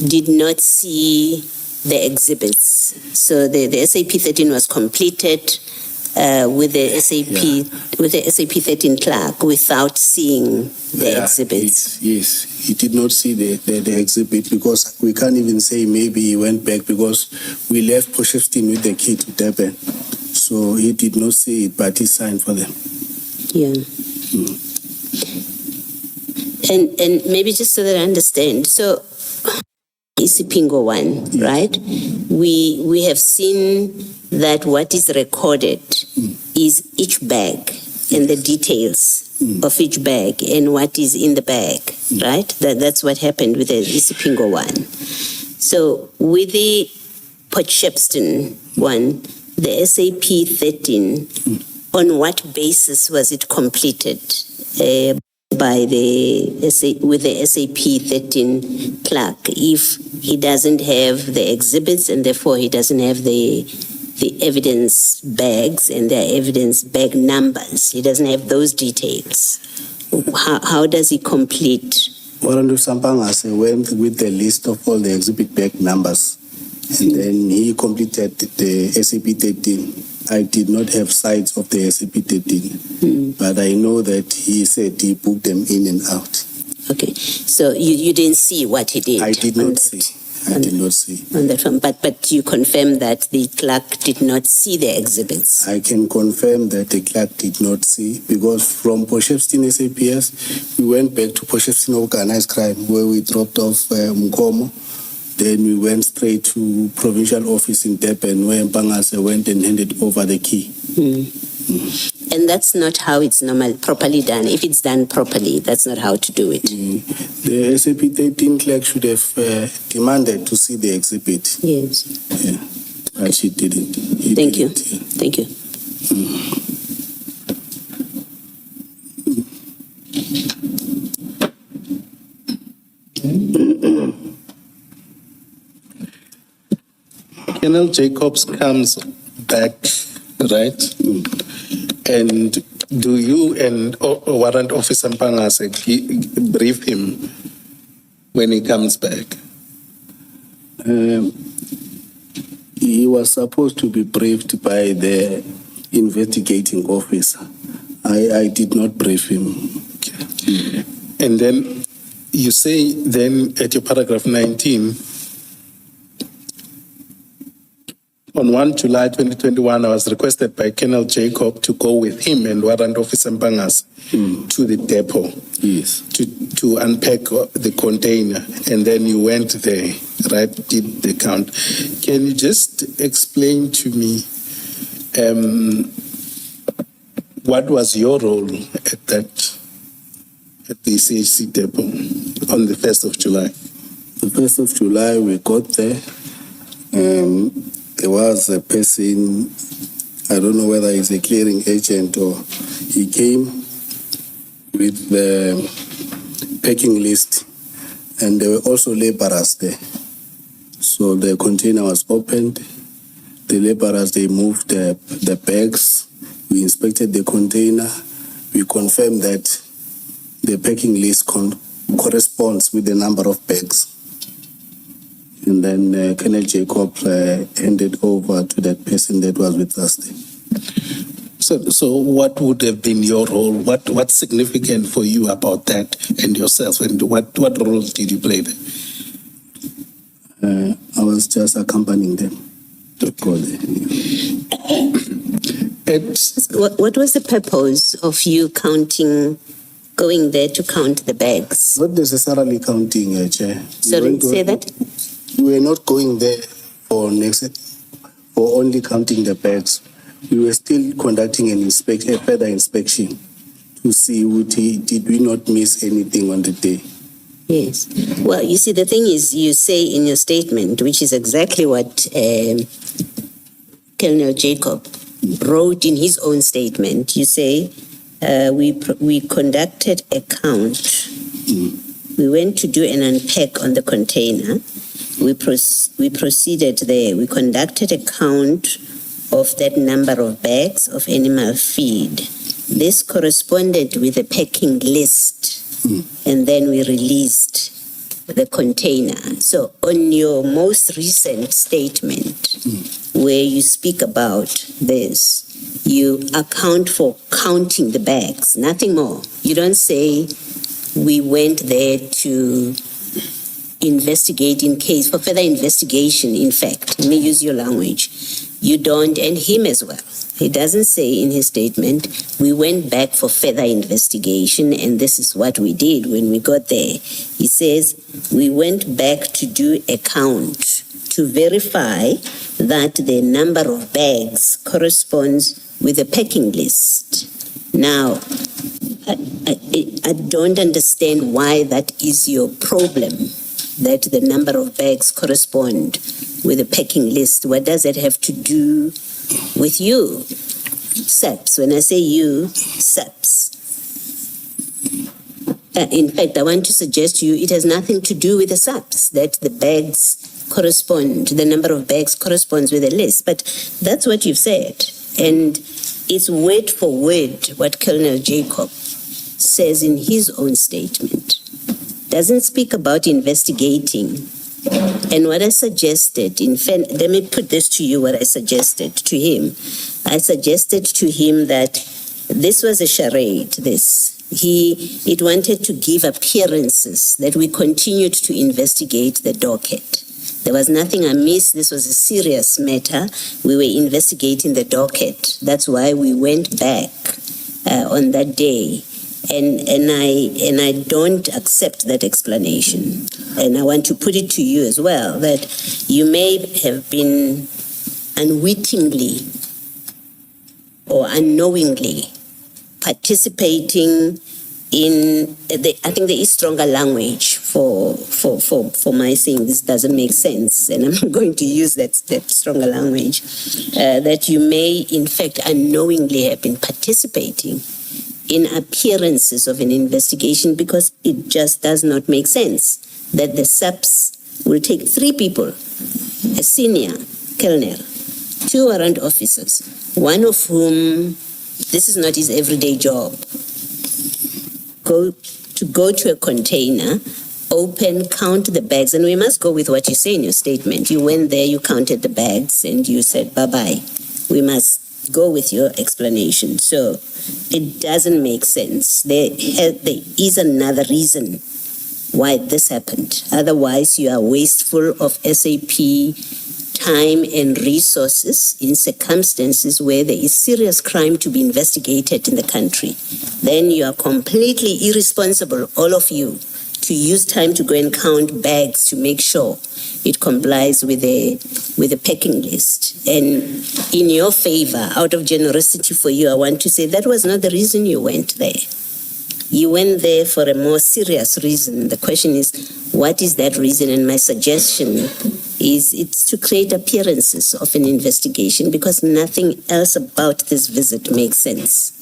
did not see the exhibits. So the SAP-13 was completed with the SAP-13 clerk without seeing the exhibits. Yes, he did not see the exhibit because we can't even say maybe he went back because we left Potchefstroom with the key to Durban. So he did not see it, but he signed for them. Yeah. And maybe just so that I understand, so Isipingo 1, right? We have seen that what is recorded is each bag and the details of each bag and what is in the bag, right? That's what happened with the Isipingo 1. So with the Potchefstroom 1, the SAP-13, on what basis was it completed by with the SAP-13 clerk if he doesn't have the exhibits and therefore he doesn't have the evidence bags and the evidence bag numbers? He doesn't have those details. How does he complete? Warrant Officer Mpangase went with the list of all the exhibit bag numbers, and then he completed the SAP-13. I did not have sights of the SAP-13, but I know that he said he booked them in and out. Okay, so you didn't see what he did? I did not see. I did not see. On that one, but you confirm that the clerk did not see the exhibits? I can confirm that the clerk did not see because from Potchefstroom SAPS, we went back to Potchefstroom organized crime where we dropped off Mkomo. Then we went straight to provincial office in Durban where Mpangase went and handed over the key. And that's not how it's properly done. If it's done properly, that's not how to do it. The SAP-13 clerk should have demanded to see the exhibit. Yes. Yeah, but she didn't. Thank you. Yeah. Thank you. Colonel Jacobs comes back, right? And do you and Warrant Officer Mpangase brief him when he comes back? He was supposed to be briefed by the investigating officer. I did not brief him. Okay. And then you say then at your paragraph 19, On 1 July 2021, I was requested by Colonel Jacob to go with him and Warrant Officer Mpangas to the depot Yes. to unpack the container. And then you went there, right, did the count. Can you just explain to me what was your role at the CHC depot on the 1st of July? The 1st of July, we got there. There was a person, I don't know whether he's a clearing agent or he came with the packing list, and there were also laborers there. So the container was opened. The laborers, they moved the bags. We inspected the container. We confirmed that the packing list corresponds with the number of bags. And then Colonel Jacob handed over to that person that was with us there. So what would have been your role? What's significant for you about that and yourself? And what roles did you play there? I was just accompanying them to go there. What was the purpose of you going there to count the bags? Not necessarily counting, Chair. Sorry, say that? We were not going there for only counting the bags. We were still conducting a further inspection to see did we not miss anything on the day. Yes. Well, you see, the thing is, you say in your statement, which is exactly what Colonel Jacob wrote in his own statement. You say, we conducted a count. We went to do an unpack on the container. We proceeded there. We conducted a count of that number of bags of animal feed. This corresponded with a packing list, and then we released the container. So on your most recent statement, where you speak about this, you account for counting the bags, nothing more. You don't say we went there to investigate for further investigation. In fact, let me use your language. You don't, and him as well. He doesn't say in his statement, we went back for further investigation and this is what we did when we got there. He says, we went back to do a count to verify that the number of bags corresponds with the packing list. Now, I don't understand why that is your problem, that the number of bags correspond with the packing list. What does that have to do with you? SAPS. When I say you, SAPS. In fact, I want to suggest to you it has nothing to do with the SAPS, that the bags correspond, the number of bags corresponds with the list. But that's what you've said. And it's word for word what Colonel Jacob says in his own statement. Doesn't speak about investigating. And what I suggested, in fact, let me put this to you, what I suggested to him. I suggested to him that this was a charade, It wanted to give appearances that we continued to investigate the docket. There was nothing amiss. This was a serious matter. We were investigating the docket. That's why we went back on that day. And I don't accept that explanation. And I want to put it to you as well, that you may have been unwittingly or unknowingly participating in I think there is stronger language for my saying this doesn't make sense, and I'm going to use that stronger language, that you may in fact unknowingly have been participating in appearances of an investigation, because it just does not make sense that the SAPS will take 3 people, a senior colonel, 2 warrant officers, one of whom this is not his everyday job, go to a container, open, count the bags, and we must go with what you say in your statement. You went there, you counted the bags, and you said, bye-bye. We must go with your explanation. So it doesn't make sense. There is another reason why this happened. Otherwise, you are wasteful of SAP time and resources in circumstances where there is serious crime to be investigated in the country, then you are completely irresponsible, all of you, to use time to go and count bags to make sure it complies with the packing list. And in your favor, out of generosity for you, I want to say that was not the reason you went there. You went there for a more serious reason. The question is, what is that reason? And my suggestion is it's to create appearances of an investigation, because nothing else about this visit makes sense.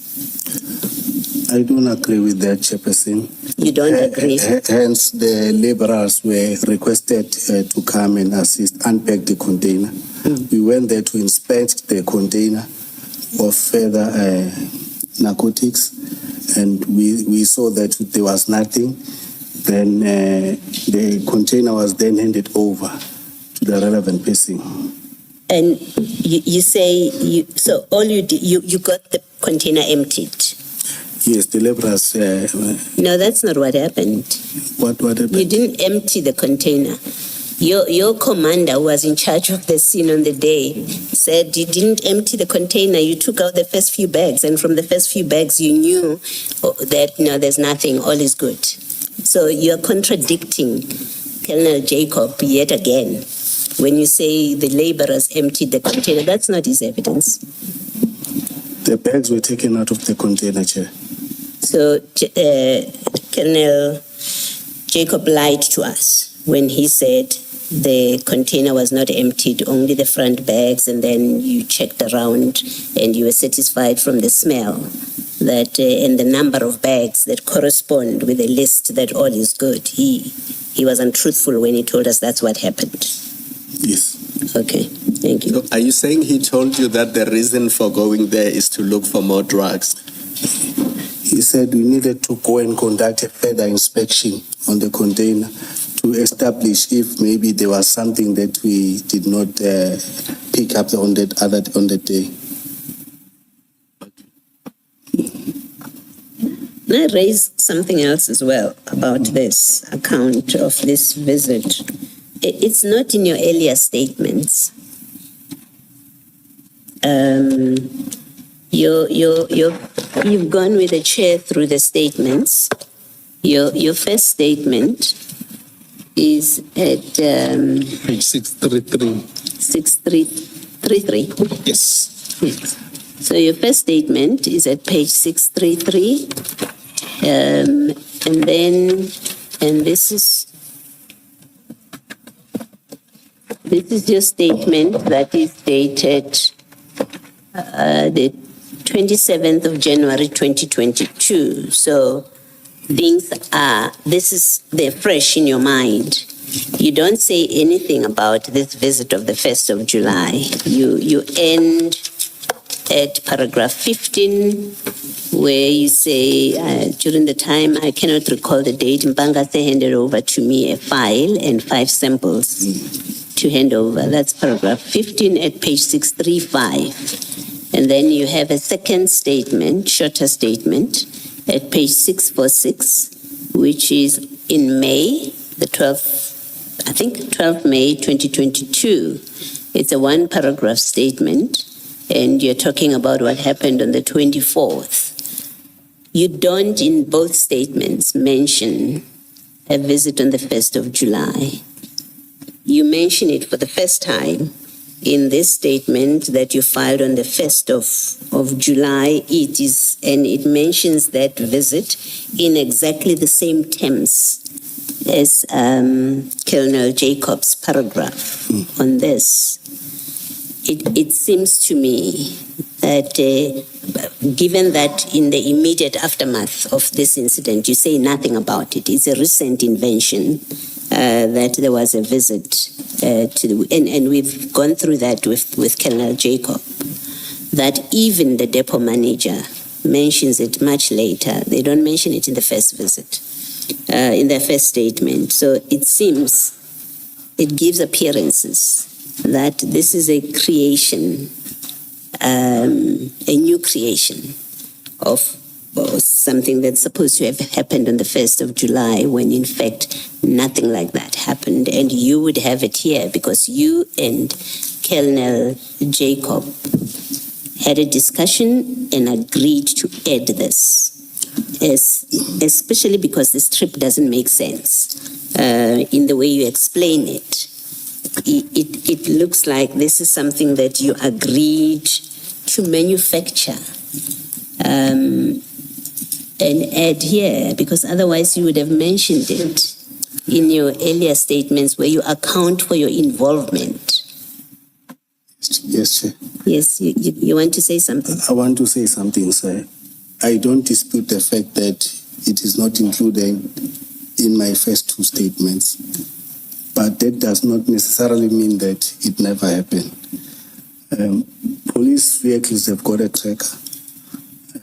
I don't agree with that, Chairperson. You don't agree? Hence, the laborers were requested to come and assist unpack the container. We went there to inspect the container of further narcotics, and we saw that there was nothing. Then the container was then handed over to the relevant person. And you say, so all you did, you got the container emptied? Yes, the laborers. No, that's not what happened. What happened? You didn't empty the container. Your commander, who was in charge of the scene on the day, said you didn't empty the container. You took out the first few bags, and from the first few bags, you knew that no, there's nothing. All is good. So you're contradicting Colonel Jacob yet again when you say the laborers emptied the container. That's not his evidence. The bags were taken out of the container, Chair. So Colonel Jacob lied to us when he said the container was not emptied, only the front bags, and then you checked around and you were satisfied from the smell that and the number of bags that correspond with the list that all is good. He was untruthful when he told us that's what happened. Yes. Okay, thank you. So are you saying he told you that the reason for going there is to look for more drugs? He said we needed to go and conduct a further inspection on the container to establish if maybe there was something that we did not pick up on that day. I raise something else as well about this account of this visit. It's not in your earlier statements. You've gone with the chair through the statements. Your first statement is at Page 633. 6333. Yes. Yes. So your first statement is at page 633, and this is your statement that is dated the 27th of January 2022. So they're fresh in your mind. You don't say anything about this visit of the 1st of July. You end at paragraph 15, where you say, during the time, I cannot recall the date, Mpangase handed over to me a file and 5 samples to hand over. That's paragraph 15 at page 635. And then you have a second statement, shorter statement, at page 646, which is in May, the 12th May 2022. It's a 1-paragraph statement, and you're talking about what happened on the 24th. You don't, in both statements, mention a visit on the 1st of July. You mention it for the first time in this statement that you filed on the 1st of July. It mentions that visit in exactly the same terms as Colonel Jacob's paragraph on this. It seems to me that given that in the immediate aftermath of this incident, you say nothing about it. It's a recent invention that there was a visit and we've gone through that with Colonel Jacob, that even the depot manager mentions it much later. They don't mention it in the first visit, in their first statement. So it seems it gives appearances that this is a creation, a new creation of or something that's supposed to have happened on the 1st of July, when in fact nothing like that happened. And you would have it here because you and Colonel Jacob had a discussion and agreed to add this, especially because this trip doesn't make sense in the way you explain it. It looks like this is something that you agreed to manufacture and add here, because otherwise you would have mentioned it in your earlier statements where you account for your involvement. Yes, Chair. Yes, you want to say something? I want to say something, sir. I don't dispute the fact that it is not included in my first two statements, but that does not necessarily mean that it never happened. Police vehicles have got a tracker.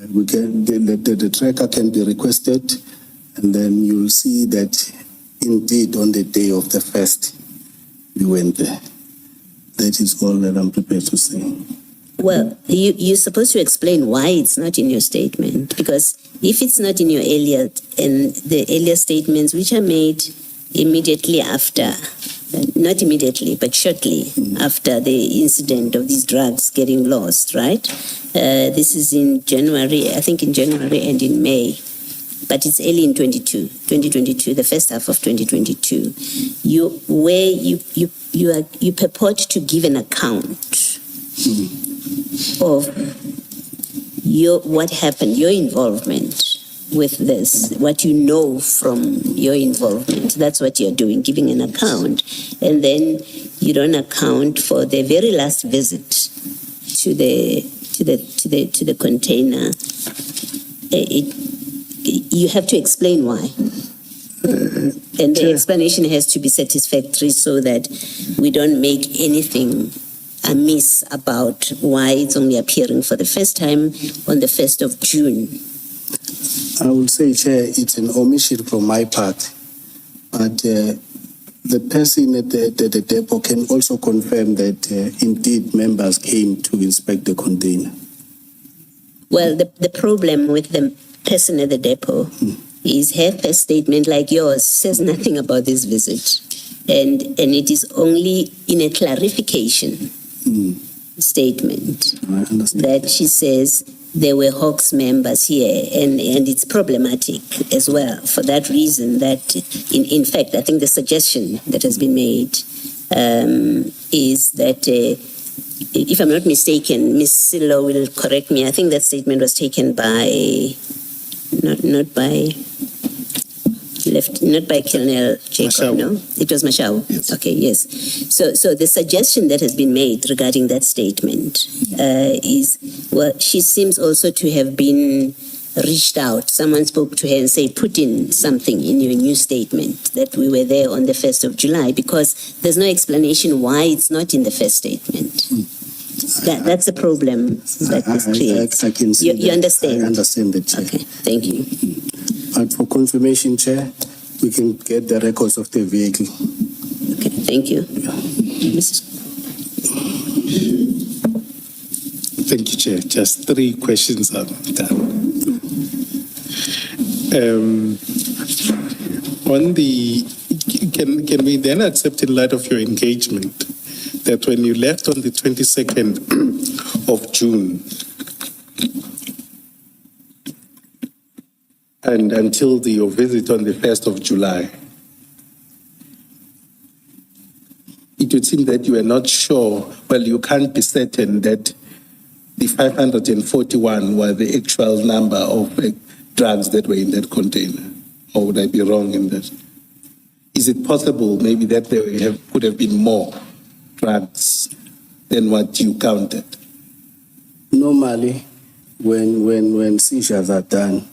The tracker can be requested, and then you'll see that indeed on the day of the first, we went there. That is all that I'm prepared to say. Well, you're supposed to explain why it's not in your statement, because if it's not in your earlier and the earlier statements which are made immediately after, not immediately, but shortly after the incident of these drugs getting lost, right? This is in January, I think in January and in May, but it's early in 2022, the first half of 2022. You purport to give an account of what happened, your involvement with this, what you know from your involvement. That's what you're doing, giving an account. And then you don't account for the very last visit to the container. You have to explain why. And the explanation has to be satisfactory so that we don't make anything amiss about why it's only appearing for the first time on the 1st of June. I would say, Chair, it's an omission from my part, but the person at the depot can also confirm that indeed members came to inspect the container. Well, the problem with the person at the depot is her first statement, like yours, says nothing about this visit. And it is only in a clarification statement that she says there were Hawks members here, and it's problematic as well for that reason that, in fact, I think the suggestion that has been made is that, if I'm not mistaken, Ms. Silo will correct me, I think that statement was taken by, not by Colonel Jacob, Mashau. no? It was Mashau? Yes. Okay, yes. So the suggestion that has been made regarding that statement is, well, she seems also to have been reached out. Someone spoke to her and said, put in something in your new statement that we were there on the 1st of July, because there's no explanation why it's not in the first statement. That's a problem that this creates. I can see you understand? I understand that, Chair. Okay, thank you. But for confirmation, Chair, we can get the records of the vehicle. Okay, thank you. Mrs. Thank you, Chair. Just 3 questions I'm done. Can we then accept, in light of your engagement, that when you left on the 22nd of June and until your visit on the 1st of July, it would seem that you were not sure, well, you can't be certain that the 541 were the actual number of drugs that were in that container? Or would I be wrong in that? Is it possible maybe that there could have been more drugs than what you counted? Normally, when seizures are done,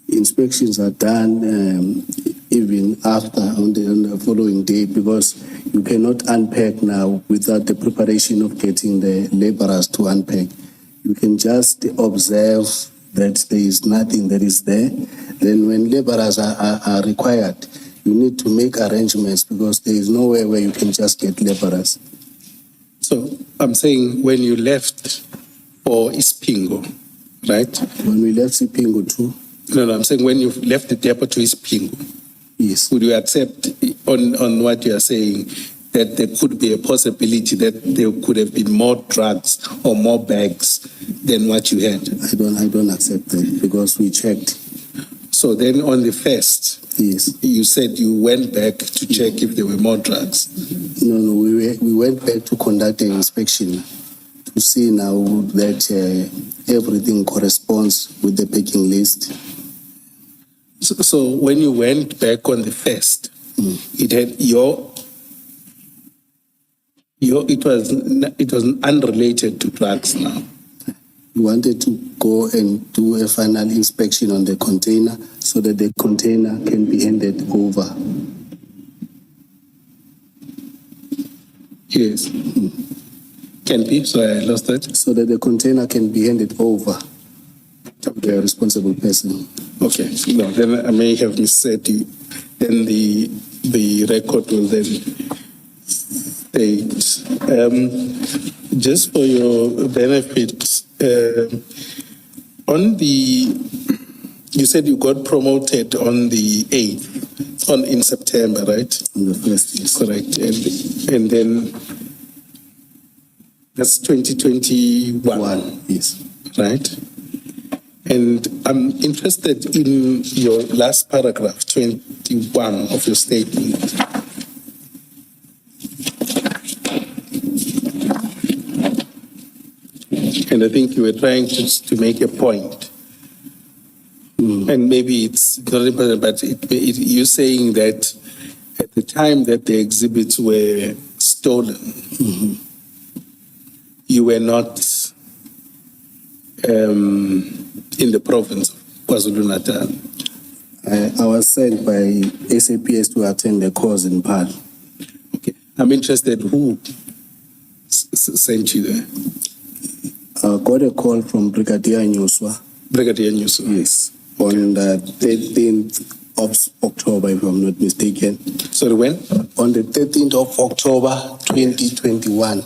inspections are done even after on the following day, because you cannot unpack now without the preparation of getting the laborers to unpack. You can just observe that there is nothing that is there. Then when laborers are required, you need to make arrangements, because there is nowhere where you can just get laborers. So I'm saying when you left for Ispingo, right? When we left Sipingo too, No, I'm saying when you left the depot to Ispingo, yes. would you accept on what you are saying that there could be a possibility that there could have been more drugs or more bags than what you had? I don't accept that because we checked. So then on the first, Yes. you said you went back to check if there were more drugs. No, we went back to conduct an inspection to see now that everything corresponds with the packing list. So when you went back on the first, it had it was unrelated to drugs now. We wanted to go and do a final inspection on the container so that the container can be handed over. Yes. Can be, so I lost that. So that the container can be handed over to the responsible person. Okay, no, then I may have missaid you. Then the record will then state. Just for your benefit, you said you got promoted on the 8th, in September, right? On the first, yes. Correct. And then that's 2021. Yes. Right? And I'm interested in your last paragraph, 21 of your statement. And I think you were trying to make a point. And maybe it's not important, but you're saying that at the time that the exhibits were stolen, you were not in the province of KwaZulu-Natal. I was sent by SAPS to attend the course in Paarl. Okay. I'm interested who sent you there. I got a call from Brigadier Nyuswa. Brigadier News. Yes. On the 13th of October, if I'm not mistaken. Sorry, when? On the 13th of October, 2021,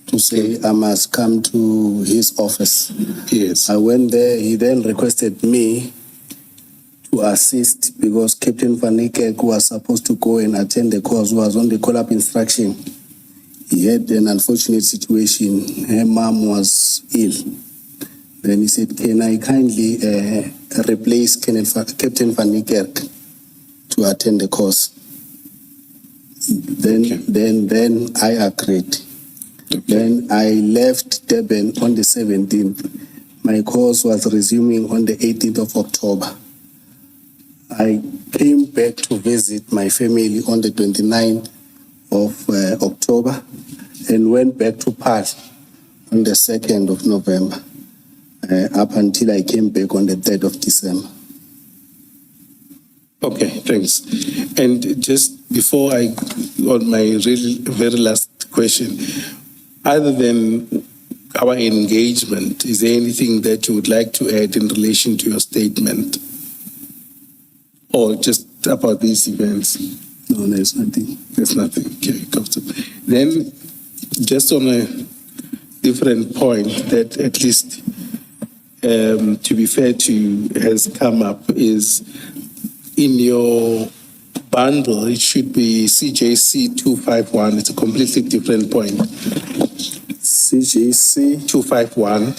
to say I must come to his office. Yes. I went there. He then requested me to assist because Captain Van Niekerk, who was supposed to go and attend the course, was on the call-up instruction. He had an unfortunate situation. Her mom was ill. Then he said, can I kindly replace Captain Van Niekerk to attend the course? Then I agreed. Then I left Durban on the 17th. My course was resuming on the 18th of October. I came back to visit my family on the 29th of October and went back to Paarl on the 2nd of November up until I came back on the 3rd of December. Okay, thanks. And just before on my very last question, other than our engagement, is there anything that you would like to add in relation to your statement? Or just about these events? No, there's nothing. There's nothing. Okay, comfortable. Then, just on a different point that at least, to be fair to you, has come up is in your bundle, it should be CJC 251. It's a completely different point. CJC 251.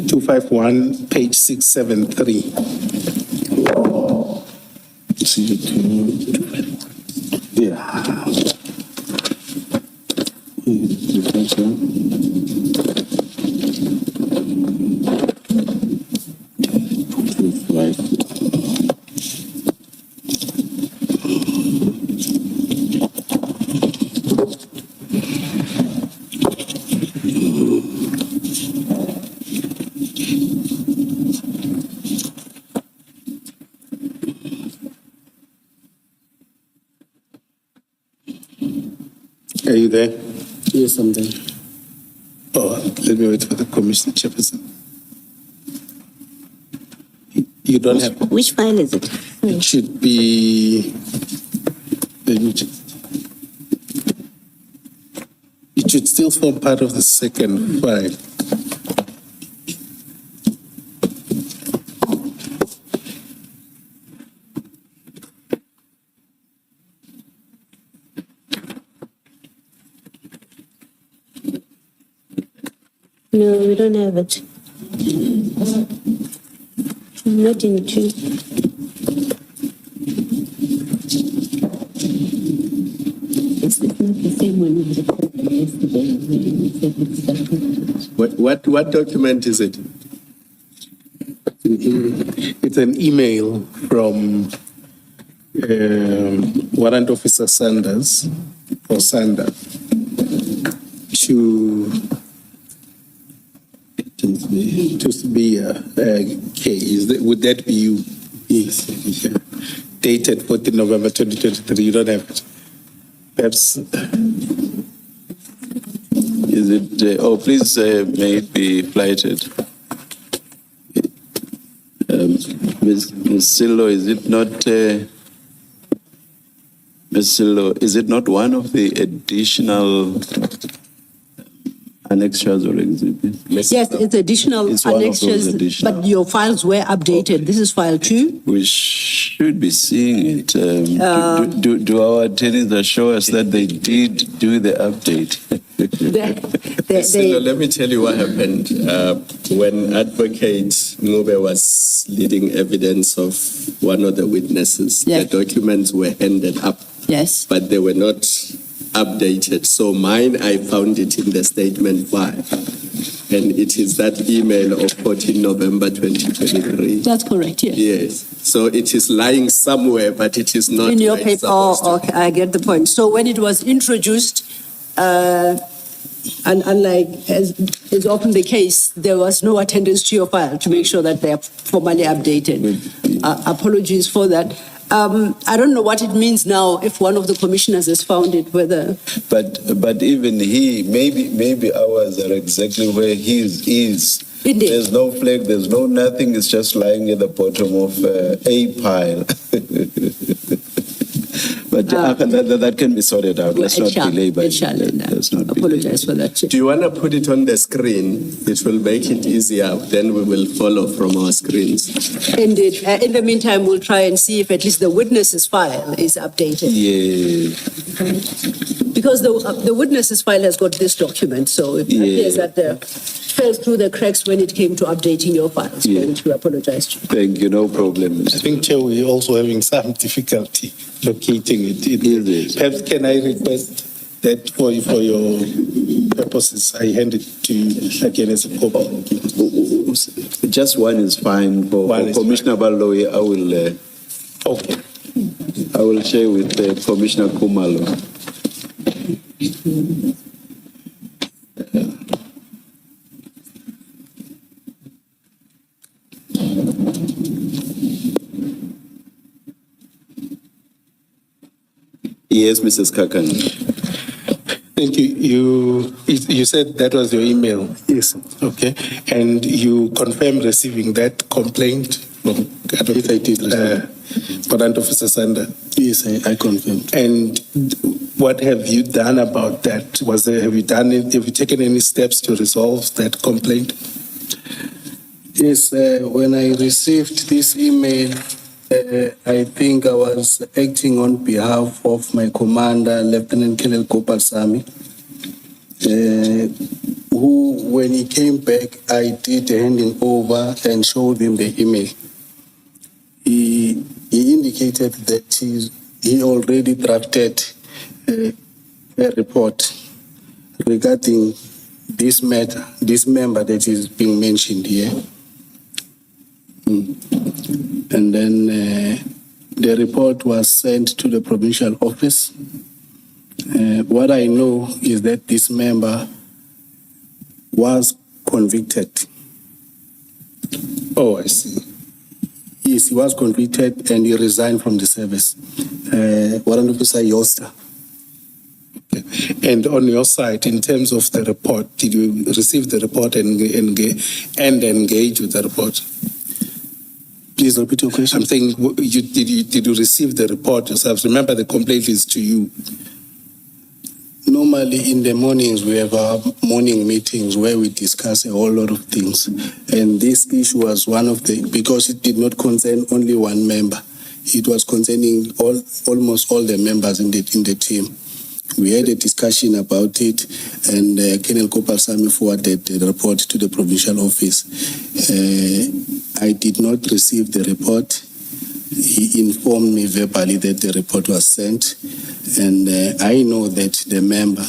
251, page 673. Yeah. Are you there? Yes, I'm there. Oh, let me wait for the Commissioner Chairperson. You don't have. Which file is it? It should be. Let me just. It should still form part of the second file. No, we don't have it. Not in two. It's not the same one we reported yesterday. What document is it? It's an email from Warrant Officer Sanders, or Sander, to Sibiya K. Would that be you? Yes. Dated 14 November 2023. You don't have it. Perhaps. Is it, please, may it be flighted. Ms. Silo, is it not, Ms. Silo, is it not one of the additional annexures or exhibits? Yes, it's additional It's one of those annexures, additional. but your files were updated. This is file 2. We should be seeing it. Do our attorneys assure us that they did do the update? Let me tell you what happened. When Advocate Ngube was leading evidence of one of the witnesses, Yeah. the documents were ended up, Yes. but they were not updated. So mine, I found it in the statement file. And it is that email of 14 November 2023. That's correct, yes. Yes. So it is lying somewhere, but it is not. In your where it's paper, oh, supposed to be. okay, I get the point. So when it was introduced, and unlike as is often the case, there was no attendance to your file to make sure that they are formally updated. Apologies for that. I don't know what it means now if one of the commissioners has found it, whether. But even he, maybe ours are exactly where his is. Indeed. There's no flag, there's no nothing, it's just lying at the bottom of a pile. But that can be sorted out. Let's not delay by Let's not apologize for that. Do you want to put it on the screen? It will make it easier. Then we will follow from our screens. Indeed. In the meantime, we'll try and see if at least the witness's file is updated. Yeah. Because the witness's file has got this document, so it appears that fell through the cracks when it came to updating your files, for which we apologize to. Thank you, no problem. I think, Chair, we're also having some difficulty locating it. Perhaps can I request that for your purposes, I hand it to you again as a copy. Just one is fine. For Commissioner Baloyi, I will share with Commissioner Kumalo. Yes, Mrs. Kakan. Thank you. You said that was your email. Yes. Okay. And you confirmed receiving that complaint from Yes, I did receive. Warrant Officer Sander. Yes, I confirmed. And what have you done about that? Have you taken any steps to resolve that complaint? Yes, when I received this email, I think I was acting on behalf of my commander, Lieutenant Colonel Kopasami, who, when he came back, I did a handing over and showed him the email. He indicated that he already drafted a report regarding this matter, this member that is being mentioned here. And then the report was sent to the provincial office. What I know is that this member was convicted. Oh, I see. Yes, he was convicted and he resigned from the service. Warrant Officer Yosta. And on your side, in terms of the report, did you receive the report and engage with the report? Please repeat your question. I'm saying, did you receive the report yourself? Remember, the complaint is to you. Normally in the mornings, we have our morning meetings where we discuss a whole lot of things. And this issue was one of because it did not concern only one member. It was concerning almost all the members in the team. We had a discussion about it, and Colonel Kopasami forwarded the report to the provincial office. I did not receive the report. He informed me verbally that the report was sent, and I know that the member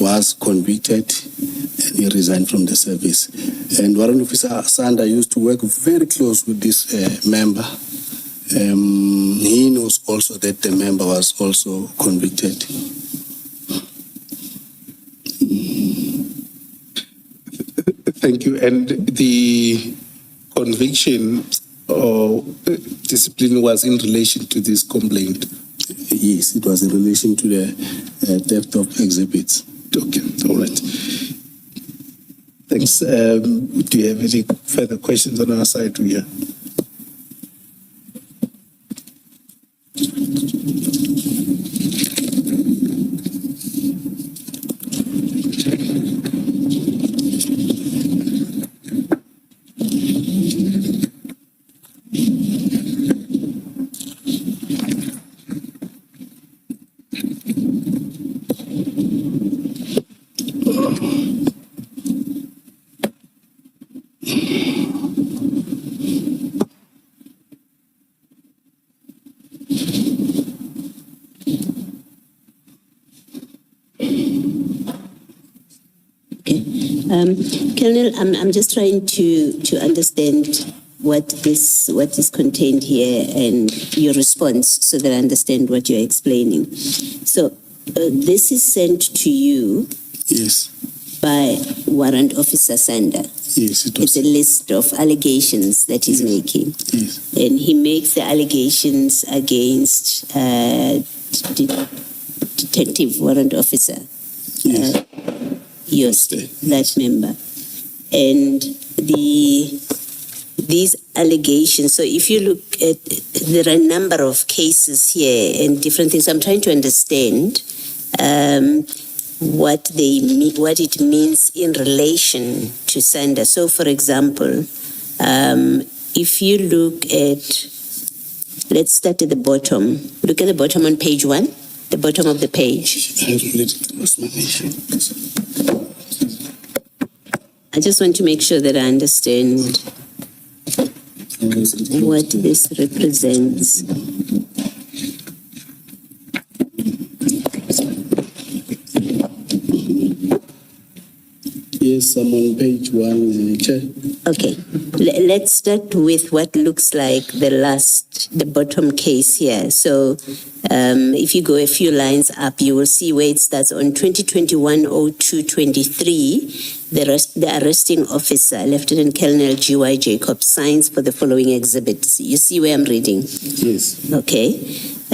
was convicted and he resigned from the service. And Warrant Officer Sanda used to work very close with this member. He knows also that the member was also convicted. Thank you. And the conviction or discipline was in relation to this complaint? Yes, it was in relation to the theft of exhibits. Okay, all right. Thanks. Do you have any further questions on our side here? Colonel, I'm just trying to understand what is contained here and your response so that I understand what you're explaining. So this is sent to you. Yes. By Warrant Officer Sander. Yes, it was. It's a list of allegations that he's making. Yes. And he makes the allegations against Detective Warrant Officer. Yes. Yoste, that member. And these allegations, so if you look at, there are a number of cases here and different things. I'm trying to understand what it means in relation to Sander. So, for example, if you look at, let's start at the bottom. Look at the bottom on page 1, the bottom of the page. I just want to make sure that I understand what this represents. Yes, I'm on page 1, Chair. Okay, let's start with what looks like the bottom case here. So if you go a few lines up, you will see where it starts on 2021-02-23. The arresting officer, Lieutenant Colonel G.Y. Jacob, signs for the following exhibits. You see where I'm reading? Yes. Okay.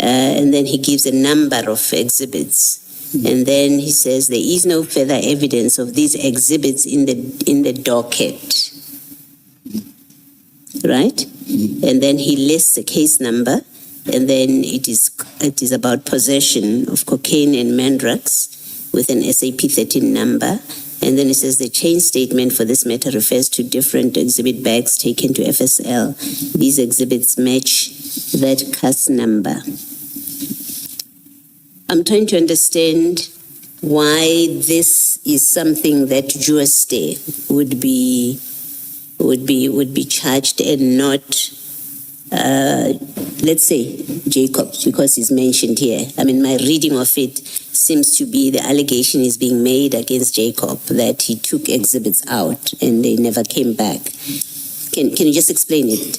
And then he gives a number of exhibits. And then he says there is no further evidence of these exhibits in the docket. Right? And then he lists a case number, and then it is about possession of cocaine and mandrax with an SAP 13 number. And then it says the chain statement for this matter refers to different exhibit bags taken to FSL. These exhibits match that CAS number. I'm trying to understand why this is something that Jueste would be charged and not, let's say, Jacob, because he's mentioned here. I mean, my reading of it seems to be the allegation is being made against Jacob that he took exhibits out and they never came back. Can you just explain it?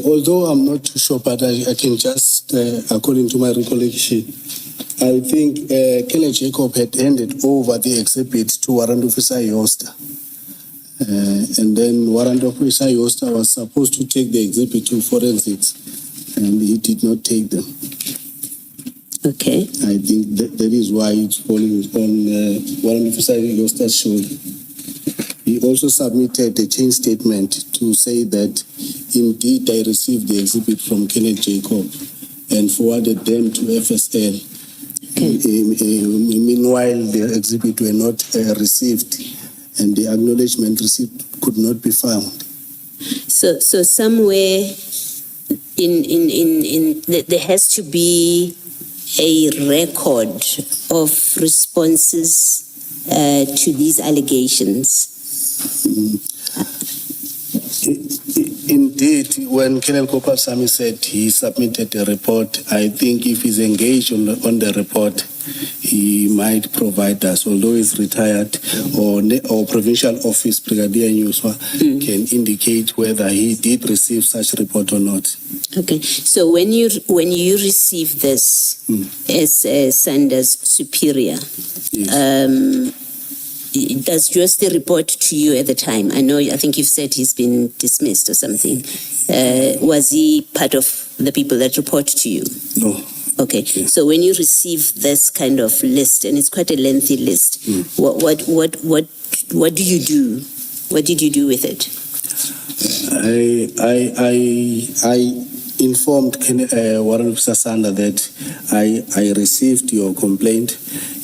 Although I'm not too sure, but I can just, according to my recollection, I think Colonel Jacob had handed over the exhibits to Warrant Officer Yosta. And then Warrant Officer Yosta was supposed to take the exhibit to forensics, and he did not take them. Okay. I think that is why it's falling on Warrant Officer Yosta's shoulder. He also submitted a chain statement to say that indeed I received the exhibit from Kenneth Jacob and forwarded them to FSL. Okay. Meanwhile, the exhibit were not received, and the acknowledgement receipt could not be found. So somewhere there has to be a record of responses to these allegations. Indeed, when Colonel Kopasami said he submitted a report, I think if he's engaged on the report, he might provide us, although he's retired, or Provincial Office Brigadier Nyuswa can indicate whether he did receive such report or not. Okay, so when you receive this as Sanders superior, Yes. does Joste report to you at the time? I think you've said he's been dismissed or something. Was he part of the people that report to you? No. Okay, so when you receive this kind of list, and it's quite a lengthy list, what do you do? What did you do with it? I informed Warren Officer Sanda that I received your complaint.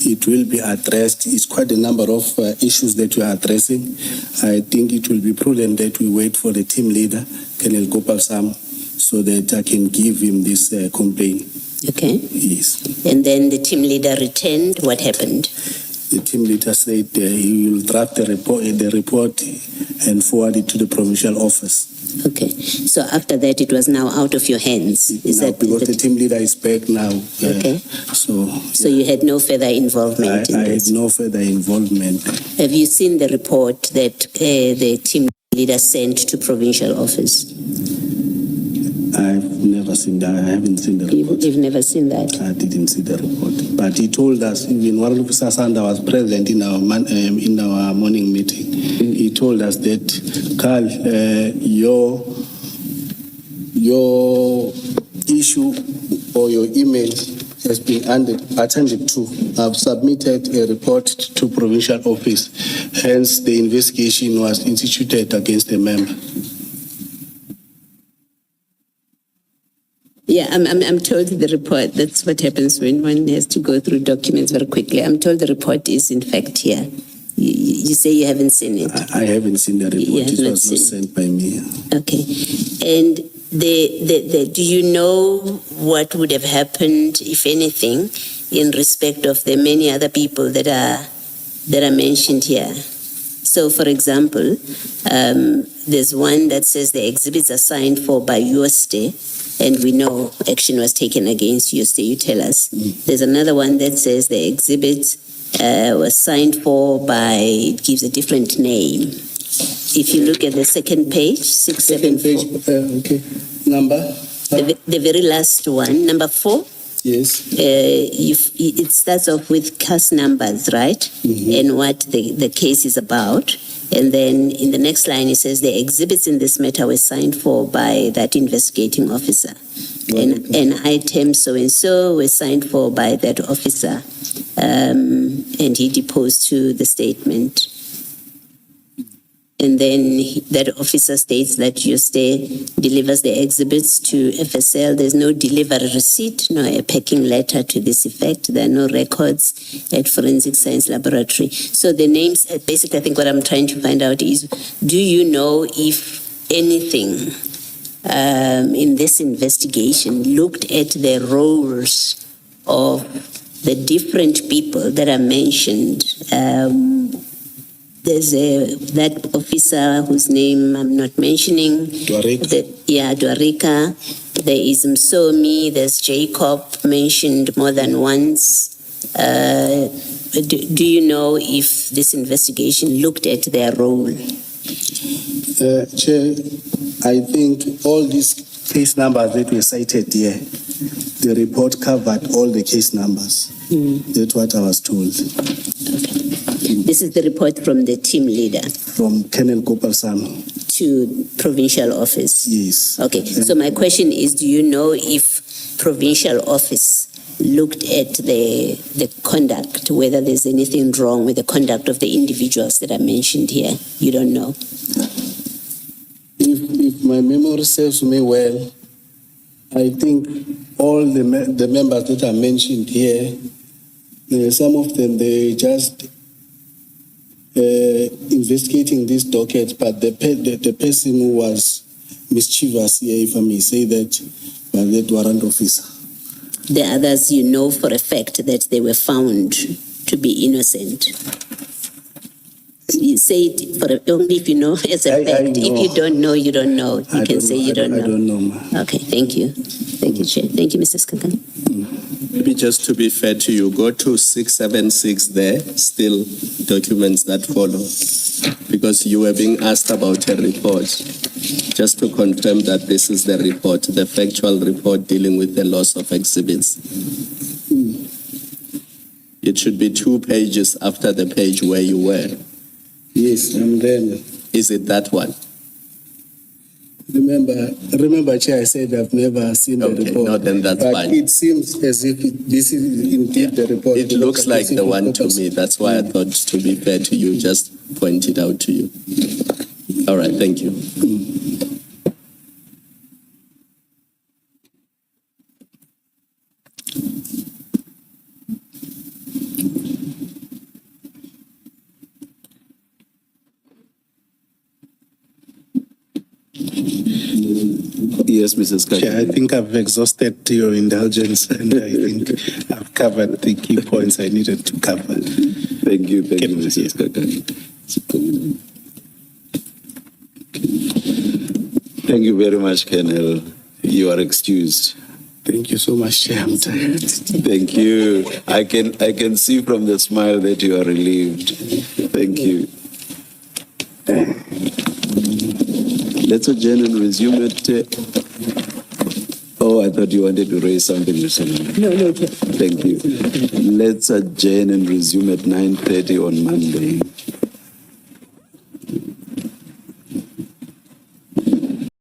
It will be addressed. It's quite a number of issues that you are addressing. I think it will be prudent that we wait for the team leader, Colonel Gopal Sam, so that I can give him this complaint. Okay. Yes. And then the team leader returned. What happened? The team leader said he will draft the report and forward it to the provincial office. Okay. So after that, it was now out of your hands. Is Now, that because the team leader is back now? Okay. So you had no further involvement in I this? had no further involvement. Have you seen the report that the team leader sent to provincial office? I've never seen that. I haven't seen the report. You've never seen that? I didn't see the report. But he told us, even Warren Officer Sanda was present in our morning meeting. He told us that, Carl, your issue or your email has been attended to. I've submitted a report to provincial office. Hence, the investigation was instituted against the member. Yeah, I'm told the report, that's what happens when one has to go through documents very quickly. I'm told the report is in fact here. You say you haven't seen it? I haven't seen the report. It was not sent by me. Okay. And do you know what would have happened, if anything, in respect of the many other people that are mentioned here? So, for example, there's one that says the exhibits are signed for by Joste, and we know action was taken against Joste, you tell us. There's another one that says the exhibit was signed for by, it gives a different name. If you look at the second page, 674. Okay. Number? The very last one, number 4. Yes. It starts off with case numbers, right? And what the case is about. And then in the next line, it says the exhibits in this matter were signed for by that investigating officer. And item so-and-so was signed for by that officer. And he deposed to the statement. And then that officer states that Joste delivers the exhibits to FSL. There's no delivery receipt, no a packing letter to this effect. There are no records at Forensic Science Laboratory. So the names, basically I think what I'm trying to find out is, do you know if anything in this investigation looked at the roles of the different people that are mentioned? There's that officer whose name I'm not mentioning. Dwarika. Dwarika. There is Msomi. There's Jacob mentioned more than once. Do you know if this investigation looked at their role? Chair, I think all these case numbers that were cited here, the report covered all the case numbers. That's what I was told. Okay. This is the report from the team leader. From Colonel Gopal Sam. To provincial office? Yes. Okay, so my question is, do you know if provincial office looked at the conduct, whether there's anything wrong with the conduct of the individuals that are mentioned here? You don't know? If my memory serves me well, I think all the members that are mentioned here Some of them, they just investigating this docket, but the person who was mischievous here, if I may say that, was that warrant officer. The others, you know for a fact that they were found to be innocent. You say it only if you know as a I fact. know. If you don't know, you don't know. You can say you don't know. I don't know, ma'am. Okay, thank you. Thank you, Chair. Thank you, Mr. Skankani. Maybe just to be fair to you, go to 676 there, still documents that follow. Because you were being asked about a report. Just to confirm that this is the report, the factual report dealing with the loss of exhibits. It should be 2 pages after the page where you were. Yes, and then Is it that one? remember, Chair, I said I've never seen the Okay, report. no, then that's but fine. It seems as if this is indeed the report. It looks like the one to me. That's why I thought, to be fair to you, just point it out to you. All right, thank you. Yes, Mrs. Chair, I Kaka. think I've exhausted your indulgence, and I think I've covered the key points I needed to cover. Thank you, Mrs. Kaka. Thank you very much, Colonel. You are excused. Thank you so much, Chair. I'm tired. Thank you. I can see from the smile that you are relieved. Thank you. Let's adjourn and resume it. Oh, I thought you wanted to raise something, Mr. Chairman. No, Chair. Thank you. Let's adjourn and resume at 9:30 on Monday.